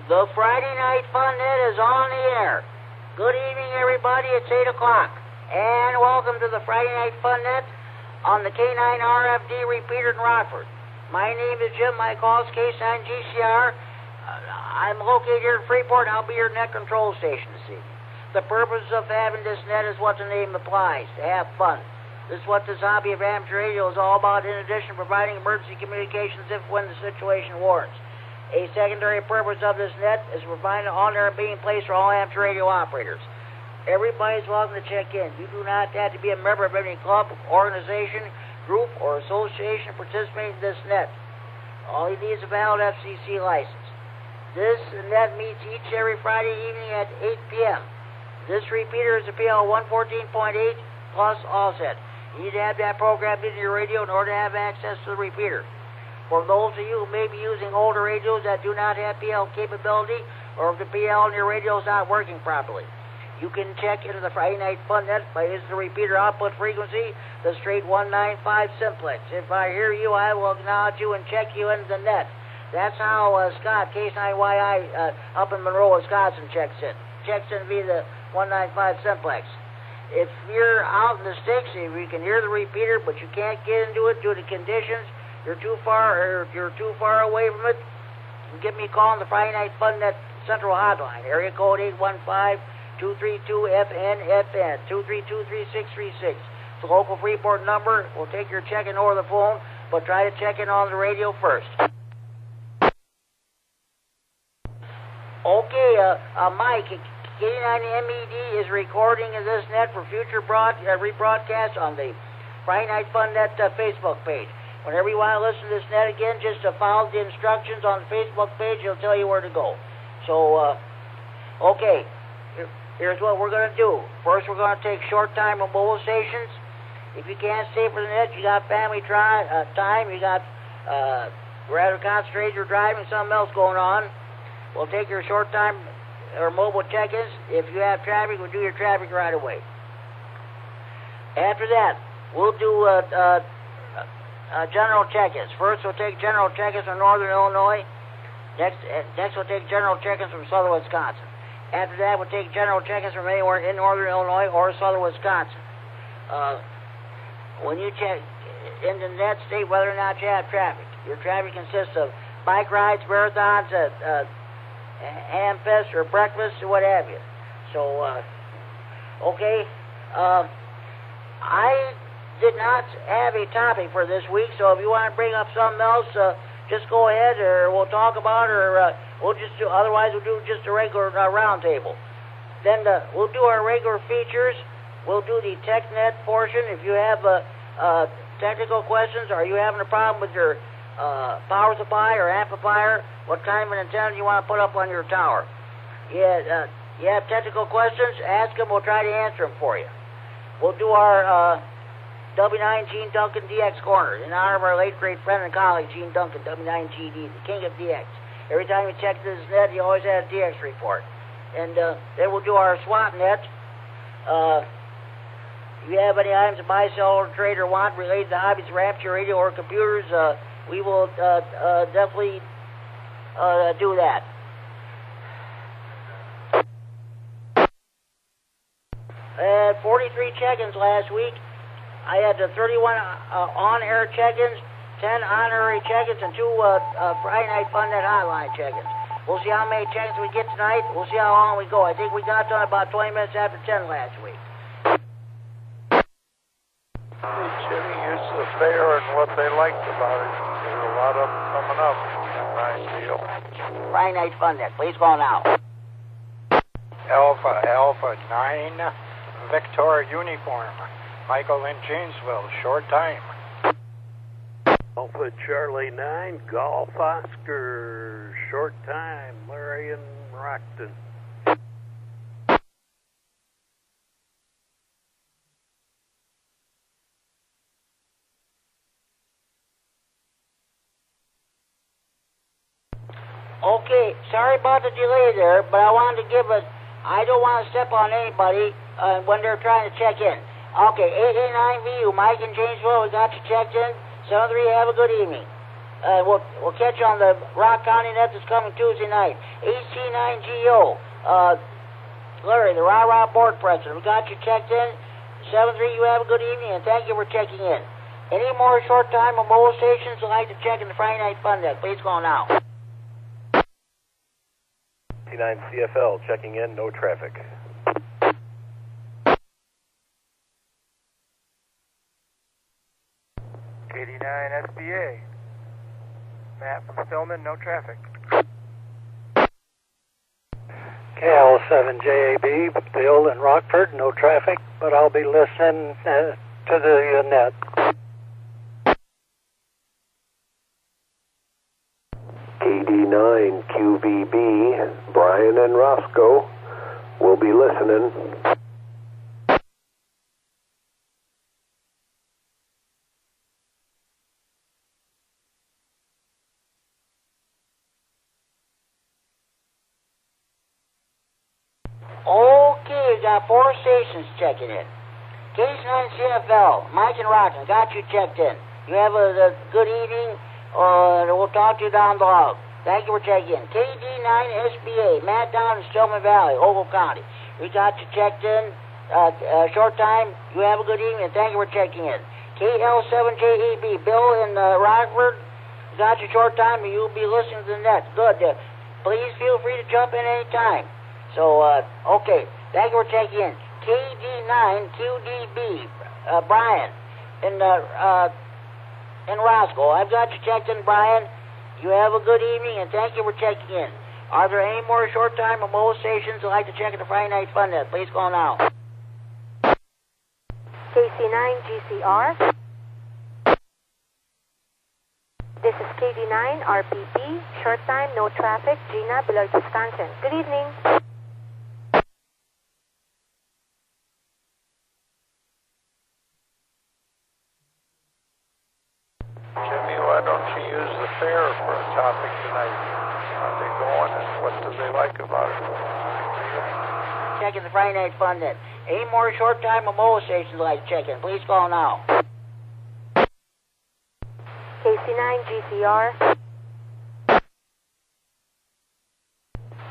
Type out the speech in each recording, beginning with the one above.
The Friday Night Funnet is on the air. Good evening, everybody. It's 8 o'clock. And welcome to the Friday Night Funnet on the K9RFD repeater in Rockford. My name is Jim. My call is K9GCR. I'm located here in Freeport, and I'll be your net control station this evening. The purpose of having this net is what the name implies, to have fun. This is what this hobby of amateur radio is all about, in addition to providing emergency communications if when the situation warrants. A secondary purpose of this net is to provide an on-air being place for all amateur radio operators. Everybody's welcome to check in. You do not have to be a member of any club, organization, group, or association participating in this net. All you need is a valid FCC license. This net meets each every Friday evening at 8 p.m. This repeater is a PL 114.8 plus offset. You need to have that programmed into your radio in order to have access to the repeater. For those of you who may be using older radios that do not have PL capability, or if the PL on your radio is not working properly, you can check into the Friday Night Fun Net by using the repeater output frequency, the straight 195 simplex. If I hear you, I will acknowledge you and check you into the net. That's how Scott, K9YI, up in Monroe, Wisconsin, checks in. Checks in via the 195 simplex. If you're out in the sticks, if you can hear the repeater, but you can't get into it due to conditions, you're too far away from it, you can give me a call on the Friday Night Fun Net Central Hotline, area code 815-232-FN-FN, 232-3636. It's a local Freeport number. We'll take your check-in over the phone, but try to check in on the radio first. Okay, Mike, K9MED is recording this net for future rebroadcast on the Friday Night Fun Net Facebook page. Whenever you want to listen to this net again, just follow the instructions on the Facebook page. It'll tell you where to go. So, okay, here's what we're going to do. First, we're going to take short time on mobile stations. If you can't stay for the net, you got family time, you got rather concentrate your driving, something else going on. We'll take your short time or mobile check-ins. If you have traffic, we'll do your traffic right away. After that, we'll do general check-ins. First, we'll take general check-ins from northern Illinois. Next, we'll take general check-ins from southern Wisconsin. After that, we'll take general check-ins from anywhere in northern Illinois or southern Wisconsin. When you check in the net, state whether or not you have traffic. Your traffic consists of bike rides, marathons, ham-fest, or breakfast, or what have you. So, okay. I did not have a topic for this week, so if you want to bring up something else, just go ahead, or we'll talk about it, or we'll just do, otherwise we'll do just a regular round table. Then we'll do our regular features. We'll do the TechNet portion. If you have technical questions, are you having a problem with your power supply or amplifier, what kind of an antenna you want to put up on your tower? You have technical questions, ask them, we'll try to answer them for you. We'll do our W9 Gene Duncan DX Corner in honor of our late great friend and colleague Gene Duncan, W9GD, the king of DX. Every time you check this net, you always had a DX report. And then we'll do our SWAT net. If you have any items to buy, sell, or trade or want related to hobbies, amateur radio, or computers, we will definitely do that. I had 43 check-ins last week. I had 31 on-air check-ins, 10 honorary check-ins, and 2 Friday Night Fun Net hotline check-ins. We'll see how many check-ins we get tonight. We'll see how long we go. I think we got done about 20 minutes after 10 last week. Hey, Jimmy, here's the fair and what they liked about it. There's a lot of them coming up. Nice deal. Friday Night Fun Net, please call now. Alpha 9, Victor Uniform. Michael in Janesville, short time. Alpha Charlie 9, Golf Oscar, short time, Larry in Rockton. Okay, sorry about the delay there, but I wanted to I don't want to step on anybody when they're trying to check in. Okay, 889VU, Mike in Janesville, we got you checked in. 73, have a good evening. We'll catch you on the Rock County net that's coming Tuesday night. HC9GO. Larry, the Rah board president. We got you checked in. 7-3, you have a good evening, and thank you for checking in. Any more short-time or mobile stations would like to check in the Friday Night Fun Net, please call now. T9 CFL checking in, no traffic. KD9 SBA. Matt from Stillman, no traffic. KL7JAB, Bill in Rockford, no traffic, but I'll be listening to the net. KD9 QVB, Brian and Roscoe will be listening. Okay, we got 4 stations checking in. Case 9 CFL, Mike and Rockland, got you checked in. You have a good evening, we'll talk to you down the road. Thank you for checking in. KD9 SBA, Matt down in Stillman Valley, Ogle County. We got you checked in. Short time, you have a good evening, and thank you for checking in. KL7JEB, Bill in Rockford, got you short time, and you'll be listening to the net. Good. Please feel free to jump in any time. So, okay. Thank you for checking in. KD9QDB, Brian in Roscoe. I've got you checked in, Brian. You have a good evening, and thank you for checking in. Are there any more short-time or mobile stations who'd like to check in the Friday Night Fun Net? Please call now. KC9GCR. This is KD9 RPP. Short time, no traffic. Gina, Billard, Wisconsin. Good evening. Jimmy, why don't you use the fair for a topic tonight? Are they going and what do they like about it? Checking the Friday Night Fun Net. Any more short-time or mobile stations would like to check in? Please call now. KC9GCR.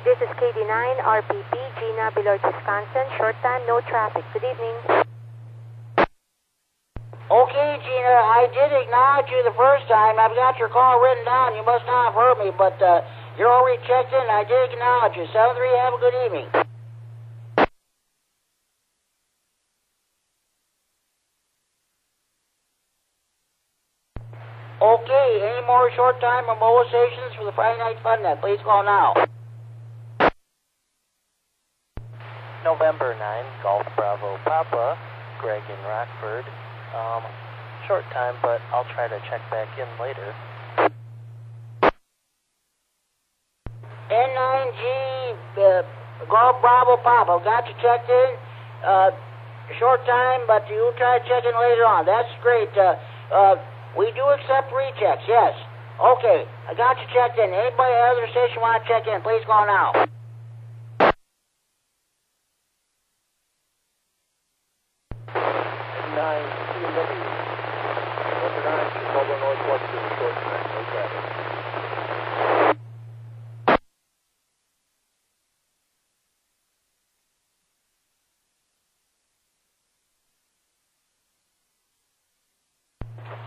This is KD9 RPP, Gina, Billard, Wisconsin. Short time, no traffic. Good evening. Okay, Gina, I did acknowledge you the first time. I've got your call written down. You must not have heard me, but you're already checked in. I did acknowledge you. 7-3, have a good evening. Okay, any more short-time or mobile stations for the Friday Night Fun Net? Please call now. November 9, Golf Bravo Papa, Greg in Rockford. Short time, but I'll try to check back in later. N9G, Golf Bravo Papa, got you checked in. Short time, but you try to check in later on. That's great. We do accept rechecks, yes. Okay, I got you checked in. Anybody at other station want to check in, please call now.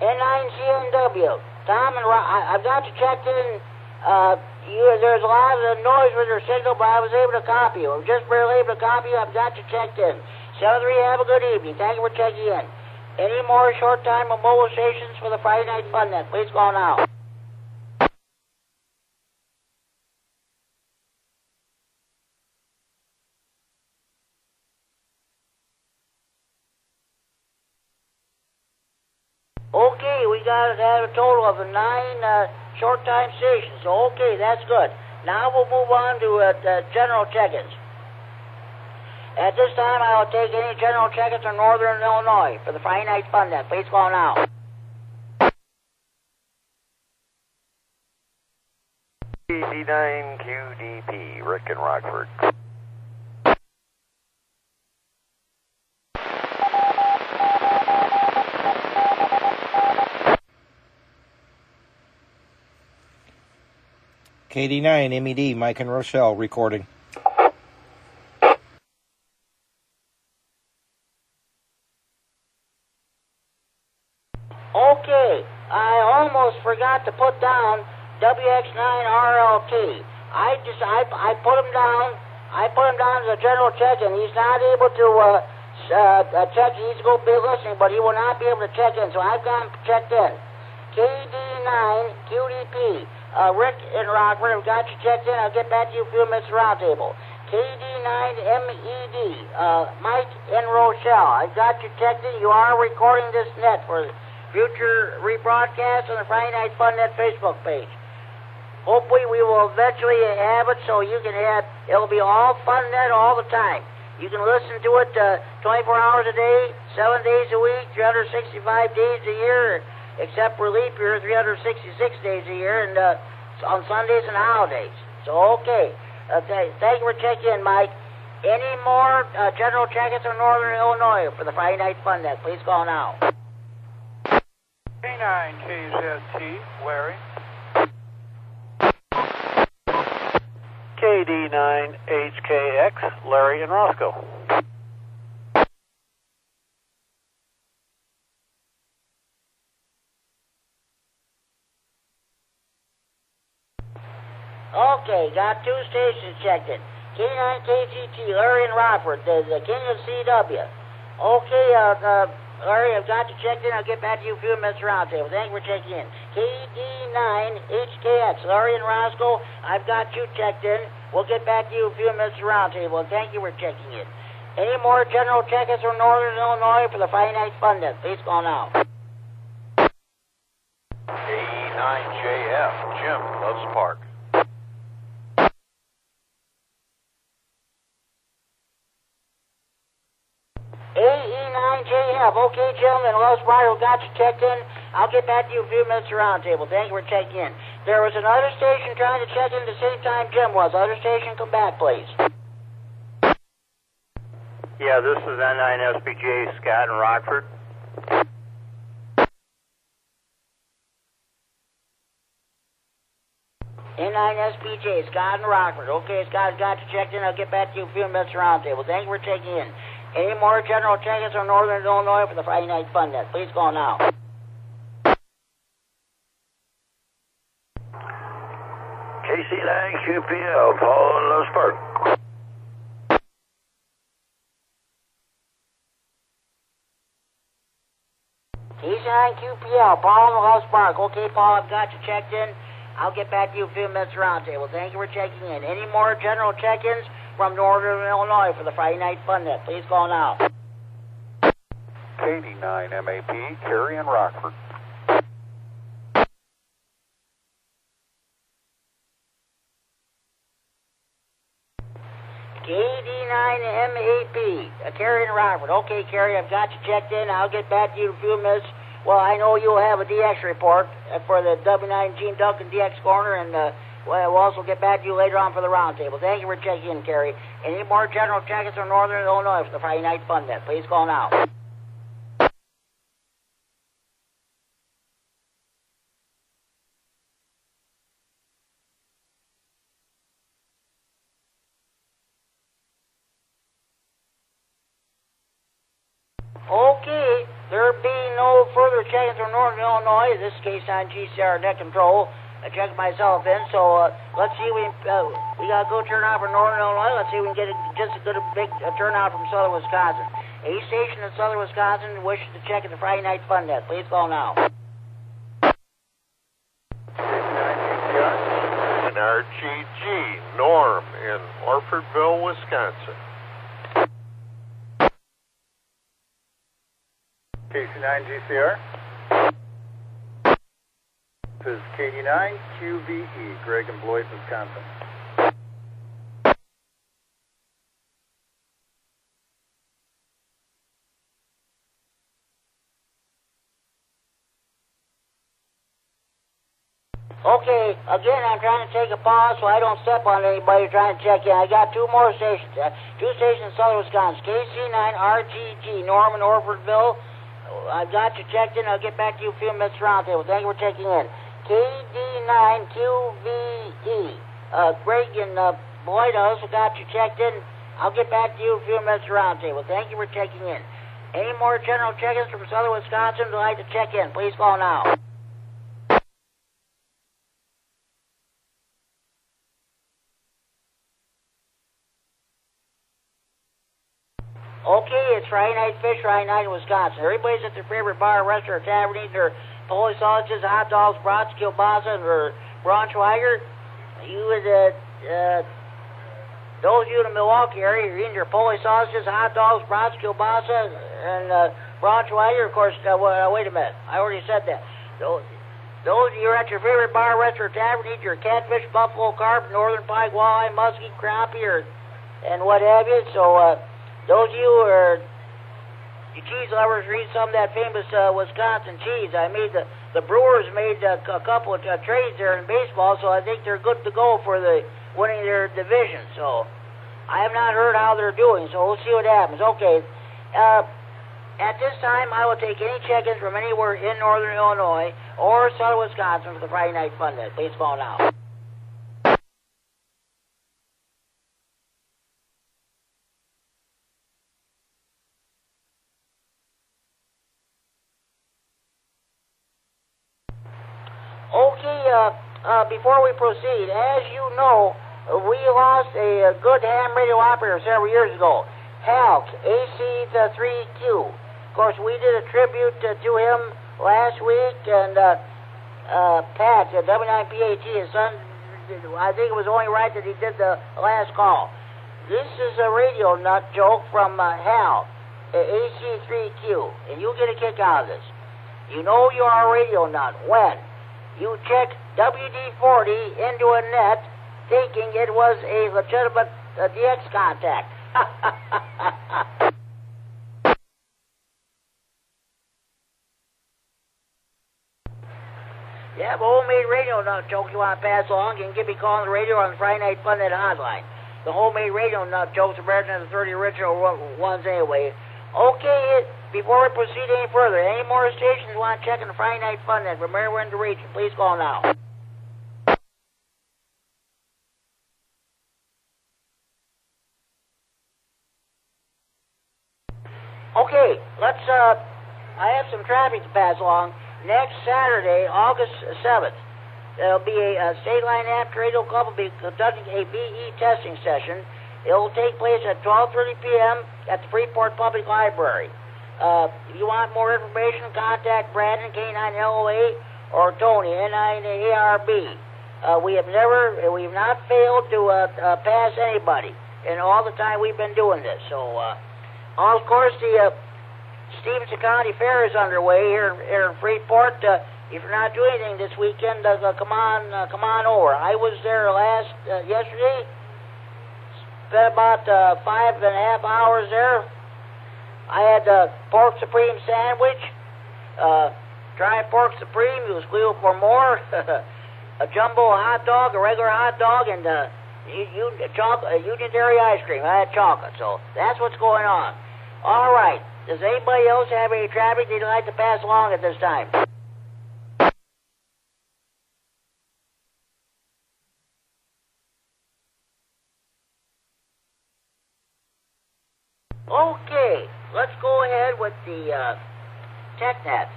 N9CNW, Tom and I've got you checked in. There's a lot of noise with your signal, but I was able to copy you. I'm just barely able to copy you. I've got you checked in. 7-3, have a good evening. Thank you for checking in. Any more short-time or mobile stations for the Friday Night Fun Net? Please call now. Okay, we got to have a total of 9 short-time stations. So, okay, that's good. Now we'll move on to general check-ins. At this time, I will take any general check-ins from Northern Illinois for the Friday Night Fun Net. Please call now. KD9QDP, Rick in Rockford. KD9 MED, Mike and Rochelle recording. Okay, I almost forgot to put down WX9RLT. I put him down. I put him down as a general check, and he's not able to check. He's going to be listening, but he will not be able to check in. So I've got him checked in. KD9QDP. Rick in Rockford, I've got you checked in. I'll get back to you a few minutes roundtable. KD9MED. Mike in Rochelle, I've got you checked in. You are recording this net for future rebroadcast on the Friday Night Fun Net Facebook page. Hopefully we will eventually have it so you can have, it'll be all Fun Net all the time. You can listen to it 24 hours a day, 7 days a week, 365 days a year, except for leap year, 366 days a year, and on Sundays and holidays. So, okay. Thank you for checking in, Mike. Any more general check-ins from Northern Illinois for the Friday Night Fun Net? Please call now. K9KZT, Larry. KD9HKX, Larry and Roscoe. Okay, got two stations checked in. K9KGT, Larry and Rockford, the King of CW. Okay, Larry, I've got you checked in. I'll get back to you a few minutes roundtable. Thank you for checking in. KD9HKX, Larry and Roscoe, I've got you checked in. We'll get back to you a few minutes roundtable. Thank you for checking in. Any more general check-ins from Northern Illinois for the Friday Night Fun Net? Please call now. AE9JF, Jim, Loves Park. AE9JF. Okay, gentlemen, Loves Park, I've got you checked in. I'll get back to you a few minutes roundtable. Thank you for checking in. There was another station trying to check in at the same time Jim was. Other station, come back, please. Yeah, this is N9SPJ, Scott in Rockford. N9SPJ, Scott in Rockford. Okay, Scott, got you checked in. I'll get back to you a few minutes roundtable. Thank you for checking in. Any more general check-ins from Northern Illinois for the Friday Night Fun Net? Please call now. KC9QPL, Paul in Loves Park. KC9QPL, Paul in Loves Park. Okay, Paul, I've got you checked in. I'll get back to you a few minutes roundtable. Thank you for checking in. Any more general check-ins from Northern Illinois for the Friday Night Fun Net? Please call now. KD9MAP, Carrie in Rockford. KD9MAP, Carrie in Rockford. Okay, Carrie, I've got you checked in. I'll get back to you in a few minutes. Well, I know you'll have a DX report for the W9 Gene Duncan DX corner, and we'll also get back to you later on for the roundtable. Thank you for checking in, Carrie. Any more general check-ins from Northern Illinois for the Friday Night Fun Net? Please call now. Okay, there being no further check-ins from Northern Illinois, in this case on GCR Net Control, I checked myself in, so let's see, we got a good turnout from Northern Illinois. Let's see if we can get just as good a big turnout from Southern Wisconsin. A station in Southern Wisconsin wishes to check in the Friday Night Fun Net. Please call now. And RGG, Norm in Orfordville, Wisconsin. KC9GCR. This is KD9QVE, Greg in Bloyd, Wisconsin. Okay, again, I'm trying to take a pause so I don't step on anybody trying to check in. I got two more stations, two stations in Southern Wisconsin. KC9RGG, Norm in Orfordville. I've got you checked in. I'll get back to you a few minutes roundtable. Thank you for checking in. KD9 KD9QVE. Greg and Boyd, I also got you checked in. I'll get back to you in a few minutes around table. Thank you for checking in. Any more general check-ins from southern Wisconsin who'd like to check in? Please call now. Okay, it's Friday Night Fish Friday night in Wisconsin. Everybody's at their favorite bar, restaurant, or tavern eating their Polish sausages, hot dogs, brats, kielbasa, or Braunschweiger. You would, those of you in the Milwaukee area, you're eating your Polish sausages, hot dogs, brats, kielbasa, and Braunschweiger. Of course, wait a minute. I already said that. Those of you at your favorite bar, restaurant, or tavern eating your catfish, buffalo, carp, northern pike, walleye, muskie, crappie, and what have you. So, those of you who are you cheese lovers, read some of that famous Wisconsin cheese. I made the Brewers made a couple of trades there in baseball, so I think they're good to go for the winning their division. So I have not heard how they're doing, so we'll see what happens. Okay. At this time, I will take any check-ins from anywhere in northern Illinois or southern Wisconsin for the Friday Night Fun Net. Please call now. Okay, before we proceed, as you know, we lost a good ham radio operator several years ago, Hal, AC3Q. Of course, we did a tribute to him last week, and Pat, W9PAT, his son, I think it was only right that he did the last call. This is a radio nut joke from Hal, AC3Q, and you'll get a kick out of this. You know you are a radio nut when you check WD-40 into a net thinking it was a legitimate DX contact. You have a homemade radio nut joke you want to pass along, you can give me a call on the radio on the Friday Night Fun Net hotline. The homemade radio nut jokes are better than the 30 original ones anyway. Okay, before we proceed any further, any more stations want to check on the Friday Night Fun Net from anywhere in the region, please call now. Okay, I have some traffic to pass along. Next Saturday, August 7th, there'll be a State Line App Radio Club will be conducting a BE testing session. It will take place at 12:30 p.m. at the Freeport Public Library. If you want more information, contact Brandon, K9LOA, or Tony, N9ARB. We have not failed to pass anybody in all the time we've been doing this. So, of course, the Stevenson County Fair is underway here in Freeport. If you're not doing anything this weekend, come on over. I was there yesterday. Spent about 5.5 hours there. I had a pork supreme sandwich, dry pork supreme. You squeal for more. A jumbo hot dog, a regular hot dog, and Union Dairy ice cream. I had chocolate, so that's what's going on. All right. Does anybody else have any traffic they'd like to pass along at this time? Okay, let's go ahead with the TechNet.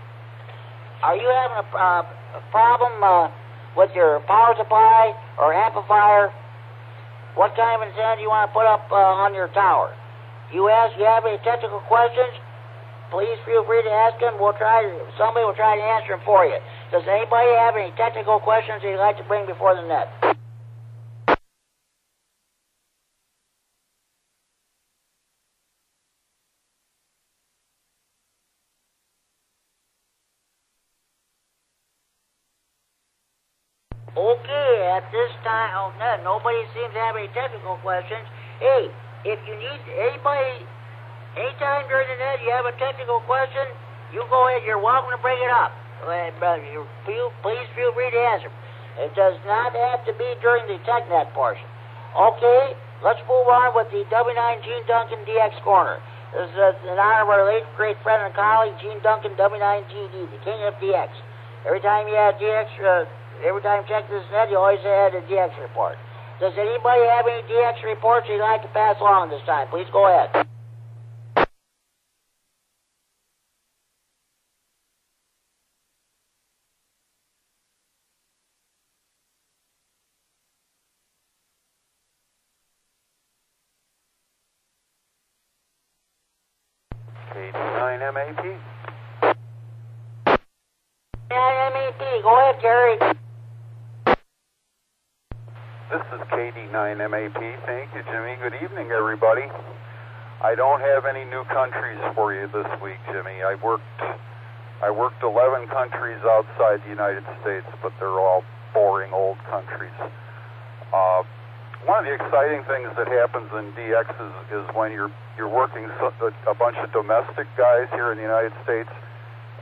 Are you having a problem with your power supply or amplifier? What kind of antenna do you want to put up on your tower? You have any technical questions? Please feel free to ask them. Somebody will try to answer them for you. Does anybody have any technical questions they'd like to bring before the net? Okay, at this time, nobody seems to have any technical questions. Hey, if you need anybody, anytime during the net you have a technical question, you go ahead. You're welcome to bring it up. Please feel free to answer. It does not have to be during the TechNet portion. Okay, let's move on with the W9 Gene Duncan DX Corner. This is in honor of our late great friend and colleague, Gene Duncan, W9GD, the king of DX. Every time you add DX every time you check this net, you always add a DX report. Does anybody have any DX reports you'd like to pass along this time? Please go ahead. KD9 MAP. MEP, go ahead, Gary. This is KD9 MAP. Thank you, Jimmy. Good evening, everybody. I don't have any new countries for you this week, Jimmy. I worked 11 countries outside the United States, but they're all boring old countries. One of the exciting things that happens in DX is when you're working a bunch of domestic guys here in the United States,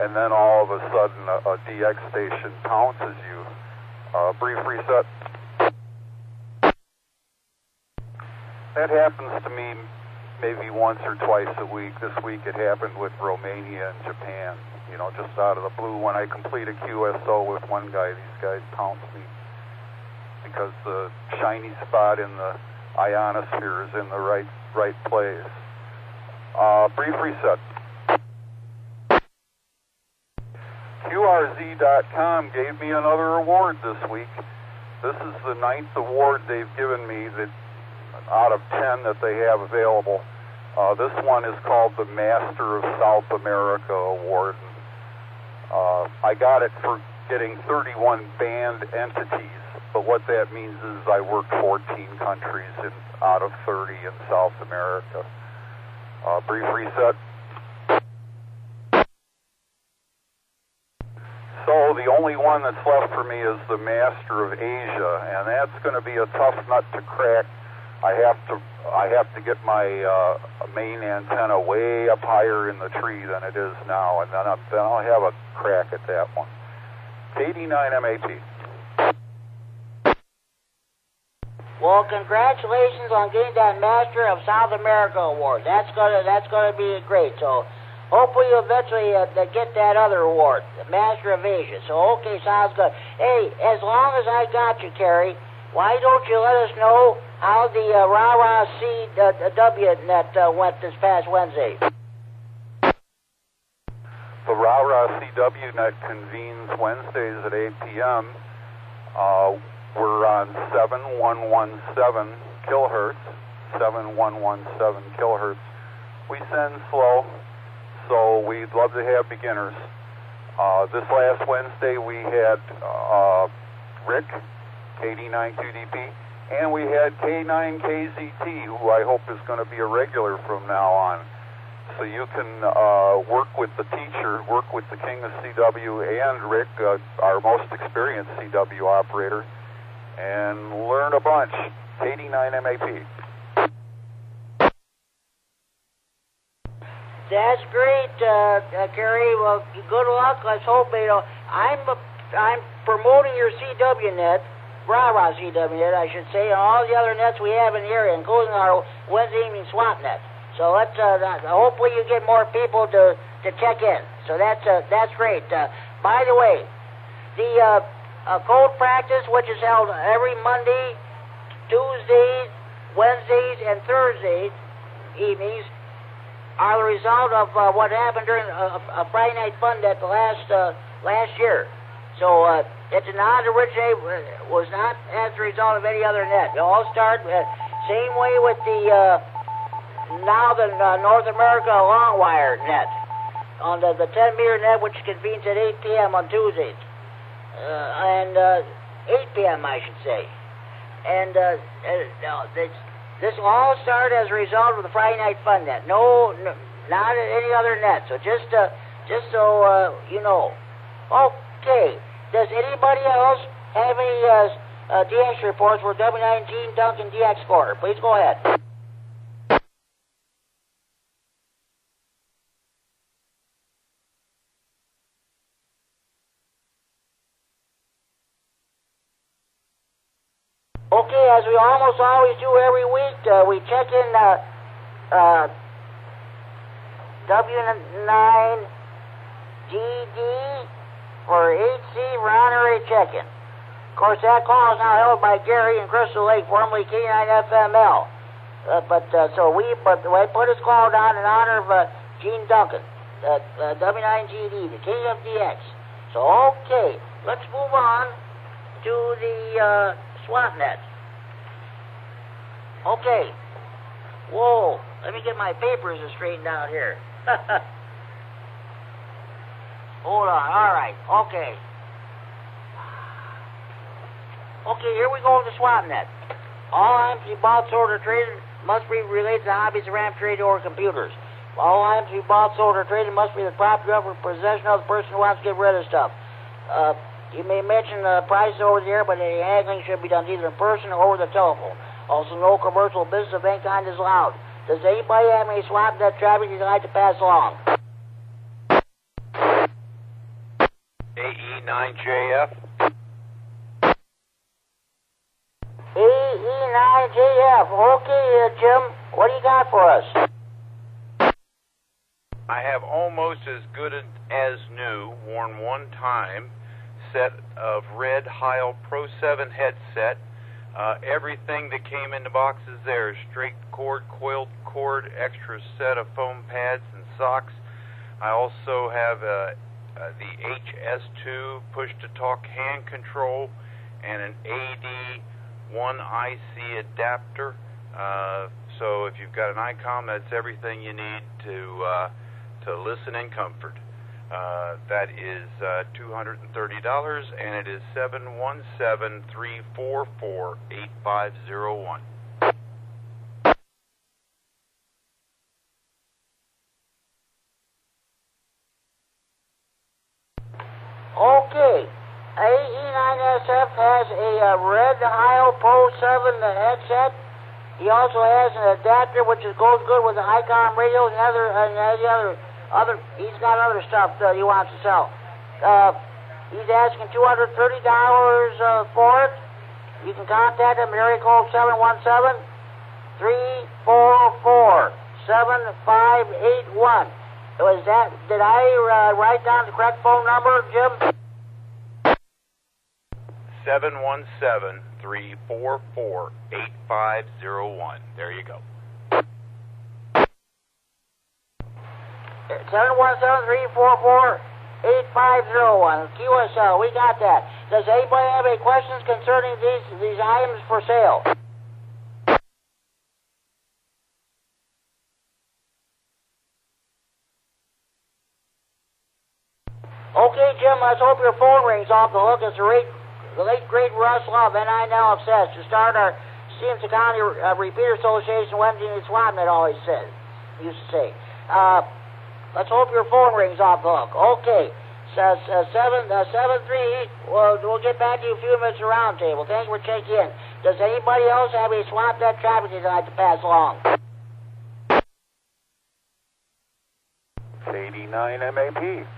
and then all of a sudden a DX station pounces you. Brief reset. That happens to me maybe once or twice a week. This week it happened with Romania and Japan. You know, just out of the blue, when I complete a QSO with one guy, these guys pounce me because the shiny spot in the ionosphere is in the right place. Brief reset. QRZ.com gave me another award this week. This is the 9th award they've given me that out of 10 that they have available. This one is called the Master of South America Award. I got it for getting 31 banned entities, but what that means is I worked 14 countries out of 30 in South America. Brief reset. So the only one that's left for me is the Master of Asia, and that's going to be a tough nut to crack. I have to get my main antenna way up higher in the tree than it is now, and then I'll have a crack at that one. KD9 MAP. Well, congratulations on getting that Master of South America award. That's gonna be great. So hopefully you eventually get that other award, the Master of Asia. So okay, sounds good. Hey, as long as I got you, Kerry, why don't you let us know how the Rah-Rah CW net went this past Wednesday? The Rah-Rah CW net convenes Wednesdays at 8 p.m. We're on 7117 kilohertz, 7117 kilohertz. We send slow, so we'd love to have beginners. This last Wednesday we had Rick, KD9QDP, and we had K9KZT, who I hope is going to be a regular from now on. So you can work with the teacher, work with the King of CW and Rick, our most experienced CW operator, and learn a bunch. KD9 MAP. That's great, Gary. Well, good luck. Let's hope, I'm promoting your CW net, Rah-Rah CW net, I should say, and all the other nets we have in the area, including our Wednesday evening swamp net. So let's hopefully you get more people to check in. So that's great. By the way, the code practice, which is held every Monday, Tuesdays, Wednesdays, and Thursdays evenings, are the result of what happened during a Friday Night Fun Net last year. So it did not originate, was not as a result of any other net. It all started same way with the now the North America long wire net on the 10-meter net, which convenes at 8 p.m. on Tuesdays and 8 p.m. I should say. And this all started as a result of the Friday Night Fun Net. No, not any other net. So just so you know. Okay. Does anybody else have any DX reports for W19 Duncan DX Quarter? Please go ahead. Okay, as we almost always do every week, we check in W9GD for HC for honorary check-in. Of course, that call is now held by Gary in Crystal Lake, formerly K9FML. But I put his call down in honor of Gene Duncan, W9GD, the king of DX. So, okay, let's move on to the SWATnet. Okay. Whoa, let me get my papers straightened out here. Hold on, all right, okay. Okay, here we go with the SWATnet. All items to be bought, sold, or traded must be related to hobbies, ramp, trade, or computers. All items to be bought, sold, or traded must be the property of or possession of the person who wants to get rid of stuff. You may mention the price over the air, but any haggling should be done either in person or over the telephone. Also, no commercial business of any kind is allowed. Does anybody have any SWATnet traffic you'd like to pass along? AE9JF. AE9JF. Okay, Jim, what do you got for us? I have almost as good as new, worn one time, set of red Heil Pro 7 headset. Everything that came in the boxes there, straight cord, coiled cord, extra set of foam pads and socks. I also have the HS2 push-to-talk hand control and an AD1IC adapter. So if you've got an ICOM, that's everything you need to listen in comfort. That is $230, and it is 717-344-8501. Okay. AE9SF has a red Heil Pro 7 headset. He also has an adapter which goes good with the ICOM radio and other. He's got other stuff that he wants to sell. He's asking $230 for it. You can contact him at area code 717-344-7581. Did I write down the correct phone number, Jim? 717-344-8501. There you go. 717-344-8501. QSL, we got that. Does anybody have any questions concerning these items for sale? Okay, Jim, let's hope your phone rings off the hook. It's the late great Russ Love, NIL says, to start our Stevenson County Repeater Association Wednesday night SWATnet always used to say. Let's hope your phone rings off the hook. Okay. 738. We'll get back to you in a few minutes at round table. Thanks for checking in. Does anybody else have any SWATnet traffic they'd like to pass along? 89 MAP.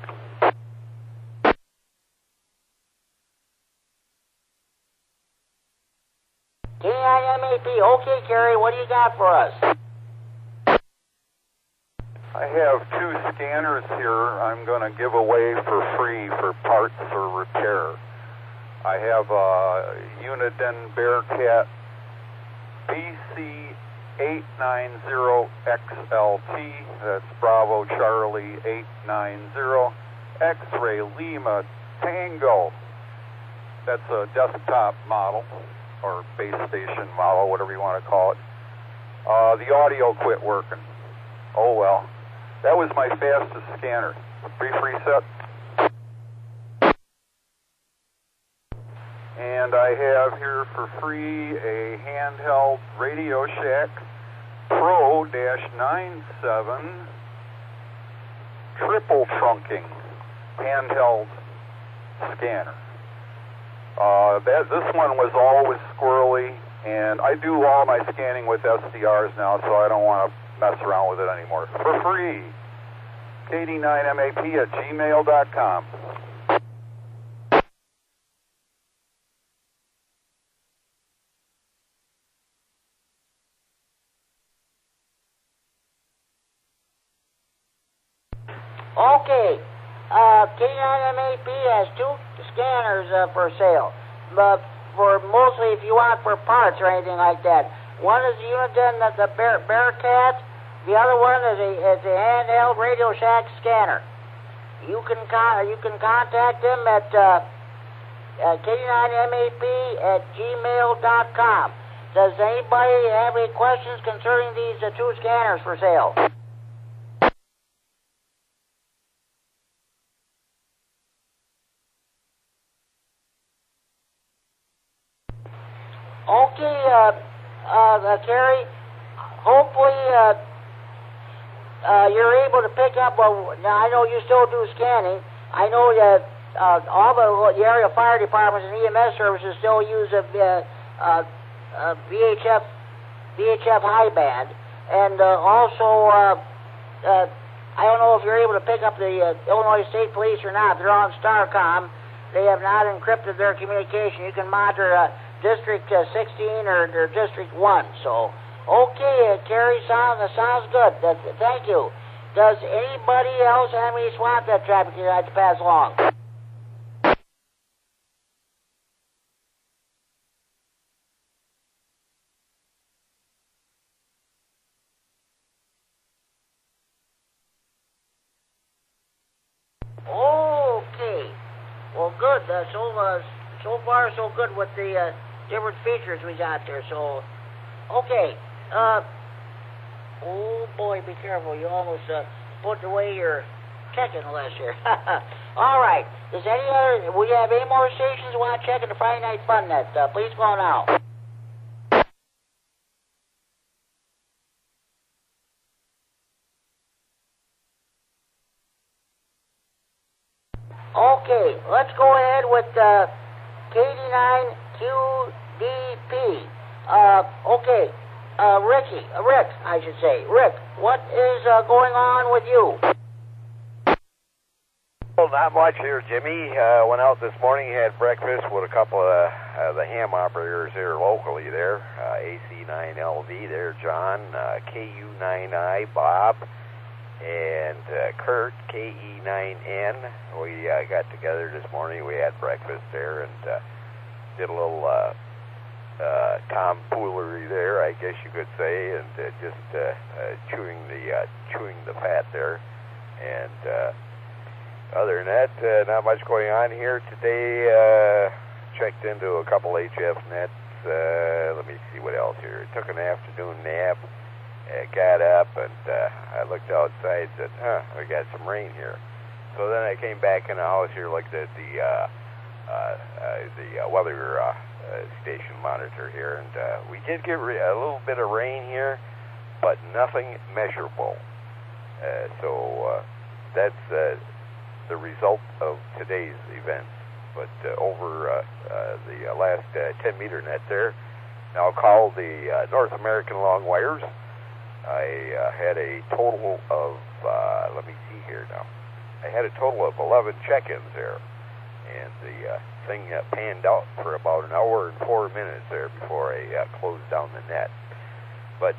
K9MAP. Okay, Kerry, what do you got for us? I have 2 scanners here I'm going to give away for free for parts or repair. I have a Uniden Bearcat BC890XLT, that's Bravo Charlie 890, X-Ray Lima Tango. That's a desktop model, or base station model, whatever you want to call it. The audio quit working. Oh well. That was my fastest scanner. Brief reset. And I have here for free a handheld Radio Shack Pro-97 triple trunking handheld scanner. This one was always squirrely, and I do all my scanning with SDRs now, so I don't want to mess around with it anymore. For free. KD9MAP@gmail.com. Okay. K9MAP has 2 scanners for sale. for mostly if you want for parts or anything like that. One is the Uniden, the Bearcat. The other one is a handheld Radio Shack scanner. You can contact them at K9MAP@gmail.com. Does anybody have any questions concerning these two scanners for sale? Okay, Kerry, hopefully you're able to pick up, now I know you still do scanning. I know that all the area fire departments and EMS services still use a VHF high band. And also, I don't know if you're able to pick up the Illinois State Police or not. They're on STARCOM. They have not encrypted their communication. You can monitor District 16 or District 1. So, okay, Kerry, sounds good. Thank you. Does anybody else have any swamp that traffic you'd like to pass along? Okay. Well, good. So far, so good with the different features we got there. So, okay. Oh boy, be careful. You almost put away your checking list here. All right. We have any more stations you want to check in the Friday Night Fun Net? Please go now. Okay, let's go ahead with KD9QDP. Okay, Rick, I should say. Rick, what is going on with you? Well, not much here, Jimmy. Went out this morning, had breakfast with a couple of the ham operators here locally there. AC9LV there, John, KU9I, Bob, and Kurt, KE9N. We got together this morning. We had breakfast there and did a little tomfoolery there, I guess you could say, and just chewing the fat there. And other than that, not much going on here today. Checked into a couple HF nets. Let me see what else here. Took an afternoon nap. Got up and I looked outside and said, we got some rain here. So then I came back in the house here, looked at the weather station monitor here, and we did get a little bit of rain here, but nothing measurable. So that's the result of today's events. But over the last 10-meter net there, now called the North American Long Wires. I had a total of, let me see here now. I had a total of 11 check-ins there, and the thing panned out for about an hour and 4 minutes there before I closed down the net. But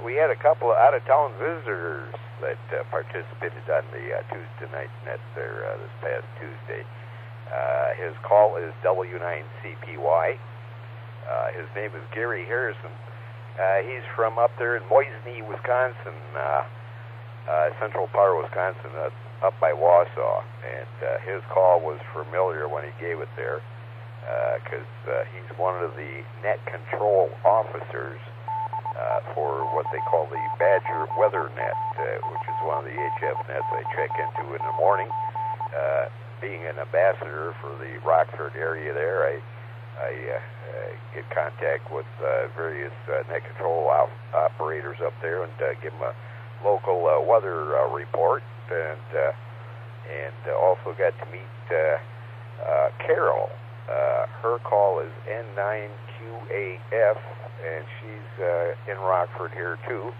we had a couple of out-of-town visitors that participated on the Tuesday night net there this past Tuesday. His call is W9CPY. His name is Gary Harrison. He's from up there in Moisney, Wisconsin, Central Power, Wisconsin, up by Wausau. And his call was familiar when he gave it there, because he's one of the net control officers for what they call the Badger Weather Net, which is one of the HF nets I check into in the morning. Being an ambassador for the Rockford area there, I get contact with various net control operators up there and give them a local weather report, and also got to meet Carol. Her call is N9QAF, and she's in Rockford here too.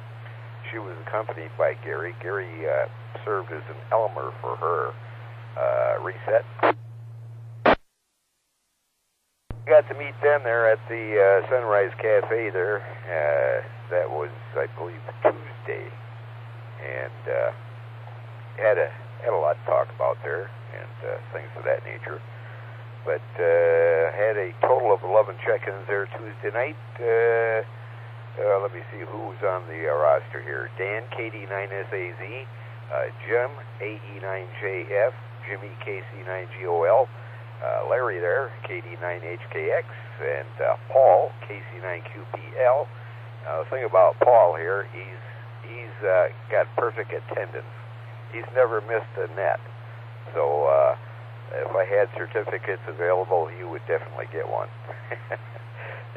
She was accompanied by Gary. Gary served as an Elmer for her reset. Got to meet them there at the Sunrise Cafe there. That was, I believe, Tuesday, and had a lot to talk about there and things of that nature. but had a total of 11 check-ins there Tuesday night. Let me see who was on the roster here. Dan, KD9SAZ, Jim, AE9JF, Jimmy, KC9GOL, Larry there, KD9HKX, and Paul, KC9QPL. The thing about Paul here, he's got perfect attendance. He's never missed a net. So if I had certificates available, he would definitely get one.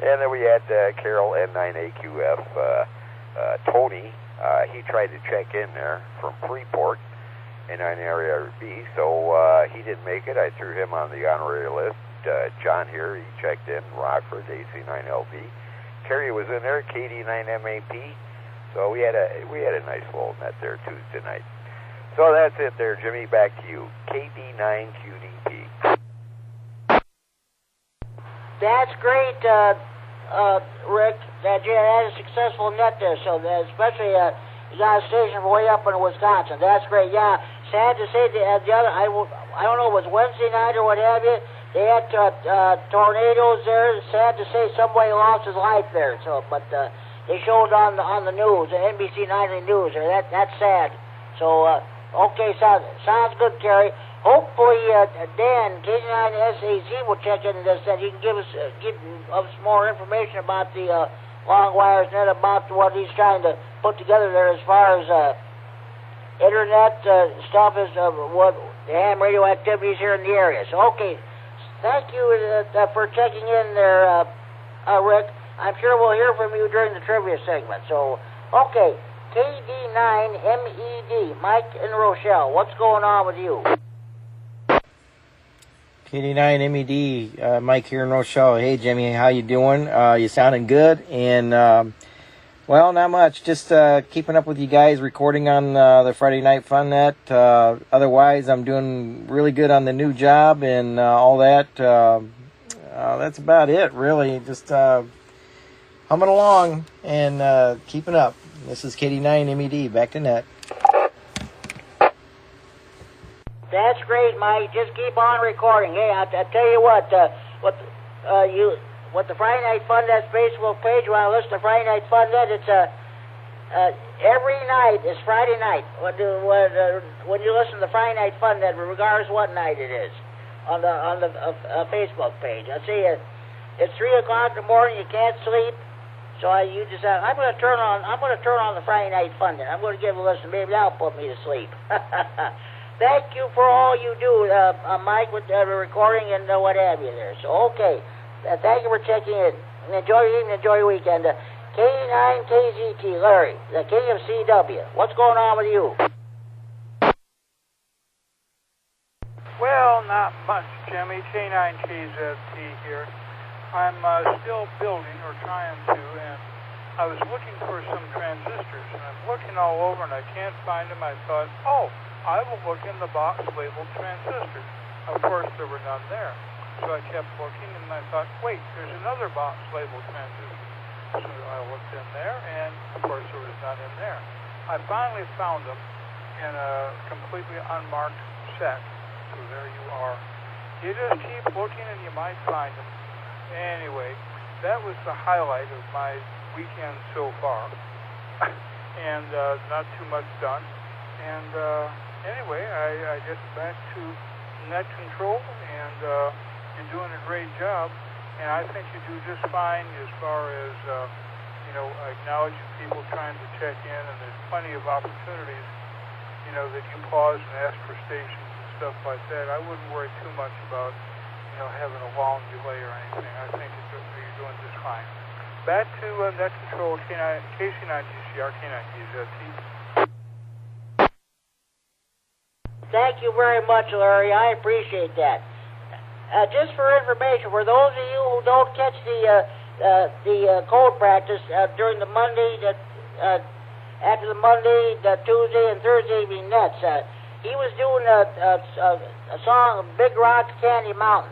And then we had Carol, N9AQF, Tony. He tried to check in there from Freeport, N9 Area B, so he didn't make it. I threw him on the honorary list. John here, he checked in, Rockford, AC9LB. Terry was in there, KD9MAP. So we had a nice little net there Tuesday night. So that's it there, Jimmy. Back to you. KD9QDP. That's great, Rick. That you had a successful net there. So especially you got a station way up in Wisconsin. That's great. Yeah. Sad to say the other. I don't know. It was Wednesday night or what have you. They had tornadoes there. Sad to say somebody lost his life there. So, but they showed on the news, the NBC Nightly News there. That's sad. So, okay, sounds good, Kerry. Hopefully, Dan, KD9SAZ will check into this, and he can give us more information about the long wires net, about what he's trying to put together there as far as internet stuff, is what the ham radio activities here in the area. So, okay, thank you for checking in there, Rick. I'm sure we'll hear from you during the trivia segment. So, okay, KD9MED, Mike and Rochelle, what's going on with you? KD9MED, Mike here in Rochelle. Hey, Jimmy, how you doing? You sounding good? And, well, not much. Just keeping up with you guys, recording on the Friday Night Fun Net. Otherwise, I'm doing really good on the new job and all that. That's about it, really. Just humming along and keeping up. This is KD9MED, back to net. That's great, Mike. Just keep on recording. Hey, I'll tell you what the Friday Night Fun Net Facebook page. When I listen to Friday Night Fun Net, it's every night is Friday night. When you listen to the Friday Night Fun Net, regardless what night it is, on the Facebook page. I see it. It's 3:00 in the morning. You can't sleep. So you decide I'm going to turn on the Friday Night Fun Net. I'm going to give a listen. Maybe that'll put me to sleep. Thank you for all you do, Mike, with the recording and what have you there. So okay, thank you for checking in. Enjoy your evening. Enjoy your weekend. K9KZT, Larry, the King of CW. What's going on with you? Well, not much, Jimmy. K9KZT here. I'm still building, or trying to, and I was looking for some transistors, and I'm looking all over, and I can't find them. I thought, I will look in the box labeled transistors. Of course, there were none there. So I kept looking, and I thought, wait, there's another box labeled transistors. So I looked in there, and of course, there was none in there. I finally found them in a completely unmarked set. So there you are. You just keep looking, and you might find them. Anyway, that was the highlight of my weekend so far. And not too much done. And anyway, I get back to net control, and you're doing a great job. And I think you do just fine as far as, acknowledging people trying to check in, and there's plenty of opportunities, that you pause and ask for stations and stuff like that. I wouldn't worry too much about, having a long delay or anything. I think you're doing just fine. Back to net control, KC9GCR, K9KZT. Thank you very much, Larry. I appreciate that. Just for information, for those of you who don't catch the code practice during the Monday, after the Monday, the Tuesday, and Thursday evening nets, he was doing a song, Big Rock Candy Mountain.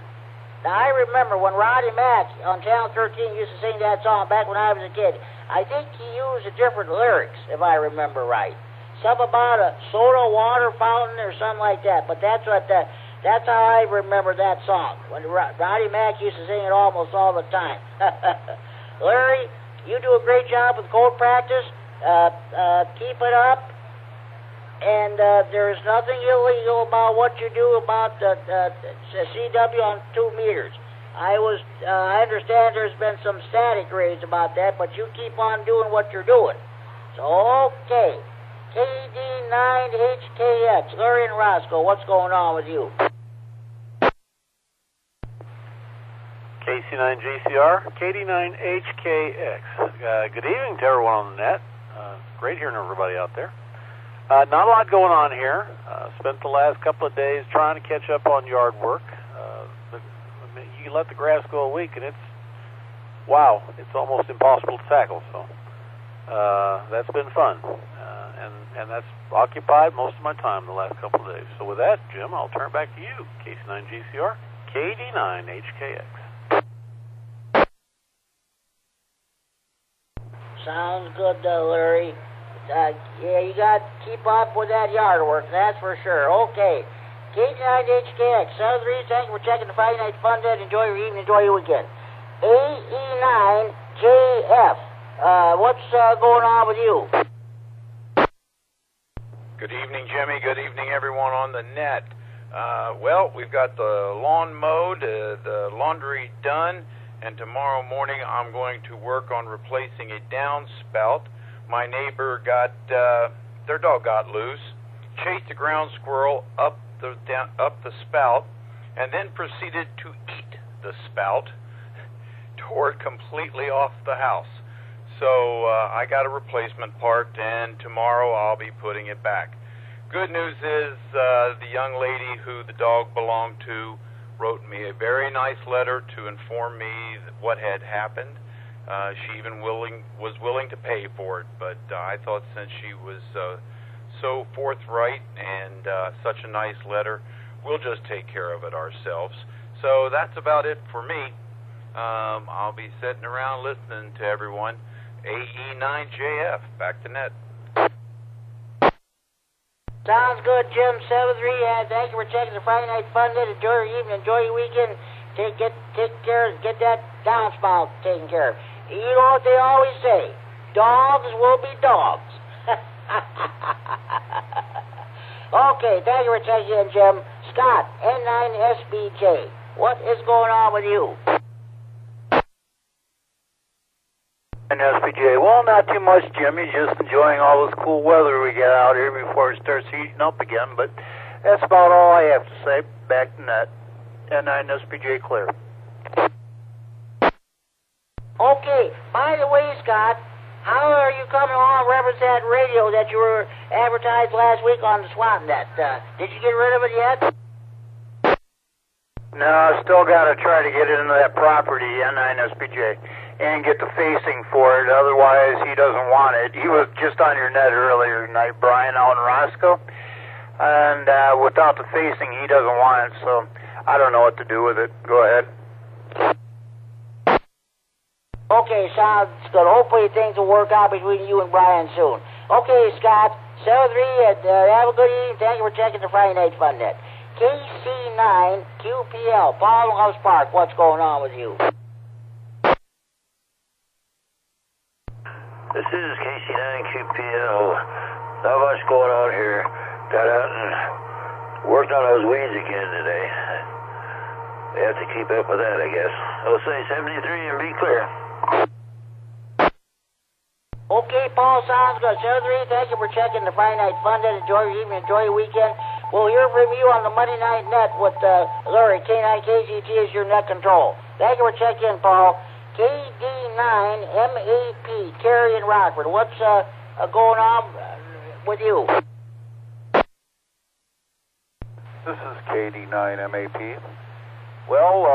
Now, I remember when Roddy Mack on Channel 13 used to sing that song back when I was a kid. I think he used different lyrics, if I remember right. Something about a soda water fountain or something like that. But that's what That's how I remember that song. When Roddy Mack used to sing it almost all the time. Larry, you do a great job with cold practice. Keep it up. And there's nothing illegal about what you do about CW on 2 meters. I understand there's been some static raised about that, but you keep on doing what you're doing. So, okay. KD9HKX, Larry and Roscoe, what's going on with you? KC9JCR, KD9HKX. Good evening to everyone on the net. Great hearing everybody out there. Not a lot going on here. Spent the last couple of days trying to catch up on yard work. You let the grass go a week and it's almost impossible to tackle. So that's been fun. And that's occupied most of my time the last couple of days. So with that, Jim, I'll turn it back to you. KC9GCR, KD9HKX. Sounds good, Larry. Yeah, you got to keep up with that yard work, that's for sure. Okay. KD9HKX, South Reed, thank you for checking the Friday Night Fun Day. Enjoy your evening, enjoy your weekend. AE9JF, what's going on with you? Good evening, Jimmy. Good evening, everyone on the net. Well, we've got the lawn mowed, the laundry done, and tomorrow morning I'm going to work on replacing a downspout. My neighbor got, their dog got loose, chased a ground squirrel up the spout, and then proceeded to eat the spout, tore it completely off the house. So I got a replacement part, and tomorrow I'll be putting it back. Good news is the young lady who the dog belonged to wrote me a very nice letter to inform me what had happened. She even was willing to pay for it, but I thought since she was so forthright and such a nice letter, we'll just take care of it ourselves. So that's about it for me. I'll be sitting around listening to everyone. AE9JF, back to net. Sounds good, Jim. 7-3, thank you for checking the Friday Night Fun Day. Enjoy your evening, enjoy your weekend. Take care, get that downspout taken care of. You know what they always say, dogs will be dogs. Okay, thank you for checking in, Jim. Scott, N9SBJ, what is going on with you? NSPJ, well, not too much, Jimmy. Just enjoying all this cool weather we get out here before it starts heating up again. But that's about all I have to say. Back to net. N9SPJ clear. Okay, by the way, Scott, how are you coming along with that radio that you were advertised last week on the SWATnet? Did you get rid of it yet? No, I still got to try to get it into that property, N9SPJ, and get the facing for it. Otherwise, he doesn't want it. He was just on your net earlier tonight, Brian, out in Roscoe. And without the facing, he doesn't want it, so I don't know what to do with it. Go ahead. Okay, sounds good. Hopefully things will work out between you and Brian soon. Okay, Scott, 7-3, have a good evening. Thank you for checking the Friday Night Fun Net. KC9QPL, Paul Loves Park, what's going on with you? This is KC9QPL. Not much going on here. Got out and worked on those weeds again today. They have to keep up with that, I guess. I'll say 73 and be clear. Okay, Paul, sounds good. 7-3, thank you for checking the Friday Night Fun Day. Enjoy your evening, enjoy your weekend. We'll hear from you on the Monday Night Net with Larry. K9KGT is your net control. Thank you for checking in, Paul. KD9MAP, Kerry and Rockford. What's going on with you? This is KD9MAP. Well,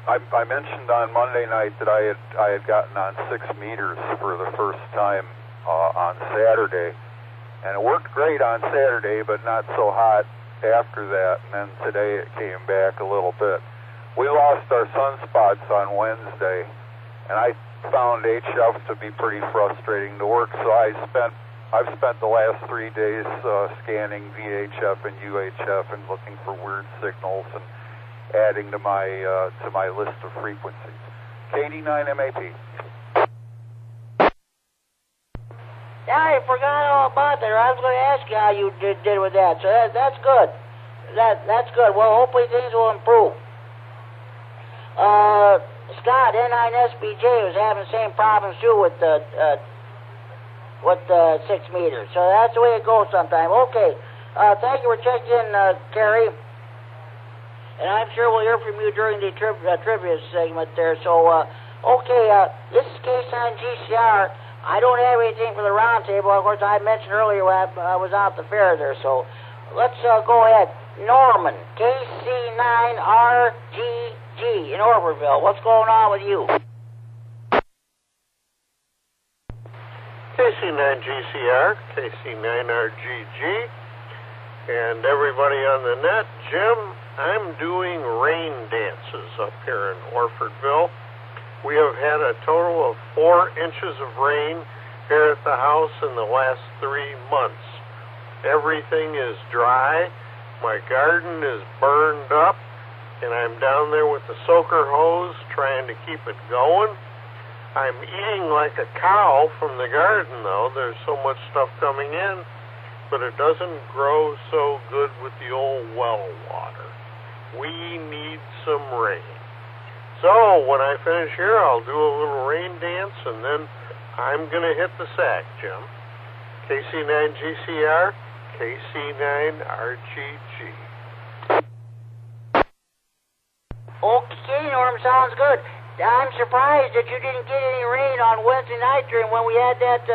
I mentioned on Monday night that I had gotten on 6 meters for the first time on Saturday, and it worked great on Saturday, but not so hot after that. And then today it came back a little bit. We lost our sunspots on Wednesday, and I found HF to be pretty frustrating to work, so I spent I've spent the last 3 days scanning VHF and UHF and looking for weird signals and adding to my list of frequencies. KD9 MAP. Yeah, I forgot all about that. I was going to ask you how you did with that. So that's good. That's good. Well, hopefully things will improve. Scott, N9SBJ was having the same problems too with the 6 meters. So that's the way it goes sometimes. Okay. Thank you for checking in, Kerry. And I'm sure we'll hear from you during the trivia segment there. So, okay, this is K9GCR. I don't have anything for the roundtable. Of course, I mentioned earlier when I was out at the fair there. So let's go ahead. Norman, KC9RGG in Orberville. What's going on with you? KC9GCR, KC9RGG, and everybody on the net. Jim, I'm doing rain dances up here in Orfordville. We have had a total of 4 inches of rain here at the house in the last 3 months. Everything is dry. My garden is burned up, and I'm down there with the soaker hose trying to keep it going. I'm eating like a cow from the garden, though. There's so much stuff coming in, but it doesn't grow so good with the old well water. We need some rain. So when I finish here, I'll do a little rain dance, and then I'm going to hit the sack, Jim. KC9GCR, KC9RGG. Okay, Norm, sounds good. I'm surprised that you didn't get any rain on Wednesday night during when we had that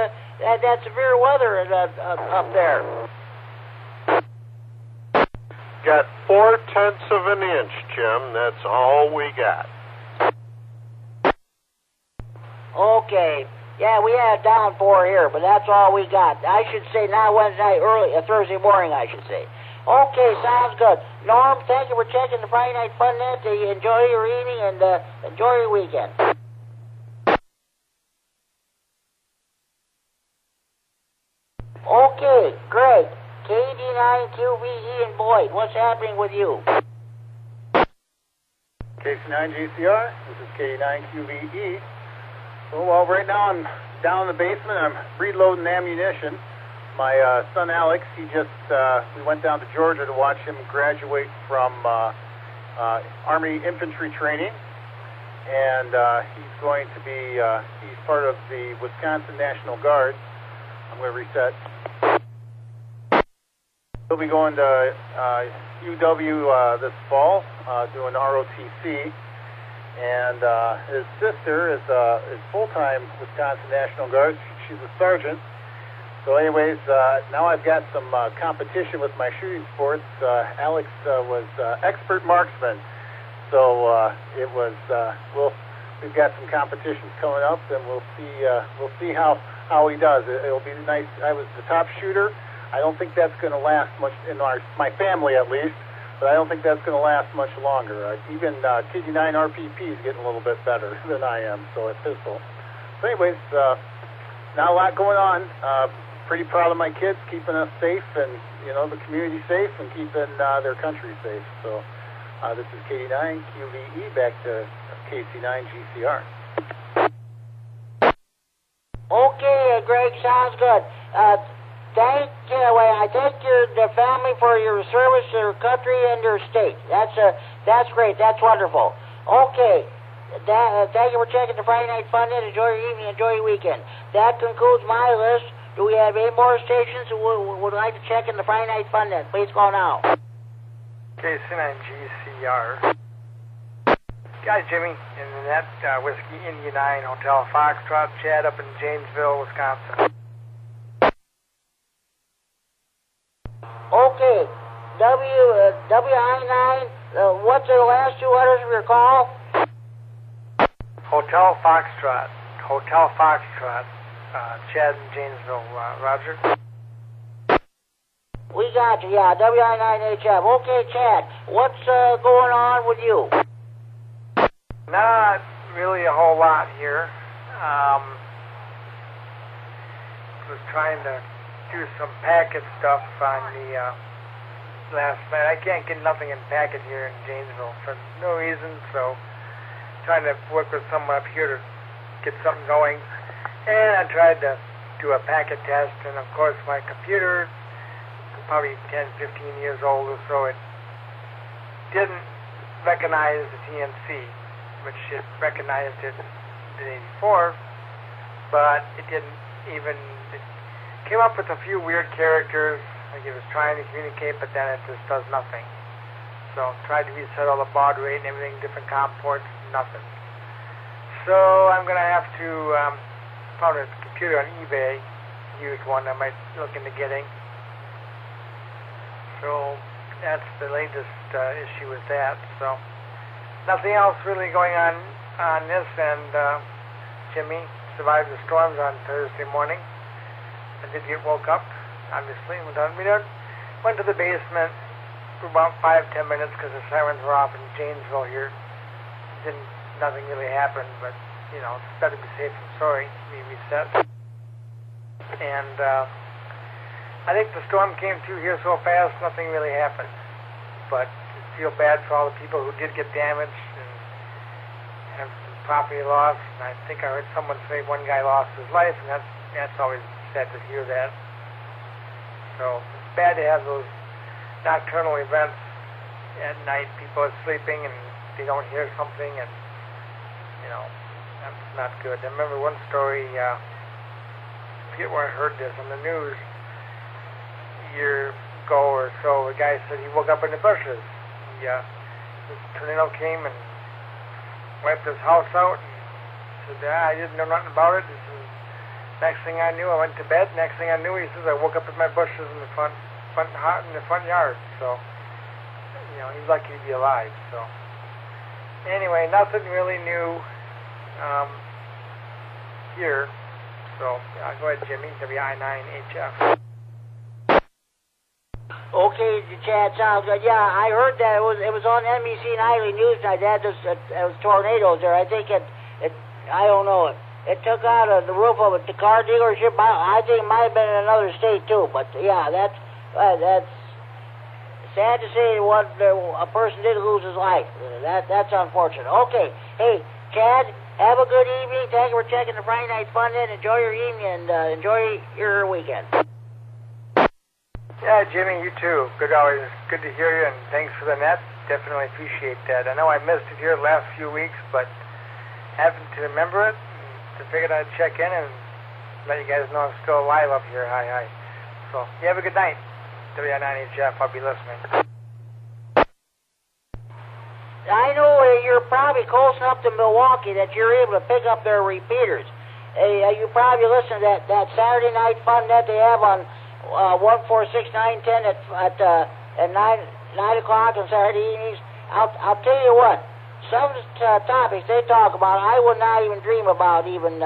severe weather up there. Got 0.4 of an inch, Jim. That's all we got. Okay. Yeah, we had a downpour here, but that's all we got. I should say not Wednesday night, Thursday morning, I should say. Okay, sounds good. Norm, thank you for checking the Friday Night Fun Net. Enjoy your evening and enjoy your weekend. Okay, Greg, KD9QVE and Boyd, what's happening with you? KC9GCR, this is KD9QVE. Well, right now I'm down in the basement. I'm reloading ammunition. My son Alex, we went down to Georgia to watch him graduate from Army infantry training, and he's going to be, he's part of the Wisconsin National Guard. I'm going to reset. He'll be going to UW this fall, doing ROTC. And his sister is full-time Wisconsin National Guard. She's a sergeant. So anyways, now I've got some competition with my shooting sports. Alex was expert marksman. So we've got some competitions coming up, and we'll see how he does. It'll be nice. I was the top shooter. I don't think that's going to last much in my family, at least. But I don't think that's going to last much longer. Even KD9 RPP is getting a little bit better than I am, so at pistol. So anyways, not a lot going on. Pretty proud of my kids, keeping us safe and, the community safe and keeping their country safe. So this is KD9 QVE, back to KC9GCR. Okay, Greg, sounds good. I thank the family for your service to your country and your state. That's great. That's wonderful. Okay. Thank you for checking the Friday Night Fun Net. Enjoy your evening. Enjoy your weekend. That concludes my list. Do we have any more stations who would like to check in the Friday Night Fun Net? Please call now. KC9GCR. Guys, Jimmy, in the net, Whiskey India 9 Hotel Foxtrot, Chad up in Janesville, Wisconsin. Okay, WI9, what's the last 2 letters of your call? Hotel Foxtrot, Chad in Janesville, Roger. We got you, yeah, WI9HF. Okay, Chad, what's going on with you? Not really a whole lot here. Was trying to do some packet stuff on the last night. I can't get nothing in packet here in Janesville for no reason, so trying to work with someone up here to get something going. And I tried to do a packet test, and of course my computer, probably 10, 15 years old or so, it didn't recognize the TNC, which it recognized it the day before, but it didn't even, it came up with a few weird characters, like it was trying to communicate, but then it just does nothing. So tried to reset all the baud rate and everything, different COM ports, nothing. So I'm going to have to found a computer on eBay, used one I might look into getting. So that's the latest issue with that. So nothing else really going on this, and Jimmy survived the storms on Thursday morning. I did get woke up, obviously. We went to the basement for about 5-10 minutes because the sirens were off in Janesville here. Nothing really happened, but you know, it's better to be safe than sorry. We reset, and I think the storm came through here so fast, nothing really happened. But I feel bad for all the people who did get damaged and have some property loss. And I think I heard someone say one guy lost his life, and that's always sad to hear that. So it's bad to have those nocturnal events at night. People are sleeping and they don't hear something, and you know, that's not good. I remember one story, Peter heard this on the news a year ago or so. A guy said he woke up in the bushes. This tornado came and wiped his house out, and said, I didn't know nothing about it. Next thing I knew, I went to bed. Next thing I knew, he says, I woke up in my bushes in the front yard. So, you know, he's lucky to be alive. So, anyway, nothing really new here. So, go ahead, Jimmy. WI9HF. Okay, Chad, sounds good. Yeah, I heard that it was on NBC Nightly News tonight. That was tornadoes there. I think I don't know it. It took out the roof of the car dealership. I think it might have been in another state too. But yeah, that's sad to say. What a person did lose his life. That's unfortunate. Okay, hey Chad, have a good evening. Thank you for checking the Friday Night Fun in. Enjoy your evening and enjoy your weekend. Yeah, Jimmy, you too. Always good to hear you, and thanks for the net. Definitely appreciate that. I know I missed it here the last few weeks, but happened to remember it. I figured I'd check in and let you guys know I'm still alive up here. Hi. So, you have a good night. WI9HF, I'll be listening. I know you're probably close enough to Milwaukee that you're able to pick up their repeaters. You probably listen to that Saturday Night Fun that they have on 146.910 at 9 o'clock on Saturday evenings. I'll tell you what. Some topics they talk about, I would not even dream about even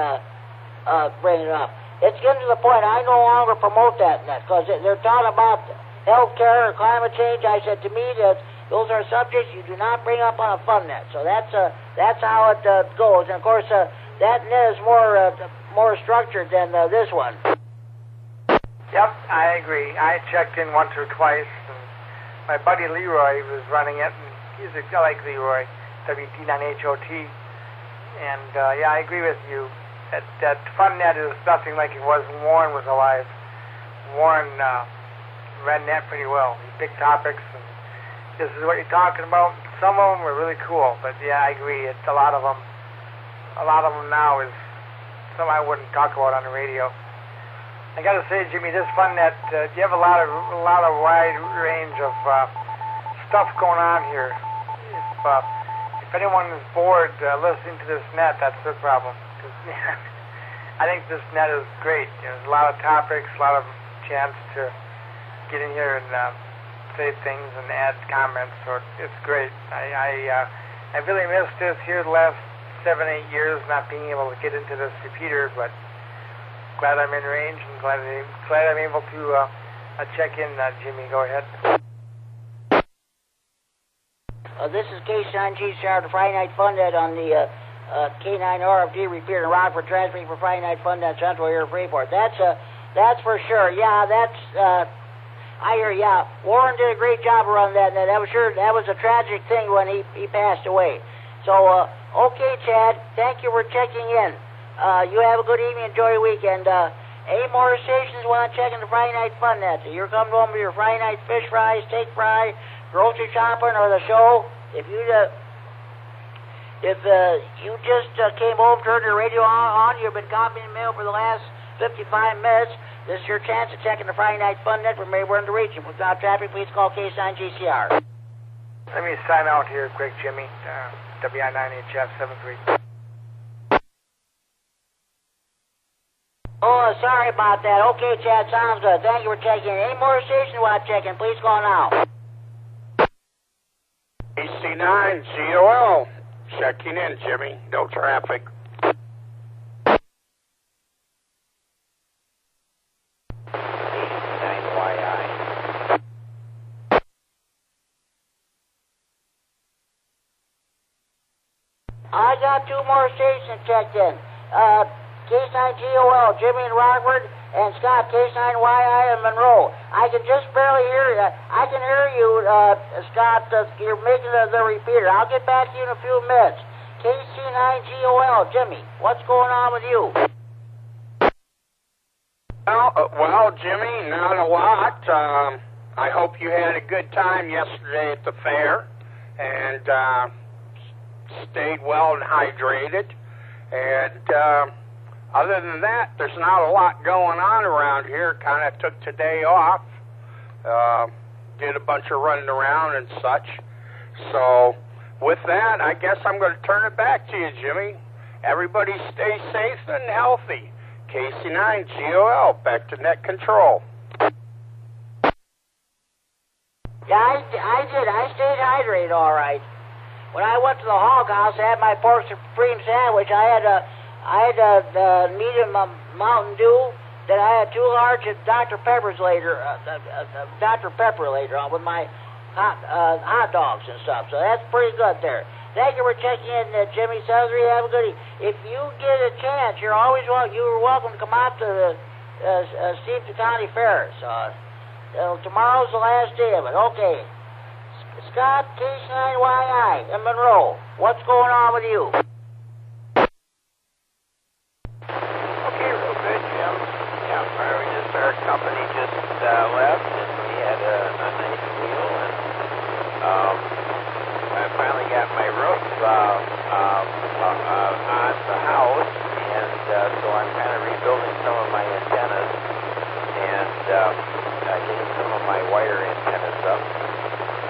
bringing it up. It's getting to the point I no longer promote that net because they're talking about health care or climate change. I said to me that those are subjects you do not bring up on a fun net. So that's how it goes. And of course, that net is more structured than this one. Yep, I agree. I checked in once or twice. And my buddy Leroy was running it, and I like Leroy. WD9HOT, and yeah, I agree with you. That fun net is nothing like it was when Warren was alive. Warren ran that pretty well. He picked topics, and this is what you're talking about. Some of them were really cool, but yeah, I agree. It's a lot of them now is some I wouldn't talk about on the radio. I got to say, Jimmy, this fun net, you have a lot of wide range of stuff going on here. If anyone is bored listening to this net, that's their problem. I think this net is great. There's a lot of topics, a lot of chance to get in here and say things and add comments. So it's great. I really missed this here the last 7-8 years, not being able to get into this repeater, but glad I'm in range and glad I'm able to check in. Jimmy, go ahead. This is K9 Chief Sergeant Friday Night Fun Net on the K9 RFD repeater in Rockford, transmitting for Friday Night Fun Net Central here at Freeport. That's That's for sure. Yeah, that's, I hear, yeah. Warren did a great job around that net. That was a tragic thing when he passed away. So, okay, Chad, thank you for checking in. You have a good evening, enjoy your weekend. Any more stations want to check in the Friday Night Fun Net? You're coming home with your Friday night fish fry, steak fry, grocery shopping, or the show. If you just came over, turned your radio on, you've been copying the mail for the last 55 minutes, this is your chance to check in the Friday Night Fun Net from anywhere in the region. Without traffic, please call K9GCR. Let me sign out here quick, Jimmy. WI9HF73. Oh, sorry about that. Okay, Chad, sounds good. Thank you for checking in. Any more stations you want to check in, please call now. AC9 GOL. Checking in, Jimmy. No traffic. I got two more stations checked in. K9GOL, Jimmy in Rockford, and Scott, K9YI in Monroe. I can just barely hear you. I can hear you, Scott. You're making the repeater. I'll get back to you in a few minutes. KC9GOL, Jimmy, what's going on with you? Well, Jimmy, not a lot. I hope you had a good time yesterday at the fair and stayed well and hydrated. And other than that, there's not a lot going on around here. Kind of took today off. Did a bunch of running around and such. So with that, I guess I'm going to turn it back to you, Jimmy. Everybody stay safe and healthy. KC9GOL, back to net control. Yeah, I did. I stayed hydrated all right. When I went to the Hog House, I had my pork supreme sandwich. I had a medium Mountain Dew. Then I had 2 large Dr. Peppers later. Dr. Pepper later on with my hot dogs and stuff. So that's pretty good there. Thank you for checking in, Jimmy Sudbury. Have a good evening. If you get a chance, you're welcome to come out to the Stevenson County Fair. So tomorrow's the last day of it. Okay. Scott, K9YI in Monroe. What's going on with you? Okay, real good, Jim. Yeah, our company just left, and we had a nice meal, and I finally got my roof on the house, and so I'm kind of rebuilding some of my antennas and getting some of my wire antennas up.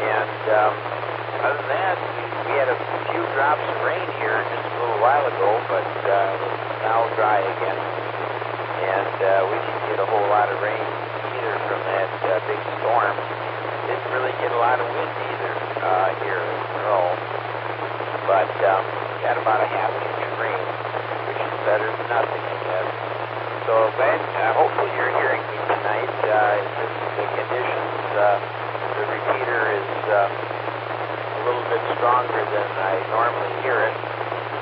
And other than that, we had a few drops of rain here just a little while ago, but it's now dry again. And we didn't get a whole lot of rain either from that big storm. Didn't really get a lot of wind either here in Monroe. But got about a half inch of rain, which is better than nothing, I guess. So, Ben, hopefully you're hearing me tonight. Just the conditions, the repeater is a little bit stronger than I normally hear it.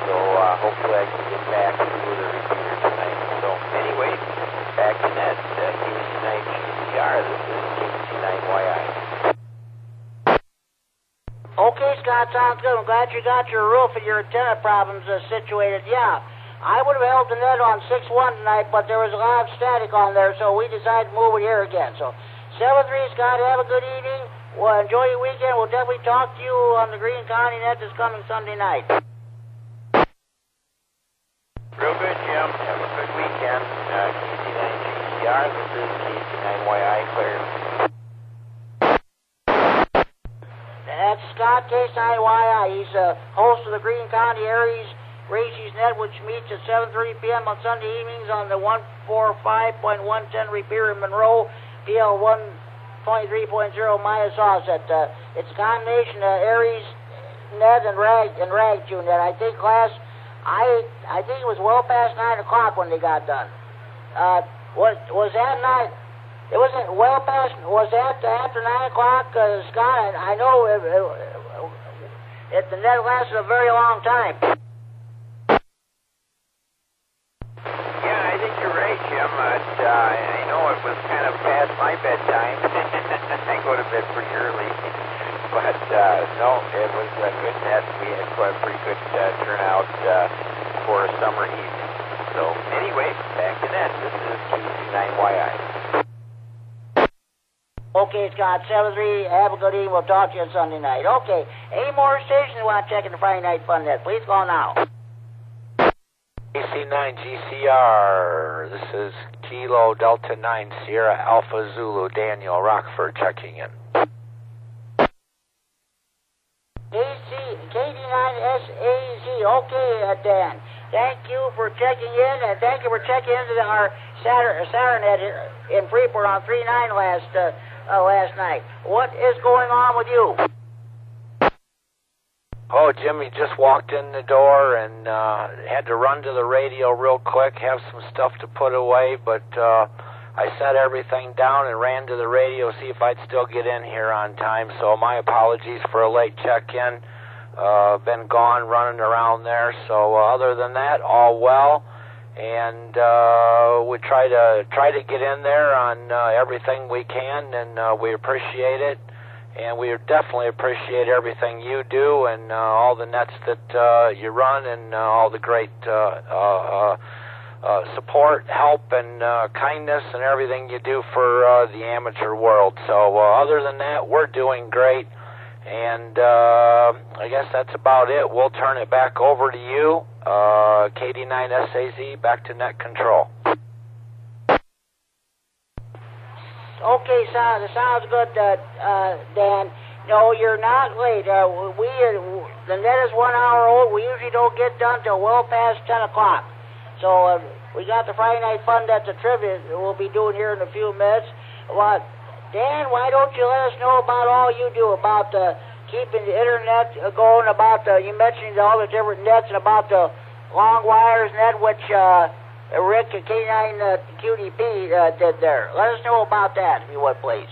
So hopefully I can get back to the repeater tonight. So anyway, back to net, KC9GCR, this is KC9YI. Okay, Scott, sounds good. I'm glad you got your roof and your antenna problems situated. Yeah, I would have held the net on 6-1 tonight, but there was a lot of static on there, so we decided to move it here again. So 7-3, Scott, have a good evening. Well, enjoy your weekend. We'll definitely talk to you on the Greene County Net this coming Sunday night. Real good, Jim. Have a good weekend. KC9GCR, this is KC9YI, clear. That's Scott, K9YI. He's host of the Greene County Aries Races Net, which meets at 7:30 p.m. on Sunday evenings on the 145.110 repeater in Monroe, PL 123.0 Maya Sauset. It's a combination of Aries Net and Rag Tune Net. I think I think it was well past 9 o'clock when they got done. Was that night? It wasn't well past. Was that after 9 o'clock, Scott? I know the net lasted a very long time. Yeah, I think you're right, Jim. I know it was kind of past my bedtime. I go to bed pretty early. But, no, it was a good net. We had quite a pretty good turnout for a summer evening. So, anyway, back to net. This is KC9YI. Okay, Scott, 7-3, have a good evening. We'll talk to you on Sunday night. Okay, any more stations you want to check in the Friday Night Fun Net? Please call now. KC9GCR, this is Kilo Delta 9 Sierra Alpha Zulu, Daniel Rockford checking in. KD9SAZ, okay, Dan. Thank you for checking in, and thank you for checking into our Saturnet in Freeport on 3-9 last night. What is going on with you? Oh, Jimmy just walked in the door and had to run to the radio real quick, have some stuff to put away, but I set everything down and ran to the radio, see if I'd still get in here on time, so my apologies for a late check-in. Been gone running around there, so other than that, all well, and we try to get in there on everything we can, and we appreciate it. And we definitely appreciate everything you do and all the nets that you run and all the great support, help, and kindness and everything you do for the amateur world. So other than that, we're doing great. And I guess that's about it. We'll turn it back over to you. KD9SAZ, back to net control. Okay, sounds good, Dan. No, you're not late. The net is 1 hour old. We usually don't get done till well past 10 o'clock. So we got the Friday Night Fun. That's a trivia we'll be doing here in a few minutes. Well, Dan, why don't you let us know about all you do about keeping the internet going, about you mentioned all the different nets and about the long wires net, which Rick at K9 QDP did there. Let us know about that, if you would, please.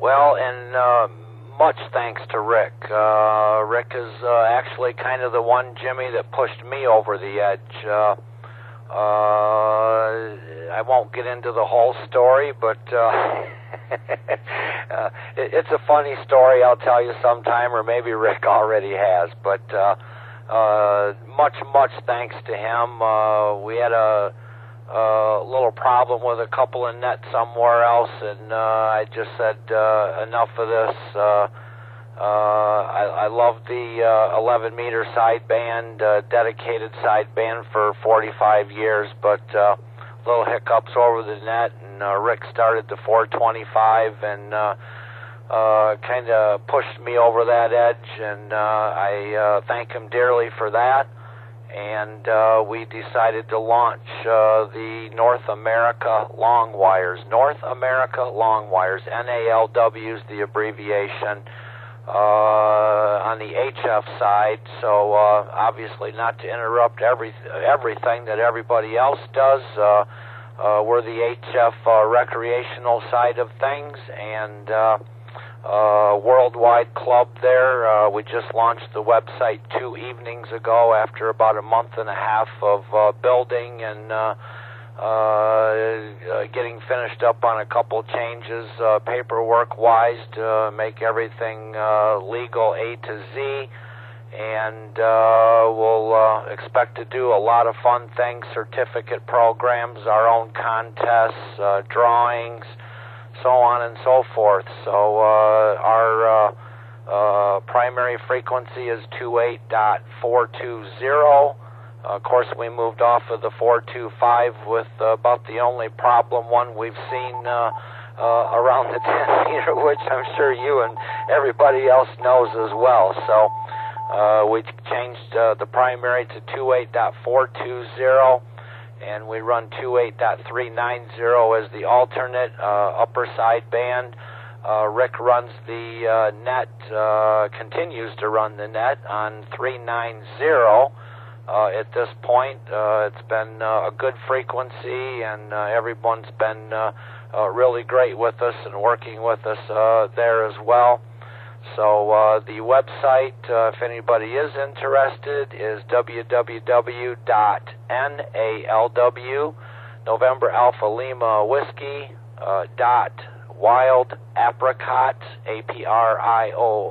Well, and much thanks to Rick. Rick is actually kind of the one, Jimmy, that pushed me over the edge. I won't get into the whole story, but it's a funny story. I'll tell you sometime, or maybe Rick already has, but much thanks to him. We had a little problem with a couple of nets somewhere else, and I just said enough of this. I love the 11-meter sideband, dedicated sideband for 45 years, but little hiccups over the net, and Rick started the 425 and kind of pushed me over that edge, and I thank him dearly for that. And we decided to launch the North America Long Wires. North America Long Wires, NALW is the abbreviation, on the HF side. So obviously not to interrupt everything that everybody else does. We're the HF recreational side of things, and worldwide club there. We just launched the website 2 evenings ago after about a month and a half of building and getting finished up on a couple changes paperwork-wise to make everything legal A to Z. And we'll expect to do a lot of fun things, certificate programs, our own contests, drawings, so on and so forth. So our primary frequency is 28.420. Of course, we moved off of the 425 with about the only problem one we've seen around the 10 meter, which I'm sure you and everybody else knows as well. So we changed the primary to 28.420. And we run 28.390 as the alternate upper sideband. Rick runs the net, continues to run the net on 390. At this point, it's been a good frequency, and everyone's been really great with us and working with us there as well. So the website, if anybody is interested, is www.nalw, November Alpha Lima Whiskey, .wild apricot, APRICOT.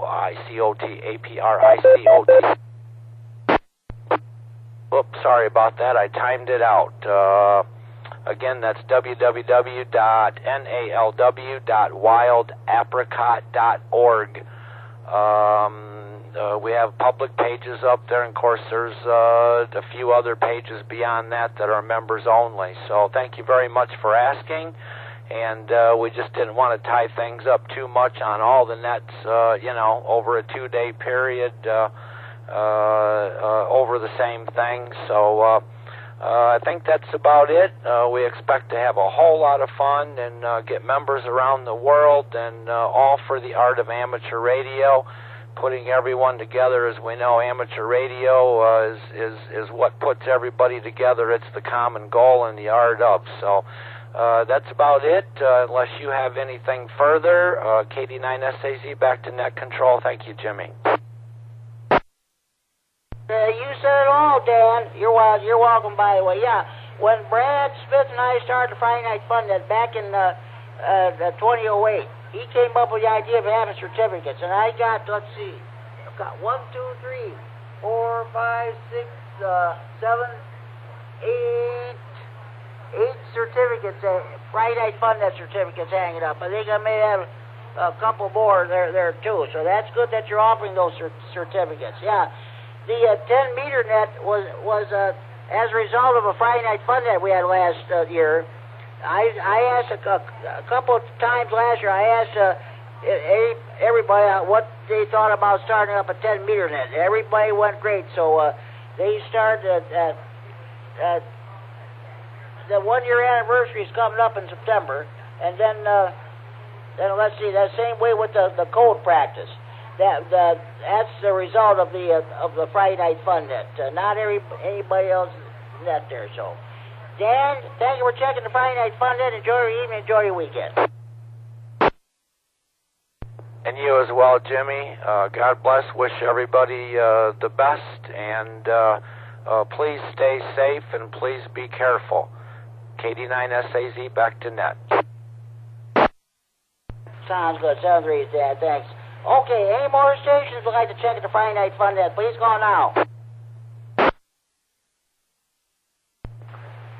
Oops, sorry about that. I timed it out. Again, that's www.nalw.wildapricot.org. We have public pages up there, and of course there's a few other pages beyond that that are members only. So thank you very much for asking, and we just didn't want to tie things up too much on all the nets, over a 2-day period over the same thing. So I think that's about it. We expect to have a whole lot of fun and get members around the world, and all for the art of amateur radio, putting everyone together. As we know, amateur radio is what puts everybody together. It's the common goal and the art of. So that's about it. Unless you have anything further, KD9SAZ back to net control. Thank you, Jimmy. You said it all, Dan. You're welcome, by the way. Yeah, when Brad Smith and I started the Friday Night Fun Net back in 2008, he came up with the idea of having certificates, and I got, let's see, I've got 1, 2, 3, 4, 5, 6, 7, 8 certificates, Friday Night Fun Net certificates hanging up. I think I may have a couple more there too. So that's good that you're offering those certificates. Yeah. The 10-meter net was as a result of a Friday Night Fun Net we had last year. I asked a couple of times last year, I asked everybody what they thought about starting up a 10-meter net. Everybody went great, so they started the 1-year anniversary is coming up in September, and then let's see, that same way with the code practice. That's the result of the Friday Night Fun Net. Not anybody else's net there. So, Dan, thank you for checking the Friday Night Fun Net. Enjoy your evening. Enjoy your weekend. And you as well, Jimmy. God bless. Wish everybody the best, and please stay safe and please be careful. KD9SAZ back to net. Sounds good. Sounds great, Dad. Thanks. Okay, any more stations would like to check at the Friday Night Fun Net? Please call now.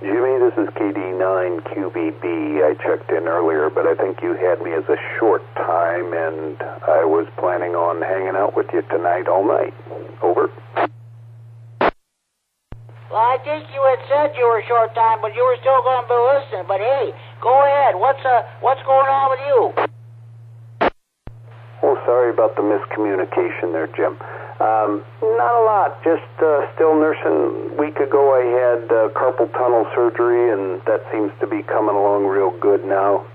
Jimmy, this is KD9QBB. I checked in earlier, but I think you had me as a short time, and I was planning on hanging out with you tonight all night. Over. Well, I think you had said you were a short time, but you were still going to be listening. But hey, go ahead. What's going on with you? Oh, sorry about the miscommunication there, Jim. Not a lot, just still nursing. A week ago I had carpal tunnel surgery, and that seems to be coming along real good now.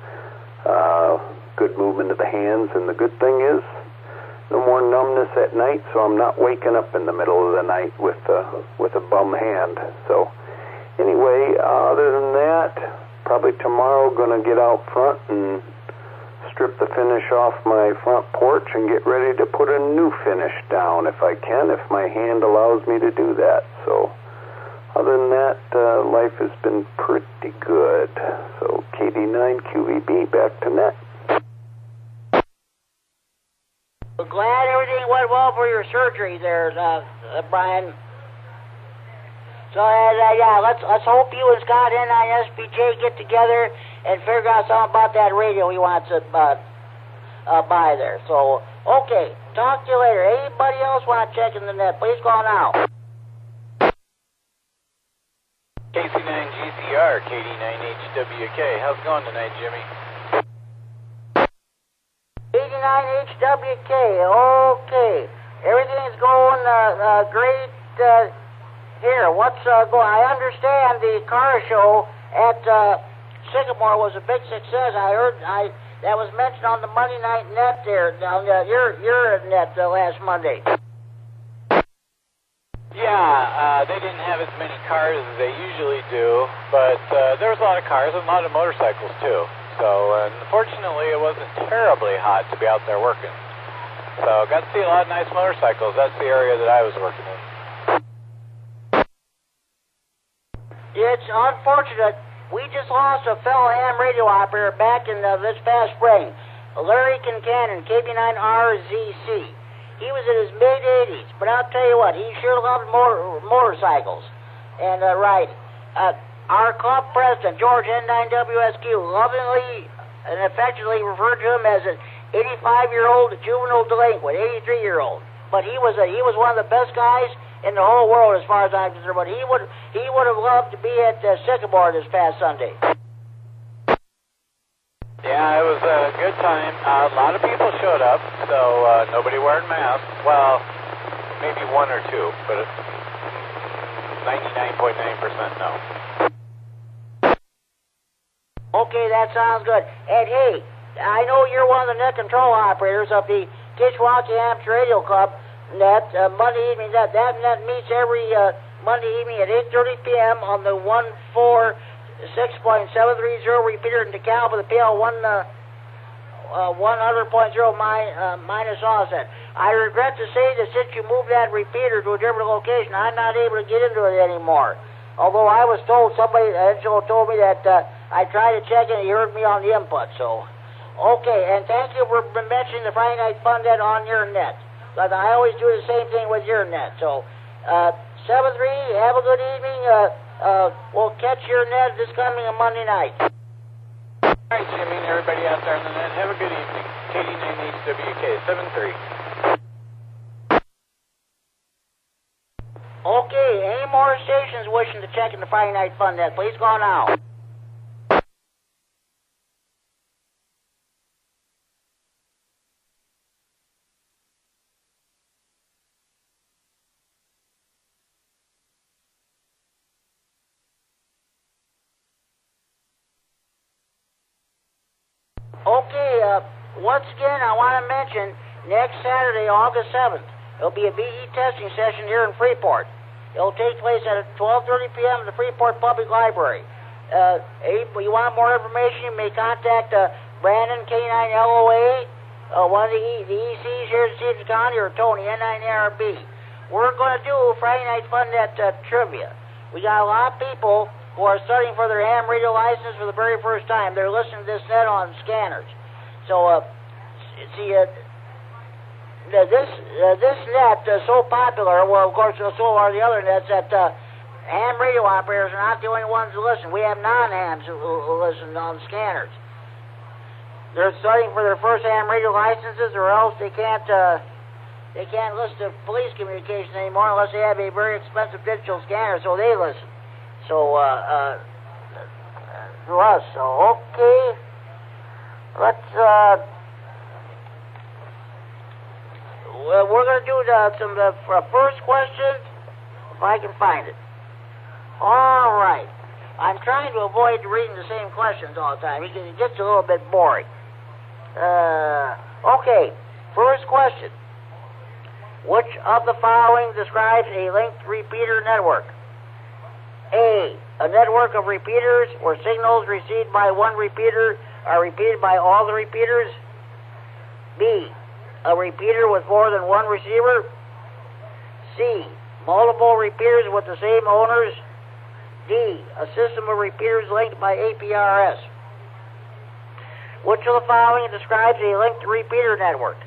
Good movement of the hands, and the good thing is no more numbness at night, so I'm not waking up in the middle of the night with a bum hand. So anyway, other than that, probably tomorrow going to get out front and strip the finish off my front porch and get ready to put a new finish down if I can, if my hand allows me to do that. So other than that, life has been pretty good. So KD9QEB back to net. We're glad everything went well for your surgery there, Brian. So yeah, let's hope you and Scott N9SPJ get together and figure out something about that radio he wants to buy there. So, okay, talk to you later. Anybody else want to check in the net? Please call now. KC9GCR, KD9HWK. How's it going tonight, Jimmy? KD9HWK, okay. Everything's going great here. What's going? I understand the car show at Sycamore was a big success. I heard that was mentioned on the Monday Night Net there, on your net last Monday. Yeah, they didn't have as many cars as they usually do, but there was a lot of cars and a lot of motorcycles too. So, unfortunately, it wasn't terribly hot to be out there working. So got to see a lot of nice motorcycles. That's the area that I was working in. It's unfortunate. We just lost a fellow ham radio operator back in this past spring, Larry Kincannon, KB9RZC. He was in his mid-80s, but I'll tell you what, he sure loved motorcycles and riding. Our club president, George N9WSQ, lovingly and affectionately referred to him as an 85-year-old juvenile delinquent, 83-year-old. But he was one of the best guys in the whole world as far as I'm concerned. But he would have loved to be at Sycamore this past Sunday. Yeah, it was a good time. A lot of people showed up, so nobody wearing masks. Well, maybe one or two, but 99.9% no. Okay, that sounds good. And hey, I know you're one of the net control operators of the Kishwaukee Amateur Radio Club net Monday evening. That net meets every Monday evening at 8:30 p.m. on the 146.730 repeater in DeKalb with a PL 100.0 minus offset. I regret to say that since you moved that repeater to a different location, I'm not able to get into it anymore. Although I was told, Angelo told me that I tried to check and he heard me on the input. So, okay, and thank you for mentioning the Friday Night Fun Net on your net. But I always do the same thing with your net. So, 7-3, have a good evening. We'll catch your net this coming Monday night. All right, Jimmy and everybody out there on the net, have a good evening. KD9HWK 7-3. Okay, any more stations wishing to check in the Friday Night Fun Net, please go now. Okay, once again, I want to mention next Saturday, August 7th, there'll be a VE testing session here in Freeport. It'll take place at 12:30 p.m. at the Freeport Public Library. If you want more information, you may contact Brandon K9LOA, one of the ECs here in Stevens County, or Tony N9ARB. We're going to do Friday Night Fun Net trivia. We got a lot of people who are studying for their ham radio license for the very first time. They're listening to this net on scanners. So, this net is so popular, well, of course, so are the other nets, that ham radio operators are not the only ones who listen. We have non-hams who listen on scanners. They're studying for their first ham radio licenses, or else they can't listen to police communications anymore unless they have a very expensive digital scanner, so they listen. So, to us. So, okay. Let's, we're going to do some first questions, if I can find it. All right. I'm trying to avoid reading the same questions all the time. It gets a little bit boring. Okay. First question. Which of the following describes a linked repeater network? A network of repeaters where signals received by one repeater are repeated by all the repeaters. B, a repeater with more than one receiver. C, multiple repeaters with the same owners. D, a system of repeaters linked by APRS. Which of the following describes a linked repeater network?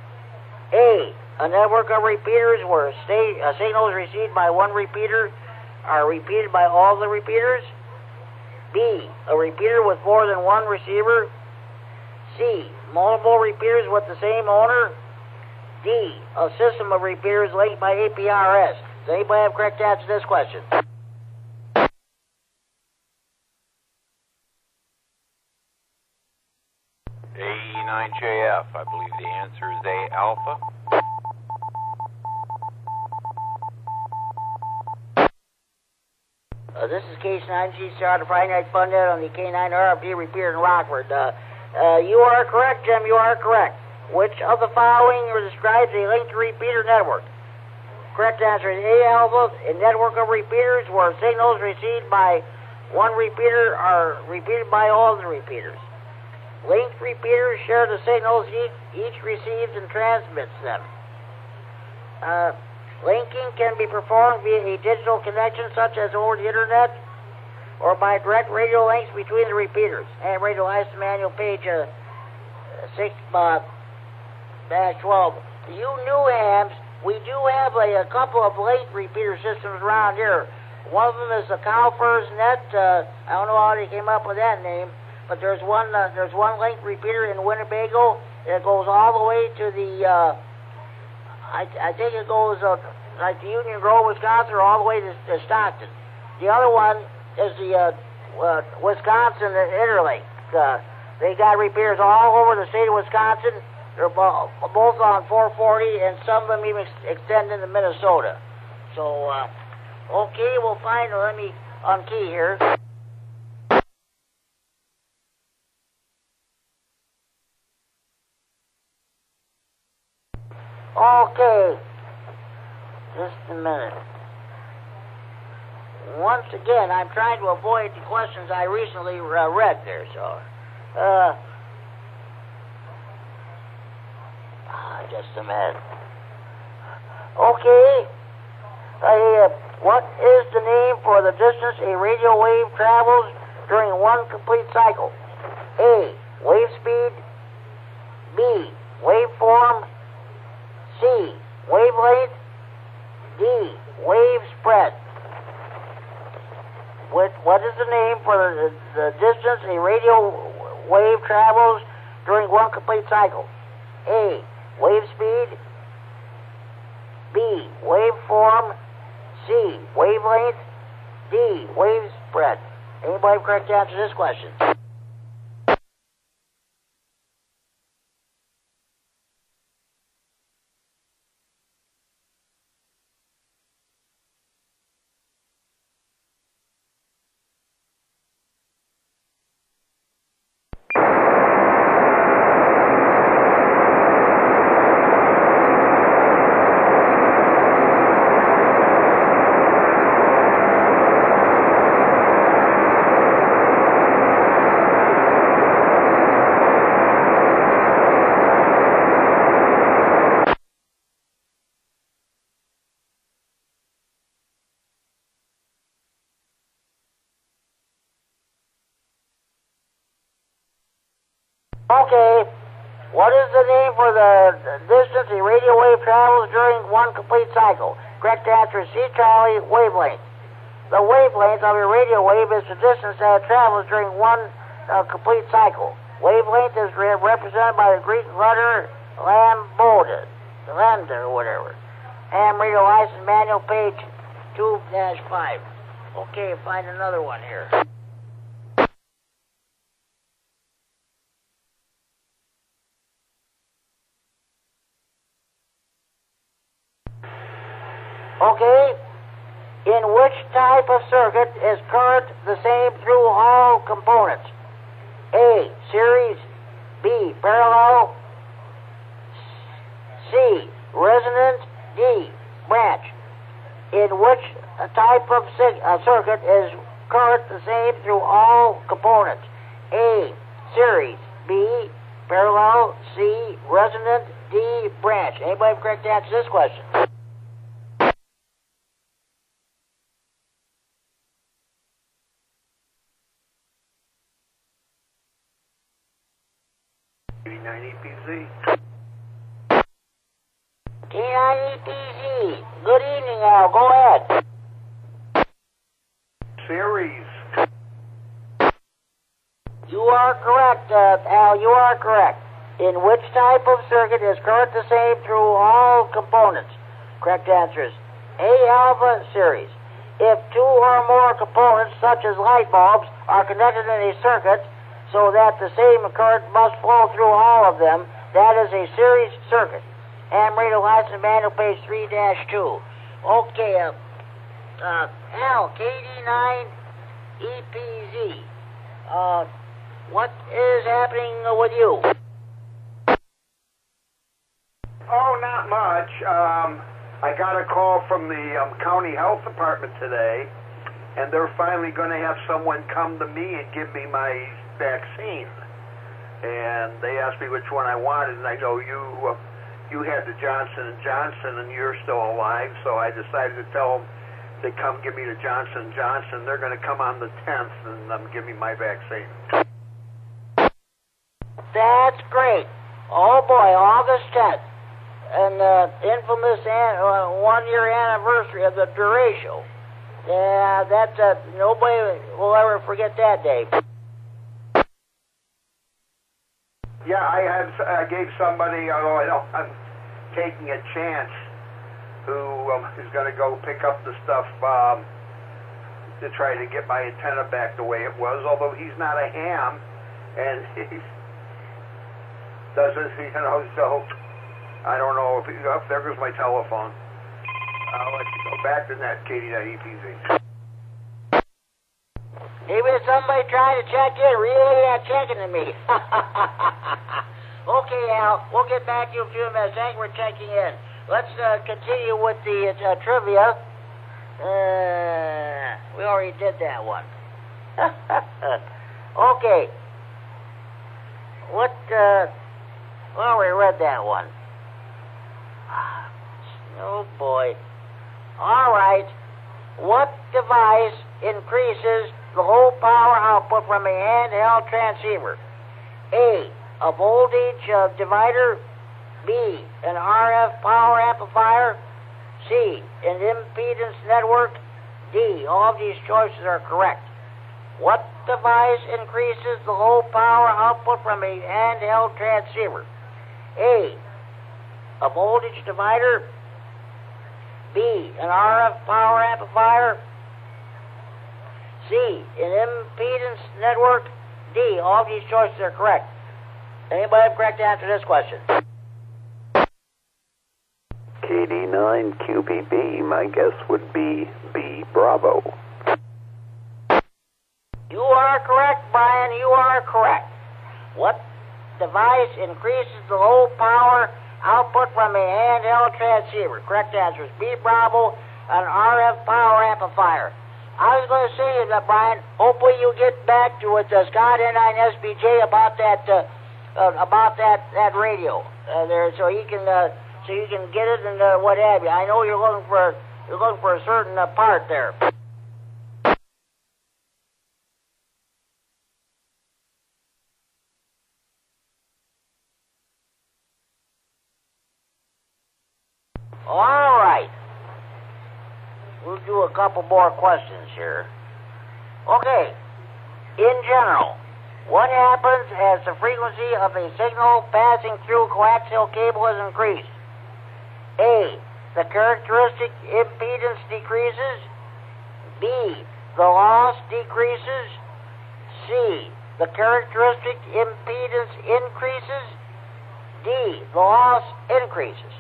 A network of repeaters where signals received by one repeater are repeated by all the repeaters. B, a repeater with more than one receiver. C, multiple repeaters with the same owner. D, a system of repeaters linked by APRS. Does anybody have a correct answer to this question? AE9JF. I believe the answer is A, alpha. This is Case 9GCR, the Friday Night Fun Net on the K9RFD repeater in Rockford. You are correct, Jim. You are correct. Which of the following describes a linked repeater network? Correct answer is A, alpha, a network of repeaters where signals received by one repeater are repeated by all the repeaters. Linked repeaters share the signals each receives and transmits them. Linking can be performed via a digital connection such as over the internet or by direct radio links between the repeaters. And radio license manual page 6-12. You new hams, we do have a couple of link repeater systems around here. One of them is the Cowfurs Net. I don't know how they came up with that name, but there's one link repeater in Winnebago that goes all the way to the I think it goes like to Union Grove, Wisconsin, or all the way to Stockton. The other one is the Wisconsin Interlink. They got repeaters all over the state of Wisconsin. They're both on 440, and some of them even extend into Minnesota. So, okay, we'll find. Let me unkey here. Okay, just a minute. Once again, I'm trying to avoid the questions I recently read there, so, just a minute. Okay, what is the name for the distance a radio wave travels during one complete cycle? A, wave speed. B, waveform. C, wavelength. D, wave spread. What is the name for the distance a radio wave travels during one complete cycle? A, wave speed. B, waveform. C, wavelength. D, wave spread. Anybody correct to answer this question? Okay, what is the name for the distance a radio wave travels during one complete cycle? Correct answer is C, Charlie, wavelength. The wavelength of a radio wave is the distance that it travels during one complete cycle. Wavelength is represented by the Greek letter lambda or whatever. Ham radio license manual page 2-5. Okay, find another one here. Okay, in which type of circuit is current the same through all components? A, series. B, parallel. C, resonant. D, branch. In which type of circuit is current the same through all components? A, series. B, parallel. C, resonant. D, branch. Anybody correct to answer this question? 89EPZ. K9EPZ. Good evening, Al. Go ahead. Series. You are correct, Al. You are correct. In which type of circuit is current the same through all components? Correct answer is A, alpha, series. If two or more components, such as light bulbs, are connected in a circuit so that the same current must flow through all of them, that is a series circuit. Ham radio license manual page 3-2. Okay, Al, KD9EPZ. What is happening with you? Oh, not much. I got a call from the county health department today, and they're finally going to have someone come to me and give me my vaccine. And they asked me which one I wanted, and I know you you had the Johnson & Johnson and you're still alive, so I decided to tell them to come give me the Johnson & Johnson. They're going to come on the 10th and give me my vaccine. That's great. Oh boy, August 10th. And the infamous 1-year anniversary of the Duratio. Yeah, that's nobody will ever forget that day. Yeah, I gave somebody, although I'm taking a chance, who is going to go pick up the stuff to try to get my antenna back the way it was, although he's not a ham, and he doesn't, so I don't know if there goes my telephone. I'll let you go back to that, KD.EPZ. Maybe somebody trying to check in, really not checking to me. Okay, Al, we'll get back to you in a few minutes. Thank you for checking in. Let's continue with the trivia. We already did that one. Okay. Well, we read that one. Oh, boy. All right. What device increases the low power output from a handheld transceiver? A, a voltage divider. B, an RF power amplifier. C, an impedance network. D, all of these choices are correct. What device increases the low power output from a handheld transceiver? A, a voltage divider. B, an RF power amplifier. C, an impedance network. D, all of these choices are correct. Anybody have correct answer to this question? KD9QBB, my guess would be B, Bravo. You are correct, Brian. You are correct. What device increases the low power output from a handheld transceiver? Correct answer is B, Bravo, an RF power amplifier. I was going to say that, Brian, hopefully you get back to it, Scott N9SBJ about that radio there, so you can get it and what have you. I know you're looking for a certain part there. All right. We'll do a couple more questions here. Okay. In general, what happens as the frequency of a signal passing through coaxial cable is increased? A, the characteristic impedance decreases. B, the loss decreases. C, the characteristic impedance increases. D, the loss increases.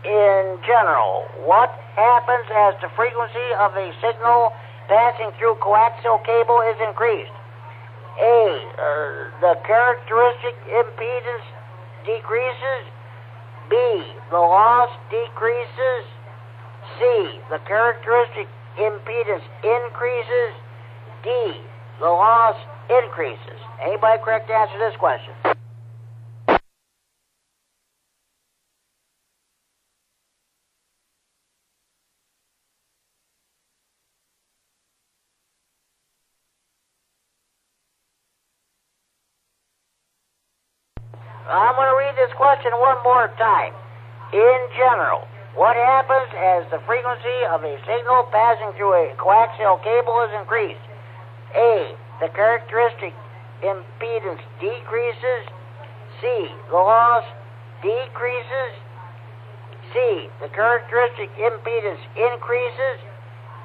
In general, what happens as the frequency of a signal passing through coaxial cable is increased? A, the characteristic impedance decreases. B, the loss decreases. C, the characteristic impedance increases. D, the loss increases. Anybody correct to answer this question? I'm going to read this question one more time. In general, what happens as the frequency of a signal passing through a coaxial cable is increased? A, the characteristic impedance decreases. C, the loss decreases. C, the characteristic impedance increases.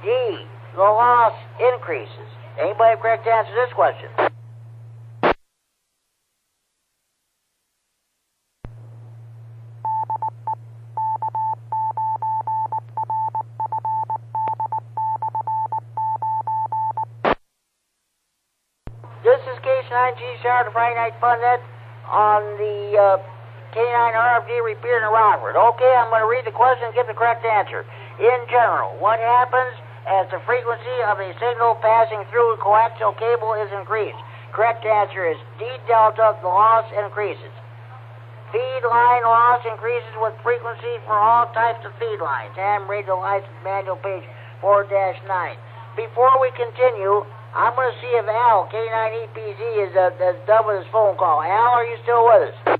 D, the loss increases. Anybody correct to answer this question? This is K9G Shower, the Friday Night Fun Net on the K9 RFD repeater in Rockford. Okay, I'm going to read the question and give the correct answer. In general, what happens as the frequency of a signal passing through a coaxial cable is increased? Correct answer is D delta, the loss increases. Feed line loss increases with frequency for all types of feed lines. Ham radio license manual page 4-9. Before we continue, I'm going to see if Al, K9EPZ, is done with his phone call. Al, are you still with us?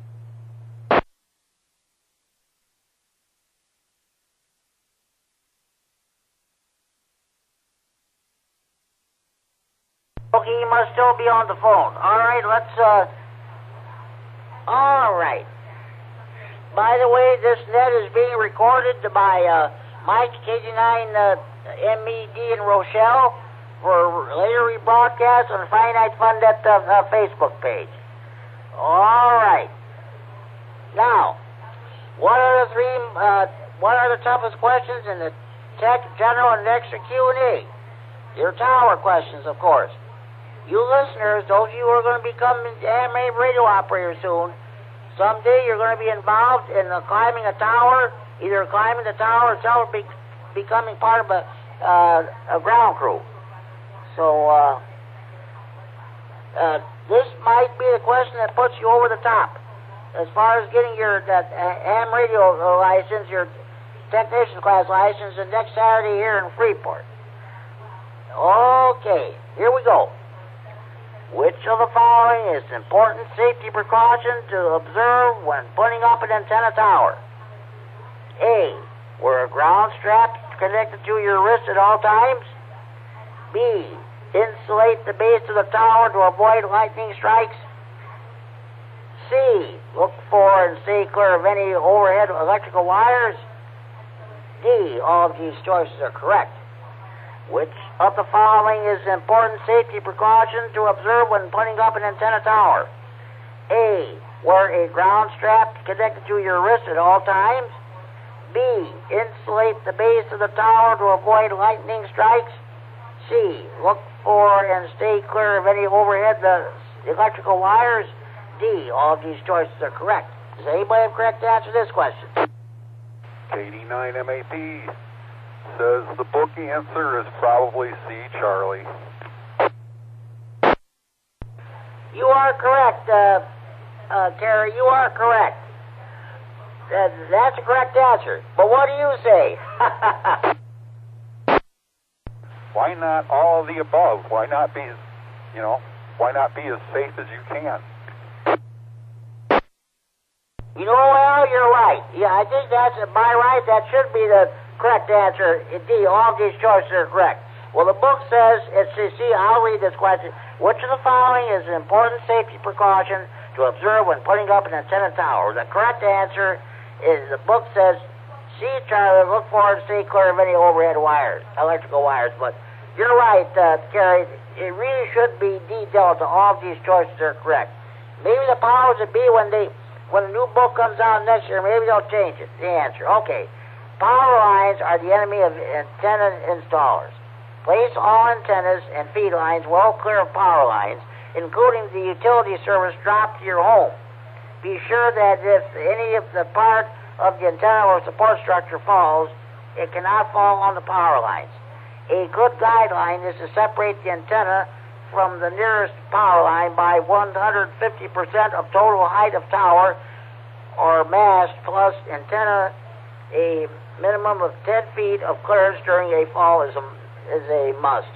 Okay, he must still be on the phone. All right, all right. By the way, this net is being recorded by Mike, KG9 MED in Rochelle for later rebroadcast on the Friday Night Fun Net Facebook page. All right. Now, what are the toughest questions in the tech, general, and extra Q&A? Your tower questions, of course. You listeners, those of you who are going to become AM radio operators soon, someday you're going to be involved in climbing a tower, either climbing the tower itself or becoming part of a ground crew. So, this might be the question that puts you over the top as far as getting your AM radio license, your technician class license, the next Saturday here in Freeport. Okay, here we go. Which of the following is an important safety precaution to observe when putting up an antenna tower? A. Wear a ground strap connected to your wrist at all times. B. Insulate the base of the tower to avoid lightning strikes. C. Look for and stay clear of any overhead electrical wires. D. All of these choices are correct. Which of the following is an important safety precaution to observe when putting up an antenna tower? A. Wear a ground strap connected to your wrist at all times. B. Insulate the base of the tower to avoid lightning strikes. C. Look for and stay clear of any overhead electrical wires. D. All of these choices are correct. Does anybody have correct answer to this question? KD9MAP says the book answer is probably C, Charlie. You are correct, Terry. You are correct. That's a correct answer. But what do you say? Why not all of the above? Why not be as safe as you can? You know, well, you're right. Yeah, I think by right, that should be the correct answer. Indeed, all of these choices are correct. Well, the book says, I'll read this question. Which of the following is an important safety precaution to observe when putting up an antenna tower? The correct answer is, the book says, C, Charlie, look for and stay clear of any overhead wires, electrical wires. But you're right, Gary, it really should be D, Delta. All of these choices are correct. Maybe the powers that be, when a new book comes out next year, maybe they'll change it, the answer. Okay. Power lines are the enemy of antenna installers. Place all antennas and feed lines well clear of power lines, including the utility service dropped to your home. Be sure that if any of the part of the antenna or support structure falls, it cannot fall on the power lines. A good guideline is to separate the antenna from the nearest power line by 150% of total height of tower or mast plus antenna. A minimum of 10 feet of clearance during a fall is a must.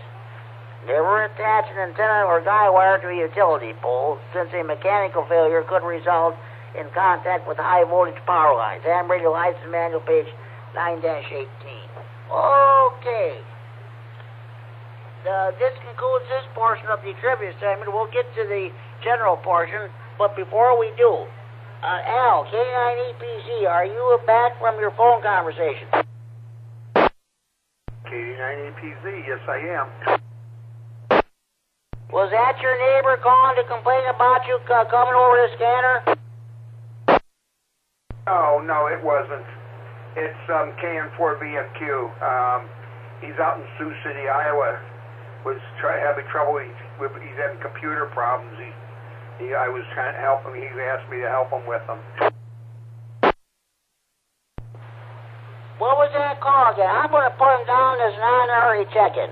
Never attach an antenna or guy wire to a utility pole, since a mechanical failure could result in contact with high voltage power lines. Ham radio license manual page 9-18. Okay. This concludes this portion of the trivia segment. We'll get to the general portion, but before we do, Al, K9EPZ, are you back from your phone conversation? KD9EPZ, yes I am. Was that your neighbor calling to complain about you coming over the scanner? No, it wasn't. It's KN4VFQ. He's out in Sioux City, Iowa. Was having trouble. He's having computer problems. I was trying to help him. He asked me to help him with them. What was that call again? I'm going to put him down as an honorary check-in.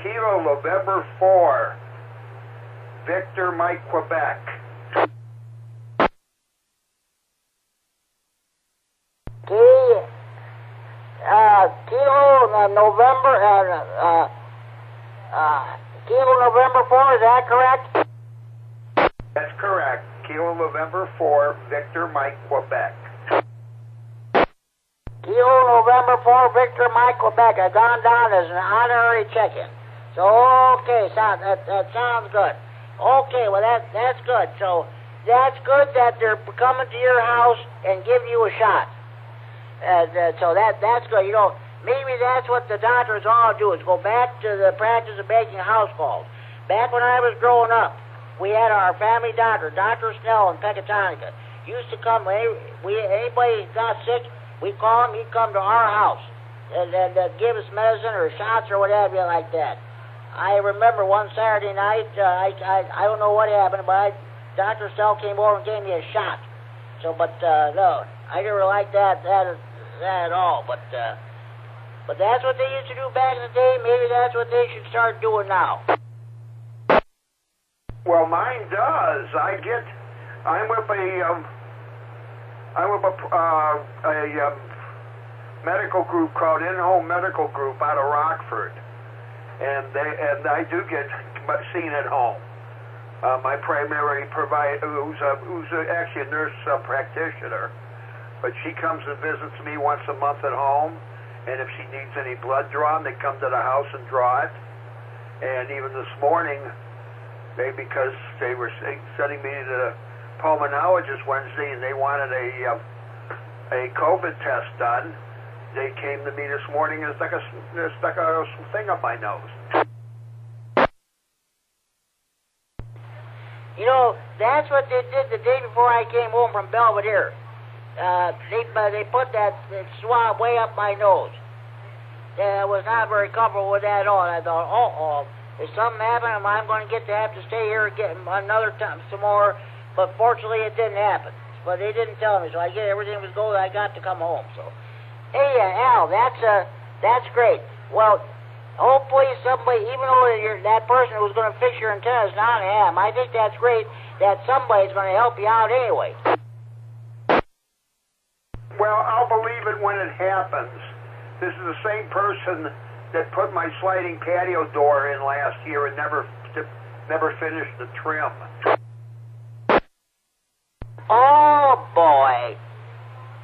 Kilo November 4, Victor Mike, Quebec. November, Kilo November 4, is that correct? That's correct. Kilo November 4, Victor Mike, Quebec. Kilo November 4, Victor Mike, Quebec. I've gone down as an honorary check-in. So, okay, that sounds good. Okay, well, that's good. So, that's good that they're coming to your house and give you a shot. So that's good. You know, maybe that's what the doctors all do, is go back to the practice of making house calls. Back when I was growing up, we had our family doctor, Dr. Snell in Pecatonica. Used to come, anybody got sick, we'd call him, he'd come to our house and give us medicine or shots or whatever like that. I remember one Saturday night, I don't know what happened, but Dr. Snell came over and gave me a shot. So, but no, I never liked that at all. But that's what they used to do back in the day. Maybe that's what they should start doing now. Well, mine does. I'm with a medical group called In-Home Medical Group out of Rockford, and I do get seen at home. My primary provider, who's actually a nurse practitioner, but she comes and visits me once a month at home, and if she needs any blood drawn, they come to the house and draw it. And even this morning, because they were sending me to the pulmonologist Wednesday and they wanted a COVID test done, they came to me this morning and stuck a thing up my nose. You know, that's what they did the day before I came home from Belvedere. They put that swab way up my nose. I was not very comfortable with that at all. I thought, if something happened, I'm going to have to stay here and get another time, some more. But fortunately, it didn't happen. But they didn't tell me, so everything was good. I got to come home. So, hey, Al, that's great. Well, hopefully somebody, even though that person who's going to fix your antenna is not him, I think that's great that somebody's going to help you out anyway. Well, I'll believe it when it happens. This is the same person that put my sliding patio door in last year and never finished the trim. Oh, boy.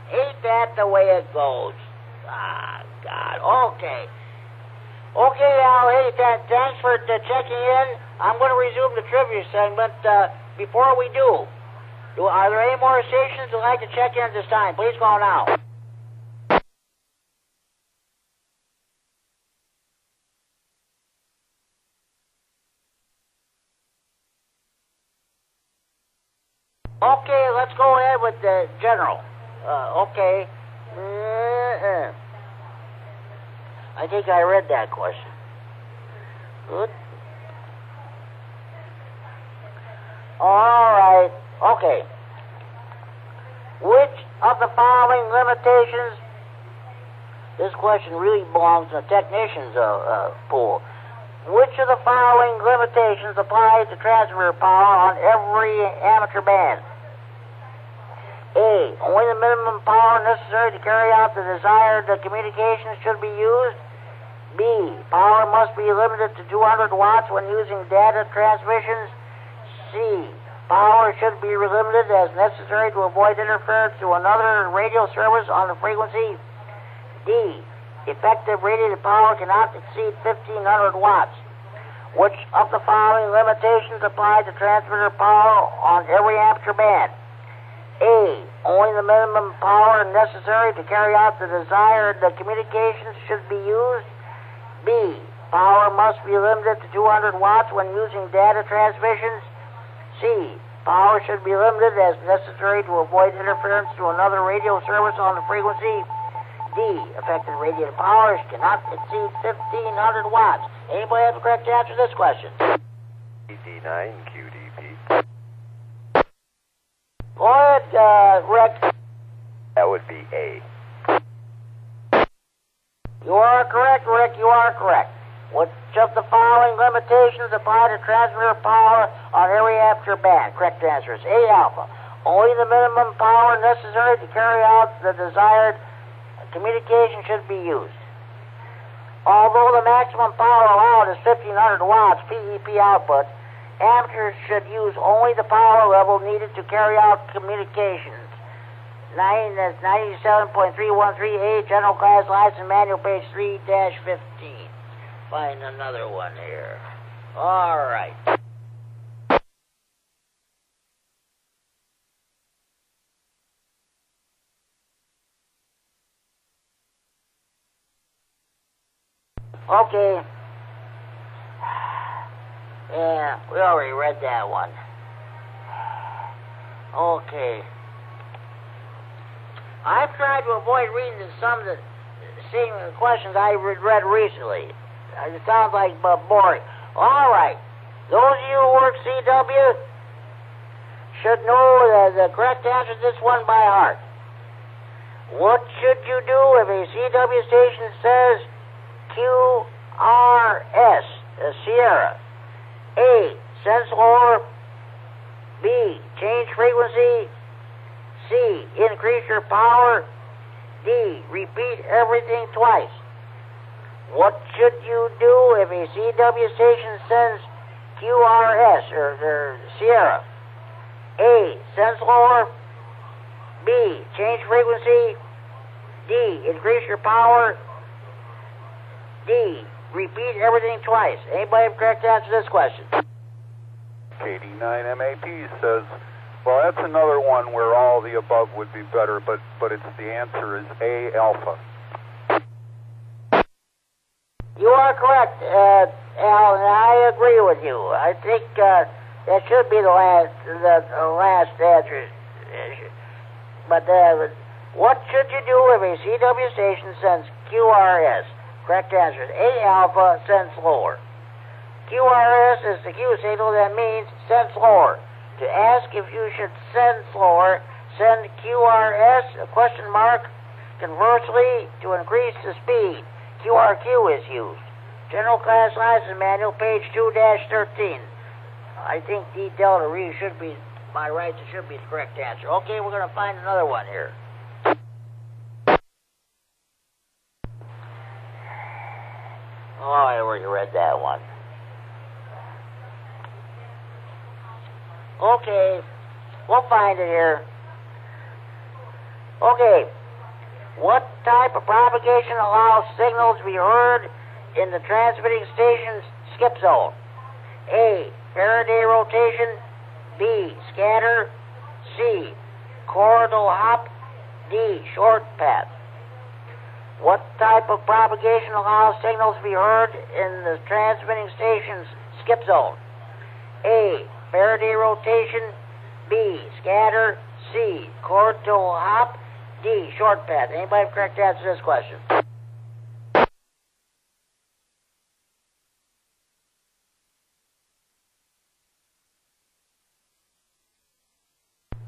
Ain't that the way it goes? Ah, God. Okay. Okay, Al, hey, thanks for checking in. I'm going to resume the trivia segment. Before we do, are there any more stations who'd like to check in at this time? Please call now. Okay, let's go ahead with the general. Okay. I think I read that question. Good. All right. Okay. Which of the following limitations? This question really belongs in the technician's pool. Which of the following limitations apply to transmitter power on every amateur band? A. Only the minimum power necessary to carry out the desired communications should be used. B. Power must be limited to 200 watts when using data transmissions. C. Power should be limited as necessary to avoid interference to another radio service on the frequency. D. Effective radiated power cannot exceed 1,500 watts. Which of the following limitations apply to transmitter power on every amateur band? A. Only the minimum power necessary to carry out the desired communications should be used. B. Power must be limited to 200 watts when using data transmissions. C. Power should be limited as necessary to avoid interference to another radio service on the frequency. D. Effective radiated powers cannot exceed 1,500 watts. Anybody have the correct answer to this question? D9 QDP. Go ahead, Rick. That would be A. You are correct, Rick. You are correct. Which of the following limitations apply to transmitter power on every amateur band? Correct answer is A alpha. Only the minimum power necessary to carry out the desired communication should be used. Although the maximum power allowed is 1500 watts PEP output, amateurs should use only the power level needed to carry out communications. 97.313A, General Class License Manual, page 3-15. Find another one here. All right. Okay. Yeah, we already read that one. Okay. I've tried to avoid reading some of the same questions I read recently. It sounds like boring. All right. Those of you who work CW should know the correct answer to this one by heart. What should you do if a CW station says QRS, Sierra? A, sense lower. B, change frequency. C, increase your power. D, repeat everything twice. What should you do if a CW station sends QRS, or Sierra? A, sense lower. B, change frequency. D, increase your power. D, repeat everything twice. Anybody have a correct answer to this question? KD9MAP says, well, that's another one where all the above would be better, but it's the answer is A, alpha. You are correct, Al, and I agree with you. I think that should be the last answer. But what should you do if a CW station sends QRS? Correct answer is A, alpha, sense lower. QRS is the Q signal that means sense lower. To ask if you should sense lower, send QRS, a question mark. Conversely, to increase the speed, QRQ is used. General Class License Manual, page 2-13. I think D delta really should be, by rights, it should be the correct answer. Okay, we're going to find another one here. Oh, I already read that one. Okay, we'll find it here. Okay, what type of propagation allows signals to be heard in the transmitting station's skip zone? A, Faraday rotation. B, scatter. C, chordal hop. D, short path. What type of propagation allows signals to be heard in the transmitting station's skip zone? A, Faraday rotation. B, scatter. C, chordal hop. D, short path. Anybody have correct answer to this question?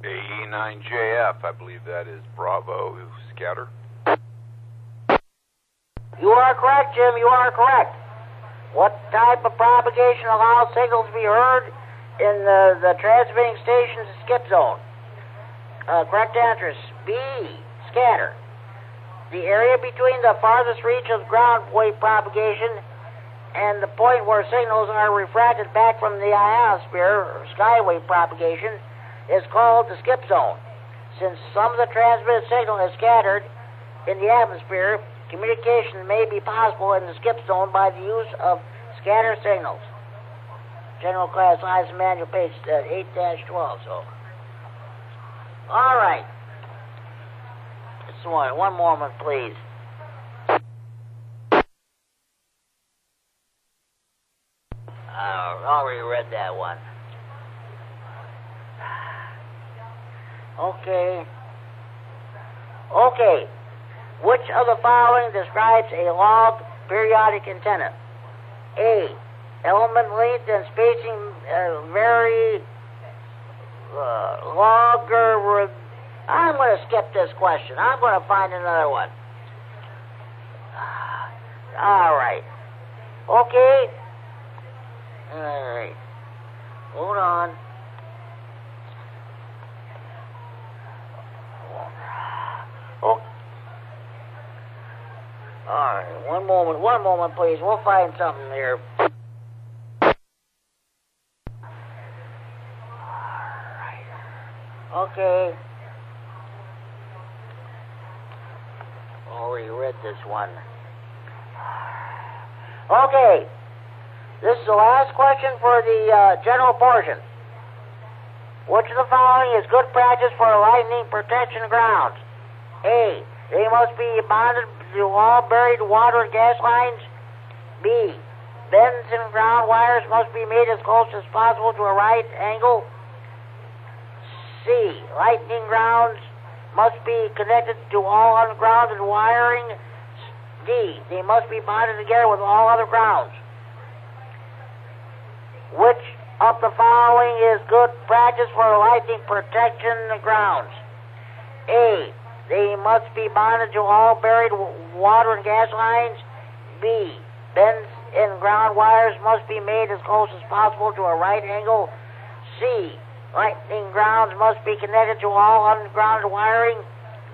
AE9JF, I believe that is Bravo scatter. You are correct, Jim. You are correct. What type of propagation allows signals to be heard in the transmitting station's skip zone? Correct answer is B, scatter. The area between the farthest reach of ground wave propagation and the point where signals are refracted back from the ionosphere, or skywave propagation, is called the skip zone. Since some of the transmitted signal is scattered in the atmosphere, communication may be possible in the skip zone by the use of scatter signals. General Class License Manual, page 8-12. So, all right. Just one moment, please. I already read that one. Okay. Okay. Which of the following describes a log periodic antenna? A, element length and spacing vary. I'm going to skip this question. I'm going to find another one. All right. Okay. All right. Hold on. Oh. All right. One moment, please. We'll find something here. Okay. Already read this one. Okay. This is the last question for the general portion. Which of the following is good practice for lightning protection grounds? A. They must be bonded to all buried water and gas lines. B. Bends in ground wires must be made as close as possible to a right angle. C. Lightning grounds must be connected to all ungrounded wiring. D. They must be bonded together with all other grounds. Which of the following is good practice for lightning protection grounds? A. They must be bonded to all buried water and gas lines. B. Bends in ground wires must be made as close as possible to a right angle. C. Lightning grounds must be connected to all ungrounded wiring.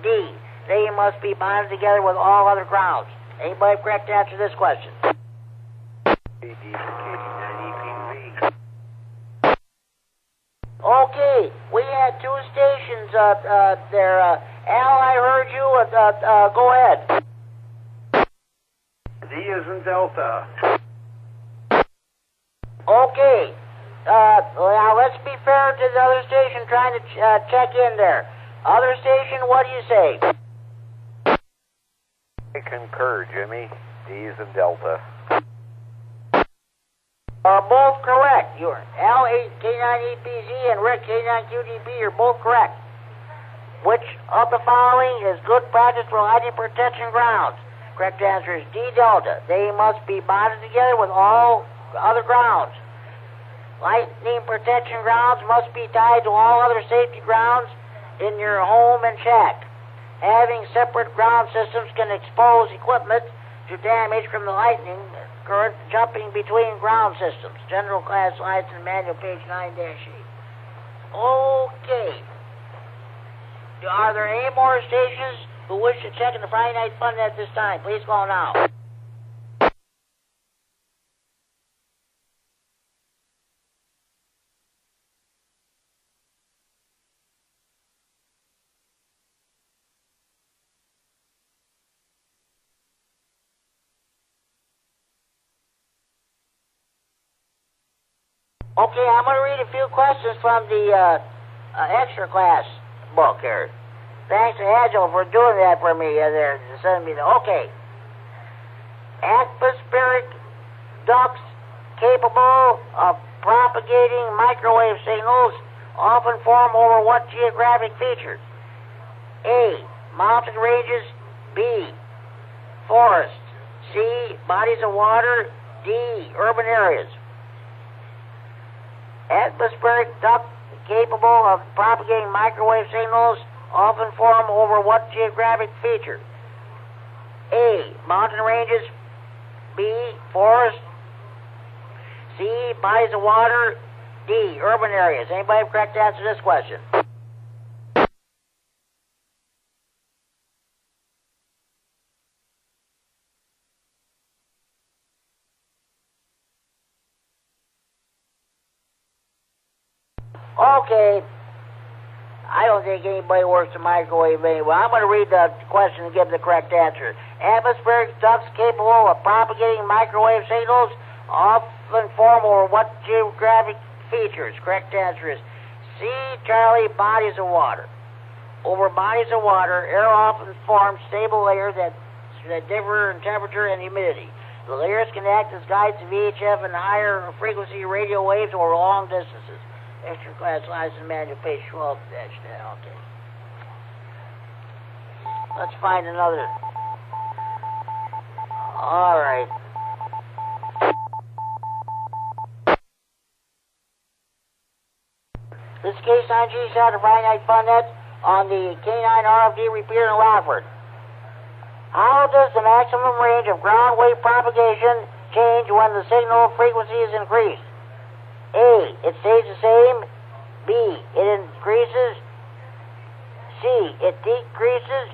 D. They must be bonded together with all other grounds. Anybody correct to answer this question? Okay, we had two stations there. Al, I heard you. Go ahead. D is in Delta. Okay. Now let's be fair to the other station trying to check in there. Other station, what do you say? I concur, Jimmy. D is in Delta. Are both correct. You're Al K9EPZ and Rick K9QDB. You're both correct. Which of the following is good practice for lightning protection grounds? Correct answer is D, Delta. They must be bonded together with all other grounds. Lightning protection grounds must be tied to all other safety grounds in your home and shack. Having separate ground systems can expose equipment to damage from the lightning current jumping between ground systems. General class license manual, page 9-8. Okay. Are there any more stations who wish to check in the Friday Night Fun at this time? Please call now. Okay, I'm going to read a few questions from the extra class book here. Thanks to Agile for doing that for me. They're sending me the... Okay. Atmospheric ducts capable of propagating microwave signals often form over what geographic features? A. Mountain ranges. B. Forests. C. Bodies of water. D. Urban areas. Atmospheric duct capable of propagating microwave signals often form over what geographic feature? A. Mountain ranges. B. Forests. C. Bodies of water. D. Urban areas. Anybody have correct answer to this question? Okay. I don't think anybody works the microwave anyway. I'm going to read the question and give the correct answer. Atmospheric ducts capable of propagating microwave signals often form over what geographic features? Correct answer is C, Charlie, bodies of water. Over bodies of water, air often forms stable layers that differ in temperature and humidity. The layers can act as guides to VHF and higher frequency radio waves over long distances. Extra class license manual, page 12-10. Okay. Let's find another. All right. This is K9G Sound of Friday Night Fun Net on the K9 RFD repeater in Rockford. How does the maximum range of ground wave propagation change when the signal frequency is increased? A. It stays the same. B. It increases. C. It decreases.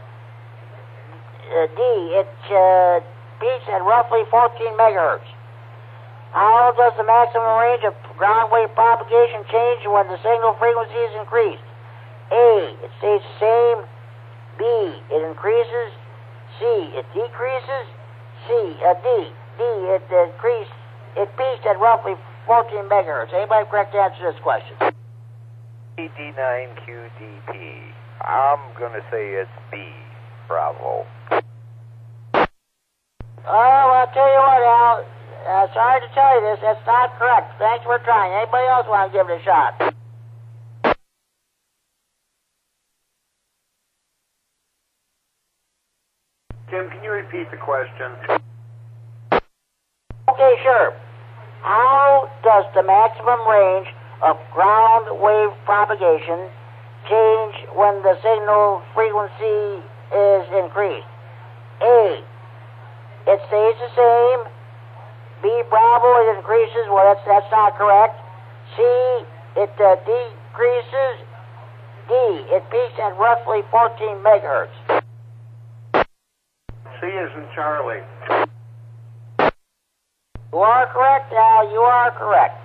D. It peaks at roughly 14 megahertz. How does the maximum range of ground wave propagation change when the signal frequency is increased? A, it stays the same. B, it increases. C, it decreases. D, it peaked at roughly 14 megahertz. Anybody correct to answer this question? KD9QDP. I'm going to say it's B, Bravo. Oh, I'll tell you what, Al. Sorry to tell you this, that's not correct. Thanks for trying. Anybody else want to give it a shot? Jim, can you repeat the question? Okay, sure. How does the maximum range of ground wave propagation change when the signal frequency is increased? A, it stays the same. B, Bravo, it increases. Well, that's not correct. C, it decreases. D, it peaks at roughly 14 megahertz. C is in Charlie. You are correct, Al. You are correct.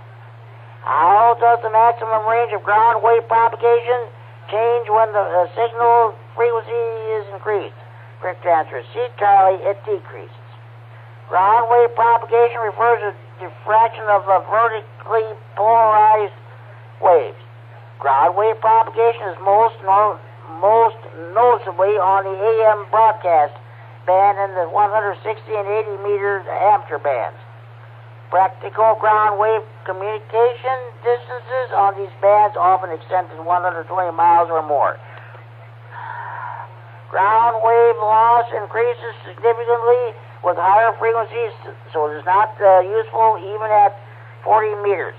How does the maximum range of ground wave propagation change when the signal frequency is increased? Correct answer is C, Charlie, it decreases. Ground wave propagation refers to diffraction of vertically polarized waves. Ground wave propagation is most noticeably on the AM broadcast band in the 160 and 80 meter ampere bands. Practical ground wave communication distances on these bands often extend to 120 miles or more. Ground wave loss increases significantly with higher frequencies, so it is not useful even at 40 meters.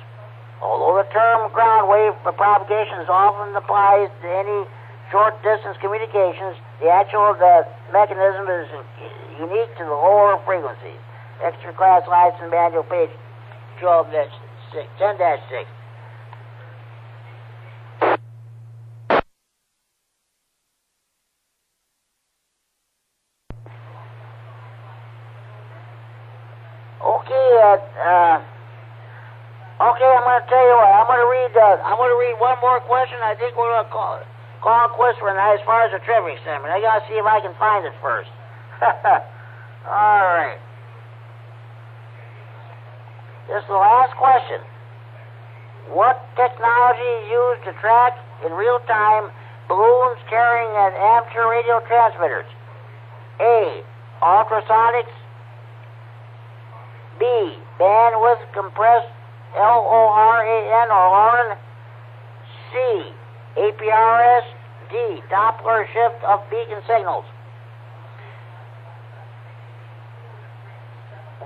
Although the term ground wave propagation is often applied to any short-distance communications, the actual mechanism is unique to the lower frequencies. Extra class license manual page 10-6. Okay, I'm going to tell you what. I'm going to read one more question. I think we're going to call it quits for tonight as far as the trivia experiment. I got to see if I can find it first. All right. This is the last question. What technology is used to track in real time balloons carrying an amateur radio transmitters? A, ultrasonics. B, bandwidth compressed LORAN or LORAN. C, APRS. D, Doppler shift of beacon signals.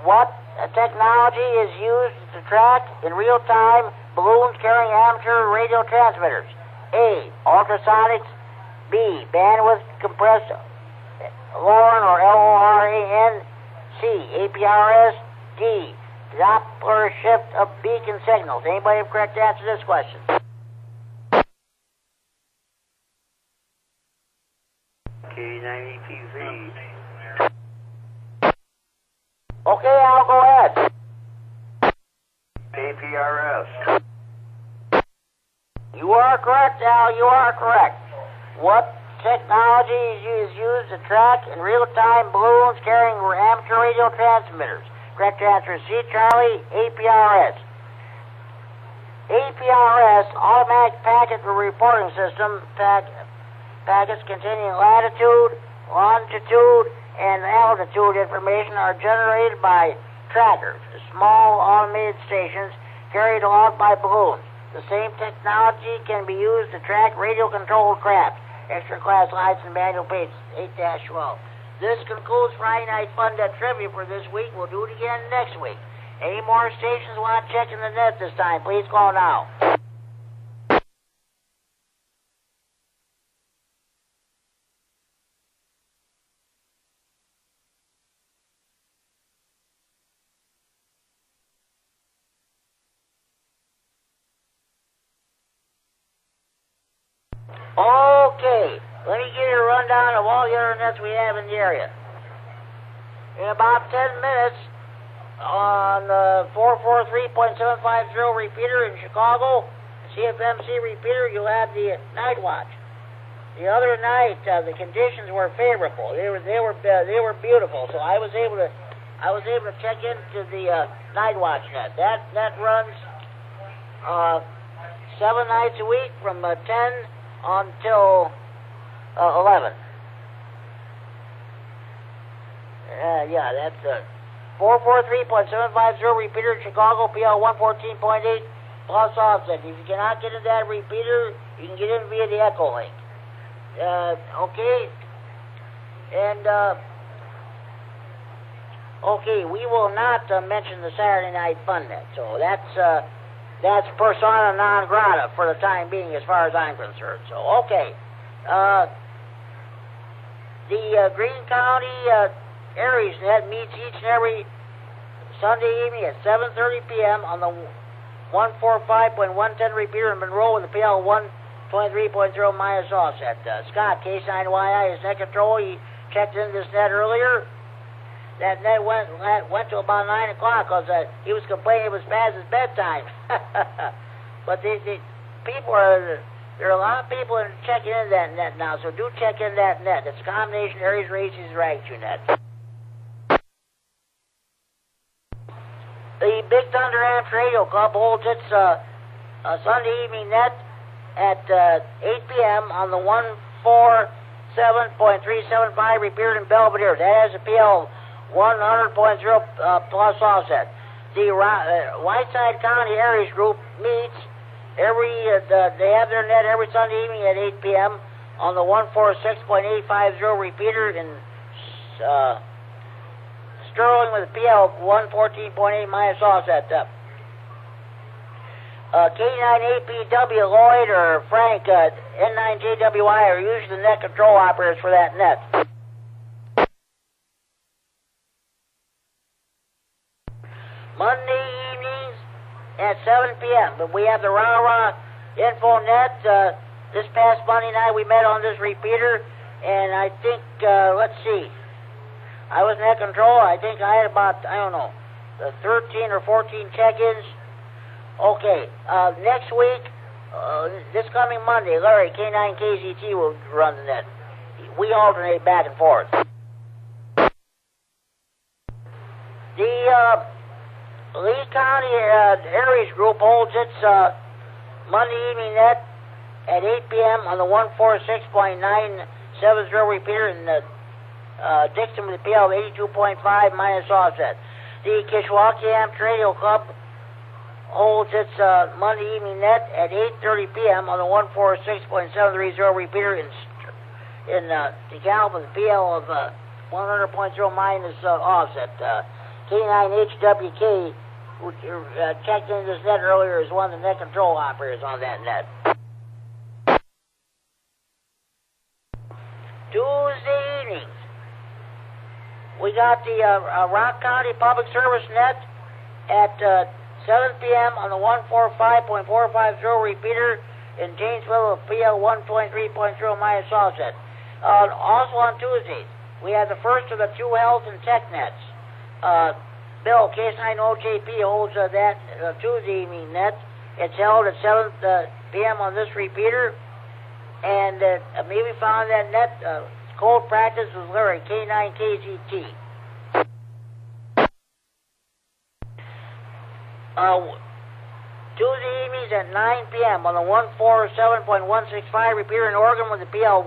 What technology is used to track in real time balloons carrying amateur radio transmitters? A, ultrasonics. B, bandwidth compressed LORAN or LORAN. C, APRS. D, Doppler shift of beacon signals. Anybody have correct answer to this question? K90PZ. Okay, Al, go ahead. APRS. You are correct, Al. You are correct. What technology is used to track in real time balloons carrying amateur radio transmitters? Correct answer is C, Charlie, APRS. APRS, Automatic Packet Reporting System, packets containing latitude, longitude, and altitude information are generated by trackers, small automated stations carried aloft by balloons. The same technology can be used to track radio-controlled craft. Extra class license manual page 8-12. This concludes Friday Night Fun Net Trivia for this week. We'll do it again next week. Any more stations want to check in the net this time, please call now. Okay, let me give you a rundown of all the other nets we have in the area. in about 10 minutes on the 443.750 repeater in Chicago, CFMC repeater, you'll have the night watch. The other night, the conditions were favorable. They were beautiful. So I was able to check into the night watch net. That runs 7 nights a week from 10 until 11. Yeah, that's 443.750 repeater in Chicago, PL 114.8 plus offset. If you cannot get into that repeater, you can get in via the Echo link. Okay, and okay, we will not mention the Saturday Night Fun Net. So that's persona non grata for the time being, as far as I'm concerned. So okay, the Greene County Aries Net meets each and every Sunday evening at 7:30 p.m. on the 145.110 repeater in Monroe with the PL 123.0 minus offset. Scott, K9YI, is net control. He checked into this net earlier. That net went to about 9 o'clock because he was complaining it was past his bedtime. But there are a lot of people checking in that net now, so do check in that net. It's a combination Aries Races Ragtune net. The Big Thunder Amps Radio Club holds its Sunday evening net at 8 p.m. on the 147.375 repeater in Belvedere. That has a PL 100.0 plus offset. The Whiteside County Aries group meets they have their net every Sunday evening at 8 p.m. on the 146.850 repeater in Sterling with a PL 114.8 minus offset. K9APW, Lloyd, or Frank, N9JWI are usually the net control operators for that net. Monday evenings at 7 p.m. But we have the Rah-Rah Info Net. This past Monday night we met on this repeater, and I think, let's see, I was net control. I think I had about, 13 or 14 check-ins. Okay, next week, this coming Monday, Larry, K9KZT will run the net. We alternate back and forth. The Lee County Aries group holds its Monday evening net at 8 p.m. on the 146.970 repeater in Dixon with a PL of 82.5 minus offset. The Kishwaukee Amps Radio Club holds its Monday evening net at 8:30 p.m. on the 146.730 repeater in DeKalb with a PL of 100.0 minus offset. K9HWK, who checked into this net earlier, is one of the net control operators on that net. Tuesday evenings, we got the Rock County Public Service net at 7 p.m. on the 145.450 repeater in Janesville with PL 123.0 minus offset. Also on Tuesdays, we have the first of the two health and tech nets. Bill, K9OJP holds that Tuesday evening net. It's held at 7 p.m. on this repeater. And maybe found that net cold practice with Larry, K9KZT. Tuesday evenings at 9 p.m. on the 147.165 repeater in Oregon with the PL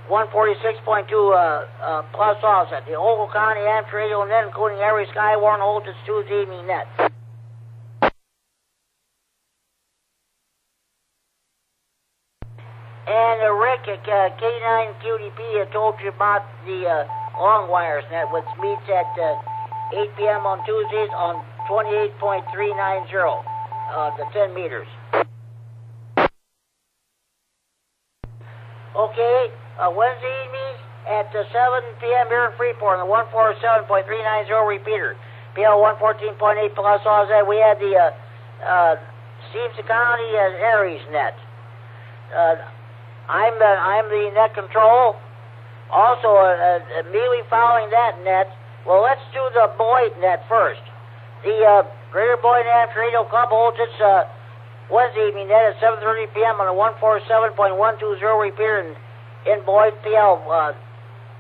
146.2 plus offset. The Ogle County Amps Radio net, including Aries Skywarn, holds its Tuesday evening net. And Rick at K9QDP told you about the long wires net, which meets at 8 p.m. on Tuesdays on 28.390, the 10 meters. Okay, Wednesday evenings at 7 p.m. here in Freeport on the 147.390 repeater, PL 114.8 plus offset. We had the Stevenson County Aries net. I'm the net control, Also, immediately following that net, well, let's do the Boyd net first. The Greater Boyd Amateur Radio Club holds its Wednesday evening net at 7:30 p.m. on the 147.120 repeater in Boyd, PL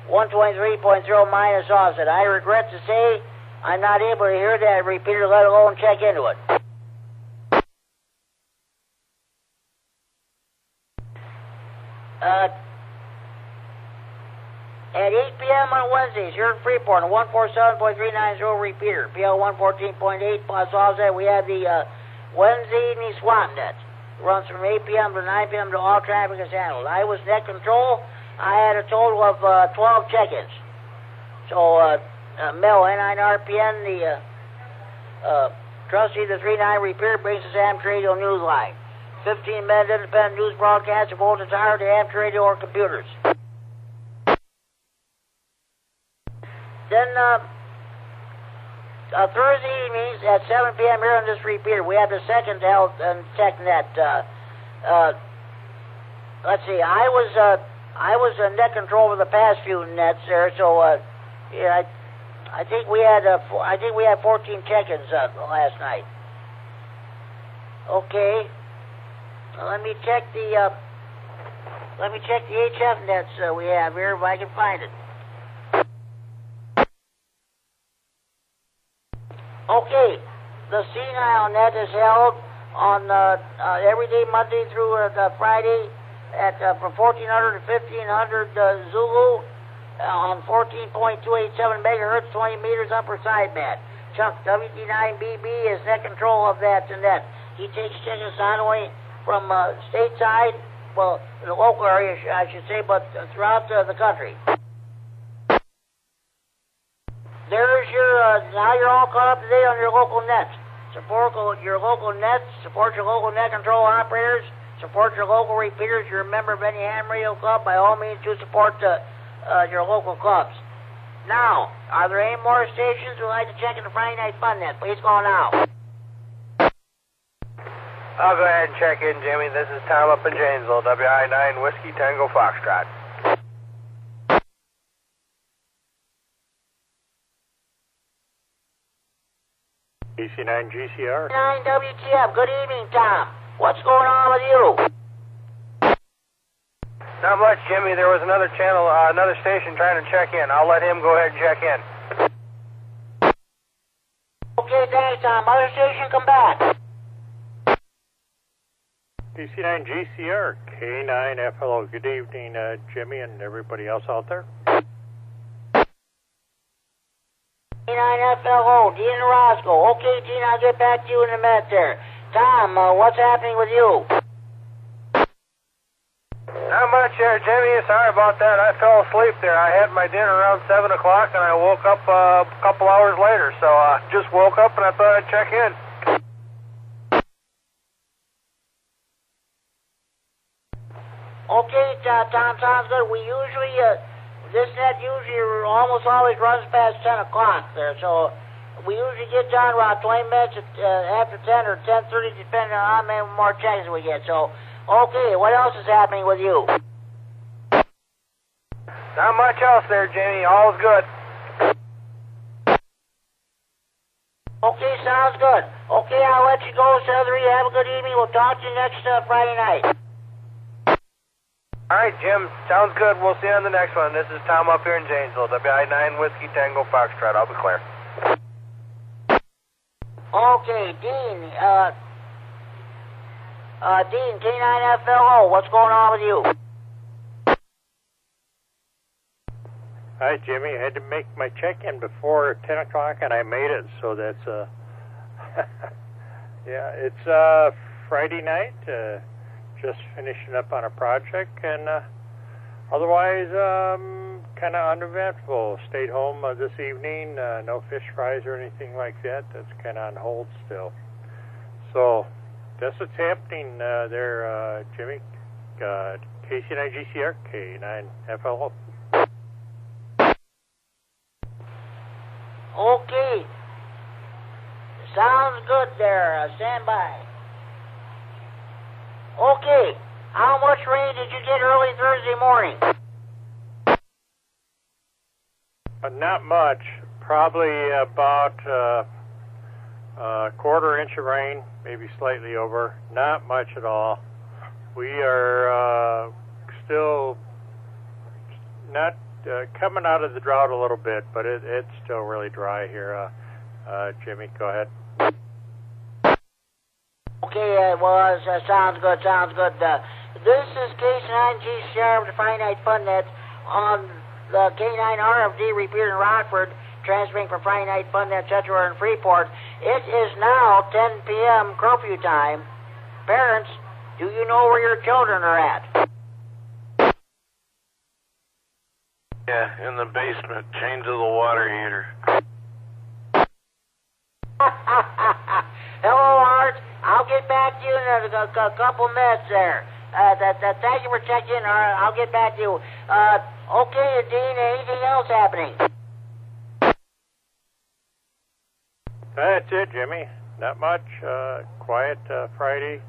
123.0 minus offset. I regret to say I'm not able to hear that repeater, let alone check into it. At 8 p.m. on Wednesdays, here in Freeport, on 147.390 repeater, PL 114.8 plus offset, we have the Wednesday evening swap net. It runs from 8 p.m. to 9 p.m. to all traffic is handled. I was net control. I had a total of 12 check-ins. So, Mel, N9RPN, the trustee of the 39 repeater, brings us Amateur Radio News Line. 15-minute independent news broadcast of both entire to amateur radio or computers. Then, Thursday evenings at 7 p.m. here on this repeater, we have the second health and tech net. Let's see, I was net control for the past few nets there, so yeah, I think we had 14 check-ins last night. Okay, let me check the HF nets we have here if I can find it. Okay, the senile net is held on every day, Monday through Friday, at from 1400 to 1500 Zulu on 14.287 megahertz, 20 meters upper sideband. Chuck WD9BB is net control of that net. He takes check-ins not only from stateside, well, in the local area, I should say, but throughout the country. There's your, now you're all caught up to date on your local nets. Support your local nets, support your local net control operators, support your local repeaters. You're a member of any ham radio club, by all means do support your local clubs. Now, are there any more stations who would like to check in the Friday Night Fun Net? Please call now. I'll go ahead and check in, Jimmy. This is Tom up in Janesville, WI9 Whiskey Tango Foxtrot. DC9 GCR. 9 WTF. Good evening, Tom. What's going on with you? Not much, Jimmy. There was another channel, another station trying to check in. I'll let him go ahead and check in. Okay, thanks, Tom. Other station, come back. DC9 GCR, K9 FLO. Good evening, Jimmy and everybody else out there. K9FLO, Dean Roscoe. Okay, Dean, I'll get back to you in a minute there. Tom, what's happening with you? Not much there, Jimmy. Sorry about that. I fell asleep there. I had my dinner around 7 o'clock, and I woke up a couple hours later. So I just woke up, and I thought I'd check in. Okay, Tom, sounds good. We usually, this net usually almost always runs past 10 o'clock there, so we usually get down around 20 minutes after 10 or 10:30, depending on how many more checks we get. So, okay, what else is happening with you? Not much else there, Jimmy. All's good. Okay, sounds good. Okay, I'll let you go, Southern. Have a good evening. We'll talk to you next Friday night. All right, Jim. Sounds good. We'll see you on the next one. This is Tom up here in Janesville, WI9 Whiskey Tango Foxtrot. I'll be clear. Okay, Dean. Dean, K9FLO. What's going on with you? Hi, Jimmy. I had to make my check-in before 10 o'clock, and I made it, so that's, yeah, it's Friday night, just finishing up on a project, and otherwise, kind of uneventful. Stayed home this evening, no fish fries or anything like that. That's kind of on hold still. So, that's what's happening there, Jimmy. KC9 GCR, K9 FLO. Okay. Sounds good there. Stand by. Okay. How much rain did you get early Thursday morning? Not much. Probably about a quarter inch of rain, maybe slightly over. Not much at all. We are still not coming out of the drought a little bit, but it's still really dry here. Jimmy, go ahead. Okay, well, sounds good. This is K9G Sheriff of the Friday Night Fun Net on the K9 RFD repeater in Rockford, transmitting from Friday Night Fun Net Central in Freeport. It is now 10 p.m. curfew time. Parents, do you know where your children are at? Yeah, in the basement, chained to the water heater. Hello, Art. I'll get back to you in a couple minutes there. Thank you for checking in, Art. I'll get back to you. Okay, Dean, anything else happening? That's it, Jimmy. Not much. Quiet Friday.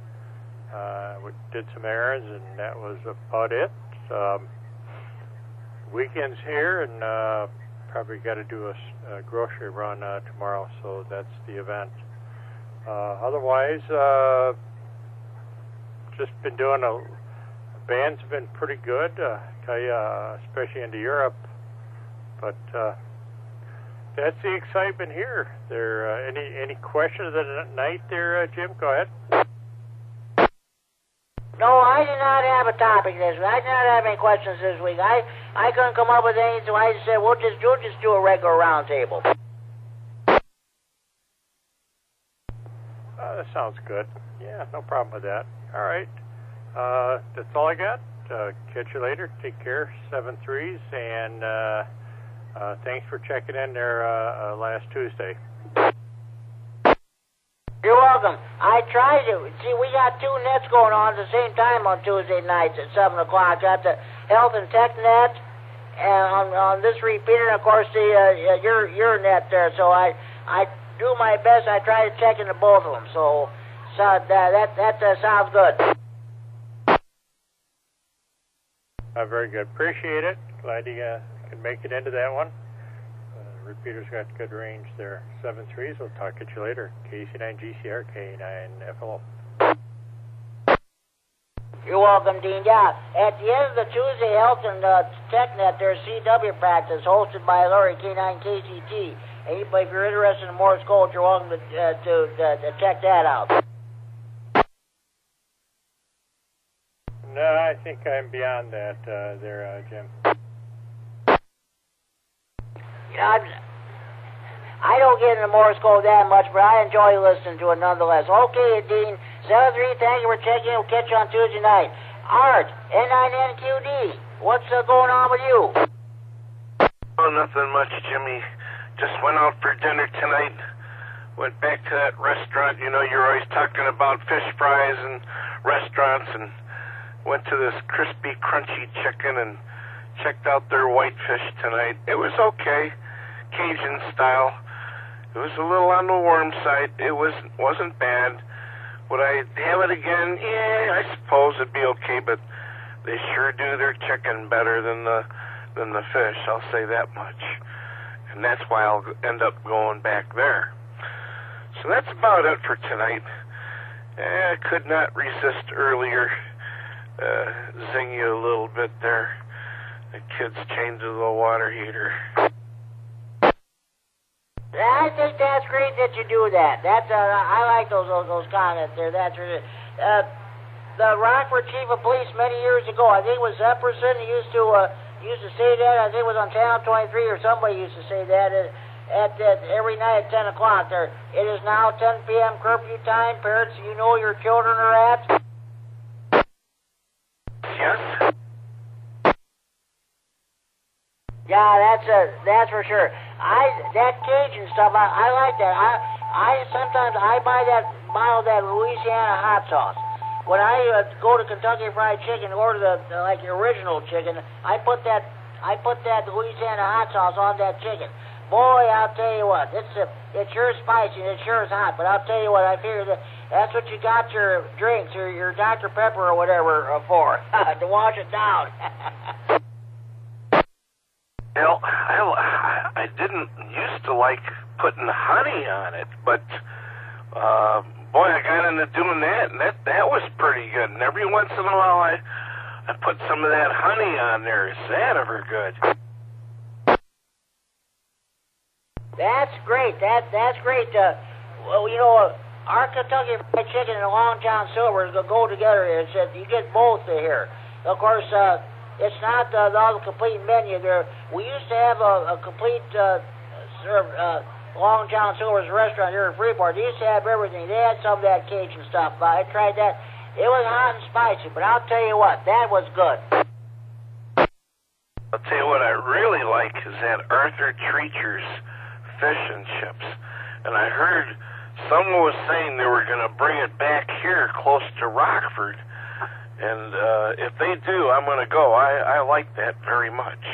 We did some errands, and that was about it. Weekend's here, and probably got to do a grocery run tomorrow, so that's the event. Otherwise, just been doing bands have been pretty good, tell you, especially into Europe. But that's the excitement here. There any questions of the night there, Jim? Go ahead. No, I did not have a topic this week. I did not have any questions this week. I couldn't come up with anything, so I just said, we'll just do a regular round table. That sounds good. Yeah, no problem with that. All right. That's all I got. Catch you later. Take care. 7-3s, and thanks for checking in there last Tuesday. You're welcome. I tried to. See, we got two nets going on at the same time on Tuesday nights at 7 o'clock. Got the Health and Tech net, and on this repeater, and of course, the your net there. So I do my best. I try to check into both of them. So that sounds good. Very good. Appreciate it. Glad you could make it into that one. Repeater's got good range there. 7-3s. We'll talk to you later. KC9GCR, K9FLO. You're welcome, Dean. Yeah, at the end of the Tuesday Health and TechNet, there's CW practice hosted by Larry K9KCT. Anybody, if you're interested in Morse code, you're welcome to check that out. No, I think I'm beyond that there, Jim. You know, I don't get into Morse code that much, but I enjoy listening to it nonetheless. Okay, Dean. 7-3, thank you for checking in. We'll catch you on Tuesday night. Art, N9NQD, what's going on with you? Oh, nothing much, Jimmy. Just went out for dinner tonight. Went back to that restaurant. You know, you're always talking about fish fries and restaurants, and went to this crispy, crunchy chicken and checked out their whitefish tonight. It was okay, Cajun style. It was a little on the warm side. It wasn't bad. Would I have it again? Yeah, I suppose it'd be okay, but they sure do their chicken better than the fish. I'll say that much. And that's why I'll end up going back there. So that's about it for tonight. I could not resist earlier zing you a little bit there. The kid's chained to the water heater. I think that's great that you do that. That's I like those comments there. That's really, the Rockford chief of police many years ago. I think it was Epperson. He used to say that. I think it was on Channel 23 or somebody used to say that at every night at 10 o'clock. There, it is now 10 p.m. curfew time. Parents, you know your children are at. Yes. Yeah, that's for sure. That Cajun stuff, I like that. I sometimes buy that bottle of that Louisiana hot sauce. When I go to Kentucky Fried Chicken, order the original chicken, I put that Louisiana hot sauce on that chicken. Boy, I'll tell you what, it's sure spicy and it sure is hot. But I'll tell you what, I figure that's what you got your drinks or your Dr. Pepper or whatever for to wash it down. You know, I didn't used to like putting honey on it, but boy, I got into doing that, and that was pretty good. And every once in a while, I put some of that honey on there. Is that ever good? That's great. That's great. Well, you know, our Kentucky Fried Chicken and Long John Silver's go together. It's you get both here. Of course, it's not the complete menu there. We used to have a complete Long John Silver's restaurant here in Freeport. They used to have everything. They had some of that Cajun stuff. I tried that. It was hot and spicy, but I'll tell you what, that was good. I'll tell you what I really like is that Arthur Treacher's fish and chips. And I heard someone was saying they were going to bring it back here close to Rockford. And if they do, I'm going to go. I like that very much.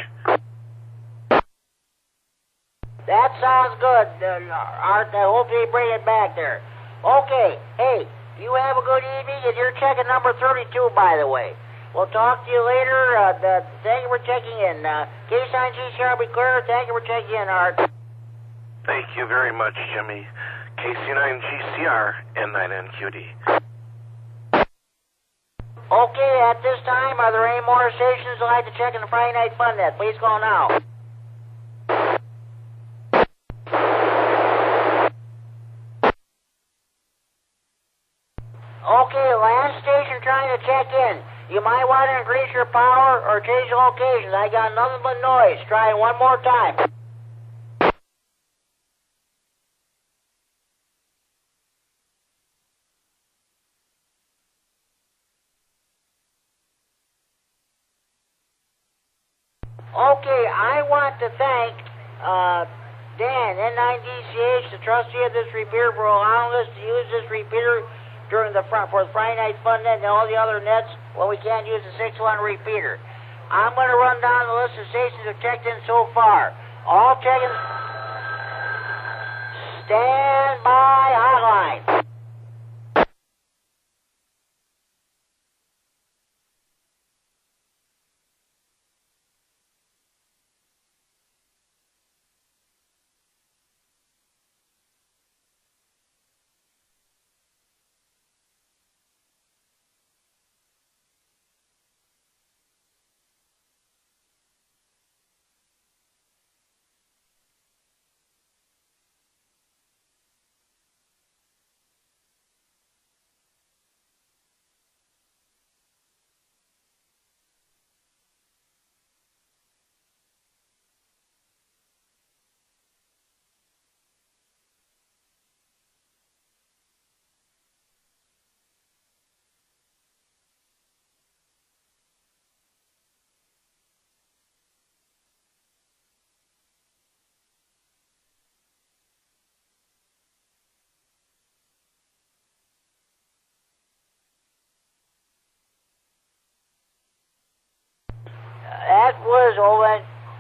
That sounds good, Art. I hope they bring it back there. Okay. Hey, you have a good evening, and you're checking number 32, by the way. We'll talk to you later. Thank you for checking in. K-Sign GCR be clear. Thank you for checking in, Art. Thank you very much, Jimmy. KC9GCR and 9NQD. Okay, at this time, are there any more stations that like to check in the Friday Night Fun Net? Please call now. Okay, last station trying to check in. You might want to increase your power or change the location. I got nothing but noise. Try it one more time. Okay, I want to thank Dan, N9DCH, the trustee of this repeater, for allowing us to use this repeater for the Friday Night Fun Net and all the other nets when we can't use the 6-1 repeater. I'm going to run down the list of stations that have checked in so far. All checking. Stand by hotline.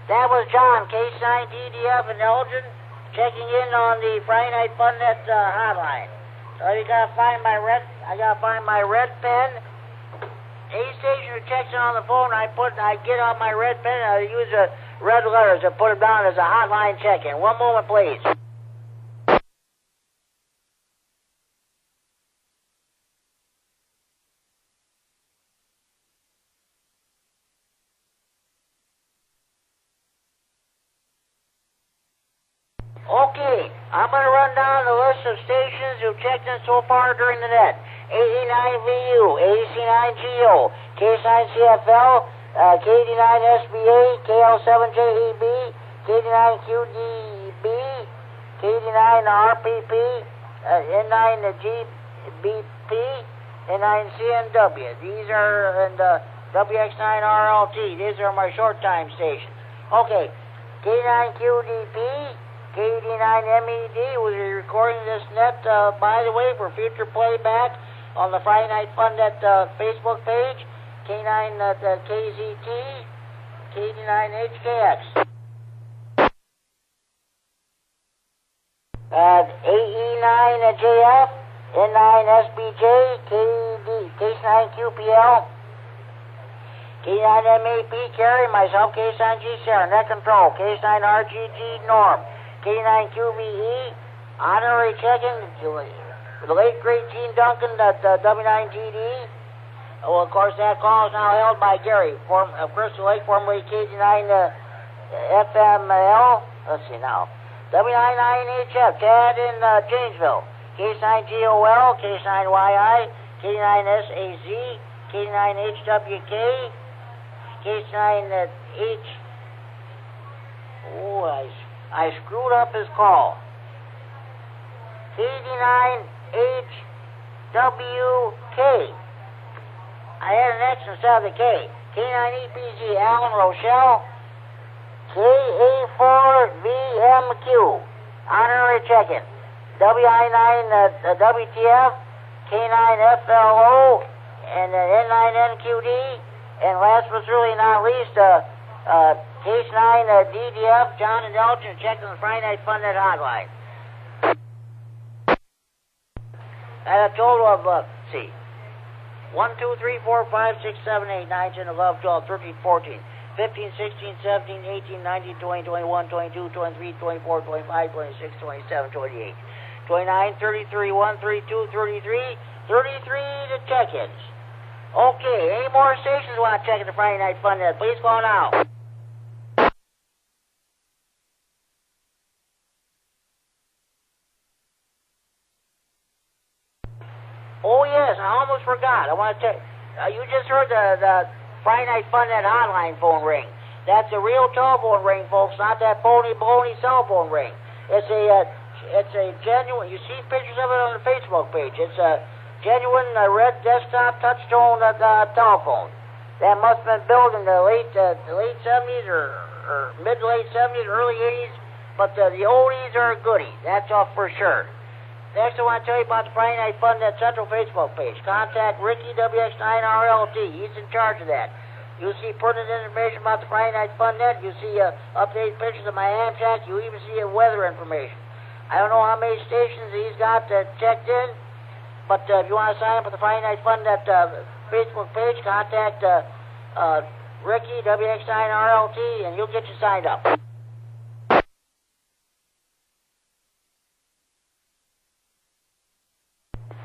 That was John, K9DDF in Elgin, checking in on the Friday Night Fun Net hotline. So I gotta find my red pen. Any station who checks in on the phone, I get on my red pen and I use red letters and put them down as a hotline check-in. One moment, please. Okay, I'm going to run down the list of stations who've checked in so far during the net. 89VU, AC9GO, K9CFL, KD9SBA, KL7JEB, KD9QDB, KD9RPP, N9GBP, N9CNW. These are, and WX9RLT. These are my short time stations. Okay, K9QDP, KD9MED, we'll be recording this net, by the way, for future playback on the Friday Night Fun Net Facebook page. K9 KZT, KD9HKX. AE9JF, N9SBJ, K9QPL, K9MAP Carry, myself, K9G Sarah, net control, K9RGG Norm, K9QVE, honorary check-in, the late great Gene Duncan at W9GD. Well, of course, that call is now held by Gary of Crystal Lake, formerly KG9 FML. Let's see now. W99HF, Tad in Janesville, K9GOL, K9YI, K9SAZ, K9HWK, K9H. Oh, I screwed up his call. K9HWK. I had an X instead of the K. K9EPG, Alan Rochelle, KA4VMQ, honorary check-in. WI9 WTF, K9FLO, and N9NQD, and last but certainly not least, Case 9 DDF, John and Elgin, checking the Friday Night Fun Net hotline. At a total of, see, 1, 2, 3, 4, 5, 6, 7, 8, 9, 10, 11, 12, 13, 14, 15, 16, 17, 18, 19, 20, 21, 22, 23, 24, 25, 26, 27, 28, 29, 33, 1, 32, 33, 33 to check-ins. Okay, any more stations want to check in the Friday Night Fun Net? Please call now. Oh, yes, I almost forgot. I want to tell you, you just heard the Friday Night Fun Net hotline phone ring. That's a real telephone ring, folks, not that phony baloney cell phone ring. It's a genuine, you see pictures of it on the Facebook page. It's a genuine red desktop touch-tone telephone. That must have been built in the late 70s or mid-late 70s, early 80s, but the oldies are goodies. That's all for sure. Next, I want to tell you about the Friday Night Fun Net Central Facebook page. Contact Ricky WX9RLT. He's in charge of that. You'll see pertinent information about the Friday Night Fun Net. You'll see updated pictures of my Amtrak. You'll even see weather information. I don't know how many stations he's got checked in, but if you want to sign up for the Friday Night Fun Net Facebook page, contact Ricky WX9RLT, and you'll get you signed up.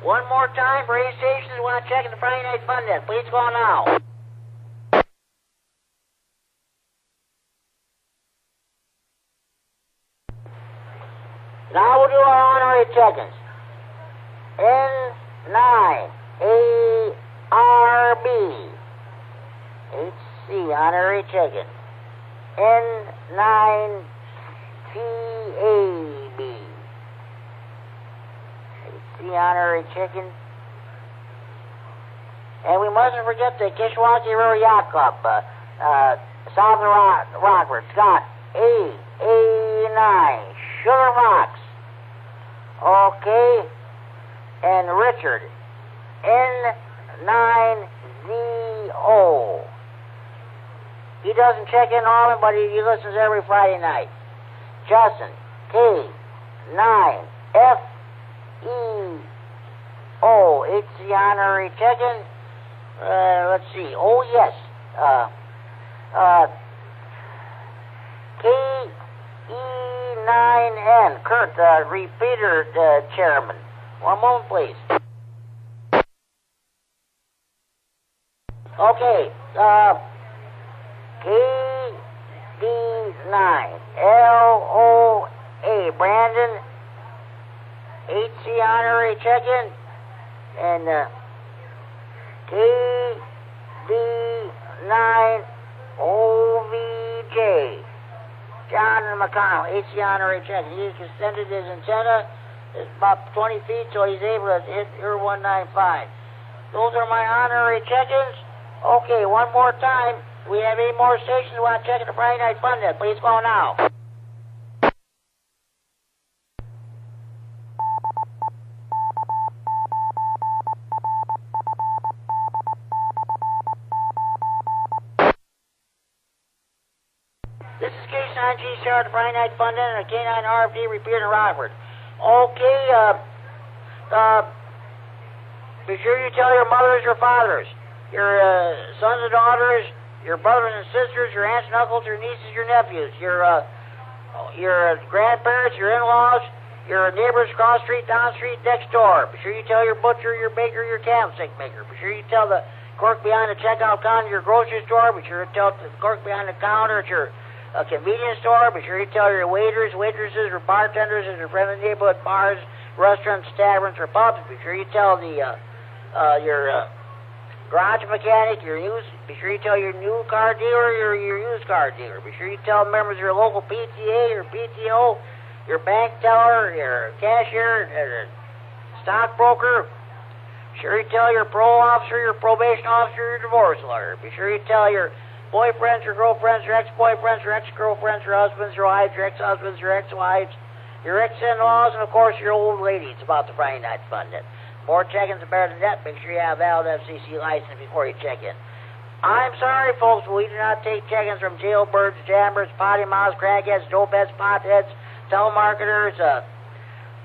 One more time for any stations who want to check in the Friday Night Fun Net. Please call now. Now we'll do our honorary check-ins. N9ARB. HC, honorary check-in. N9TAB. HC, honorary check-in. And we mustn't forget the Kishwaukee River Yacht Club. South of Rockford. Scott, A9. Sugar Fox. Okay. And Richard, N9ZO. He doesn't check in often, but he listens every Friday night. Justin, K9FEO. It's the honorary check-in. Let's see. Oh, yes. KE9N. Kurt, repeater chairman. One moment, please. Okay, KD9, LOA, Brandon, HC honorary check-in, and KD9, OVJ, John McConnell, HC honorary check-in. He just extended his antenna. It's about 20 feet, so he's able to hit Ear 195. Those are my honorary check-ins. Okay, one more time. We have 8 more stations who want to check in the Friday Night Fun Net. Please call now. This is K9G Sarah, the Friday Night Fun Net, and a K9 RFD repeater in Rockford. Okay, be sure you tell your mothers or fathers, your sons and daughters, your brothers and sisters, your aunts and uncles, your nieces, your nephews, your grandparents, your in-laws, your neighbors across the street, down the street, next door. Be sure you tell your butcher, your baker, your candlestick maker. Be sure you tell the clerk behind the checkout counter at your grocery store. Be sure to tell the clerk behind the counter at your convenience store. Be sure you tell your waiters, waitresses, or bartenders at your friendly neighborhood bars, restaurants, taverns, or pubs. Be sure you tell your garage mechanic, be sure you tell your new car dealer, your used car dealer. Be sure you tell members of your local PTA or PTO, your bank teller, your cashier, stockbroker. Be sure you tell your parole officer, your probation officer, your divorce lawyer. Be sure you tell your boyfriends, your girlfriends, your ex-boyfriends, your ex-girlfriends, your husbands, your wives, your ex-husbands, your ex-wives, your ex-in-laws, and of course your old ladies about the Friday Night Fun Net. More check-ins are better than that. Make sure you have a valid FCC license before you check in. I'm sorry, folks, but we do not take check-ins from jailbirds, jammers, potty mouths, crackheads, dopeheads, potheads, telemarketers.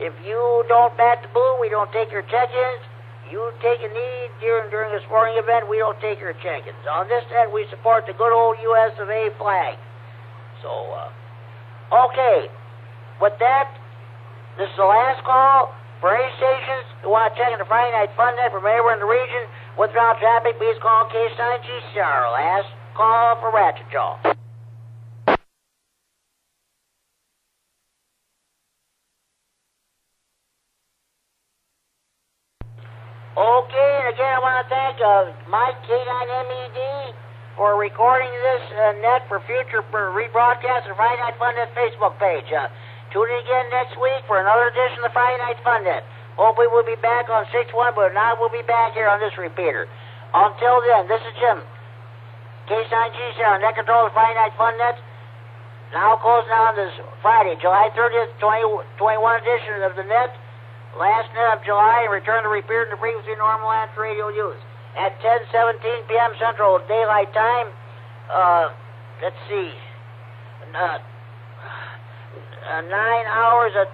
If you don't bat the blue, we don't take your check-ins. You take a knee during a sporting event, we don't take your check-ins. On this end, we support the good old U.S. of A. flag. So, okay. With that, this is the last call. For any stations who want to check in the Friday Night Fun Net from anywhere in the region, without traffic, please call K-Sign GCR. Last call for Ratchet Jaw. Okay, and again, I want to thank Mike K9MED for recording this net for future rebroadcast of the Friday Night Fun Net Facebook page. Tune in again next week for another edition of the Friday Night Fun Net. Hopefully we'll be back on 6-1, but if not, we'll be back here on this repeater. Until then, this is Jim. K-Sign GCR, net control of the Friday Night Fun Net. Now closing on this Friday, July 30th, 2021 edition of the net. Last net of July, and return to repeater in the frequency normal and radio use. At 10:17 p.m. Central Daylight Time, let's see, 9 hours at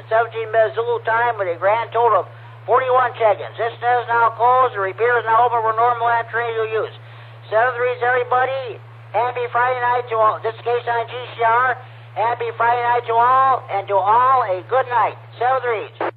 17 minutes Zulu time with a grand total of 41 check-ins. This net is now closed. The repeater is now open for normal and radio use. 7-3s, everybody. Happy Friday night to all. This is K-Sign GCR. Happy Friday night to all, and to all a good night. 7-3s.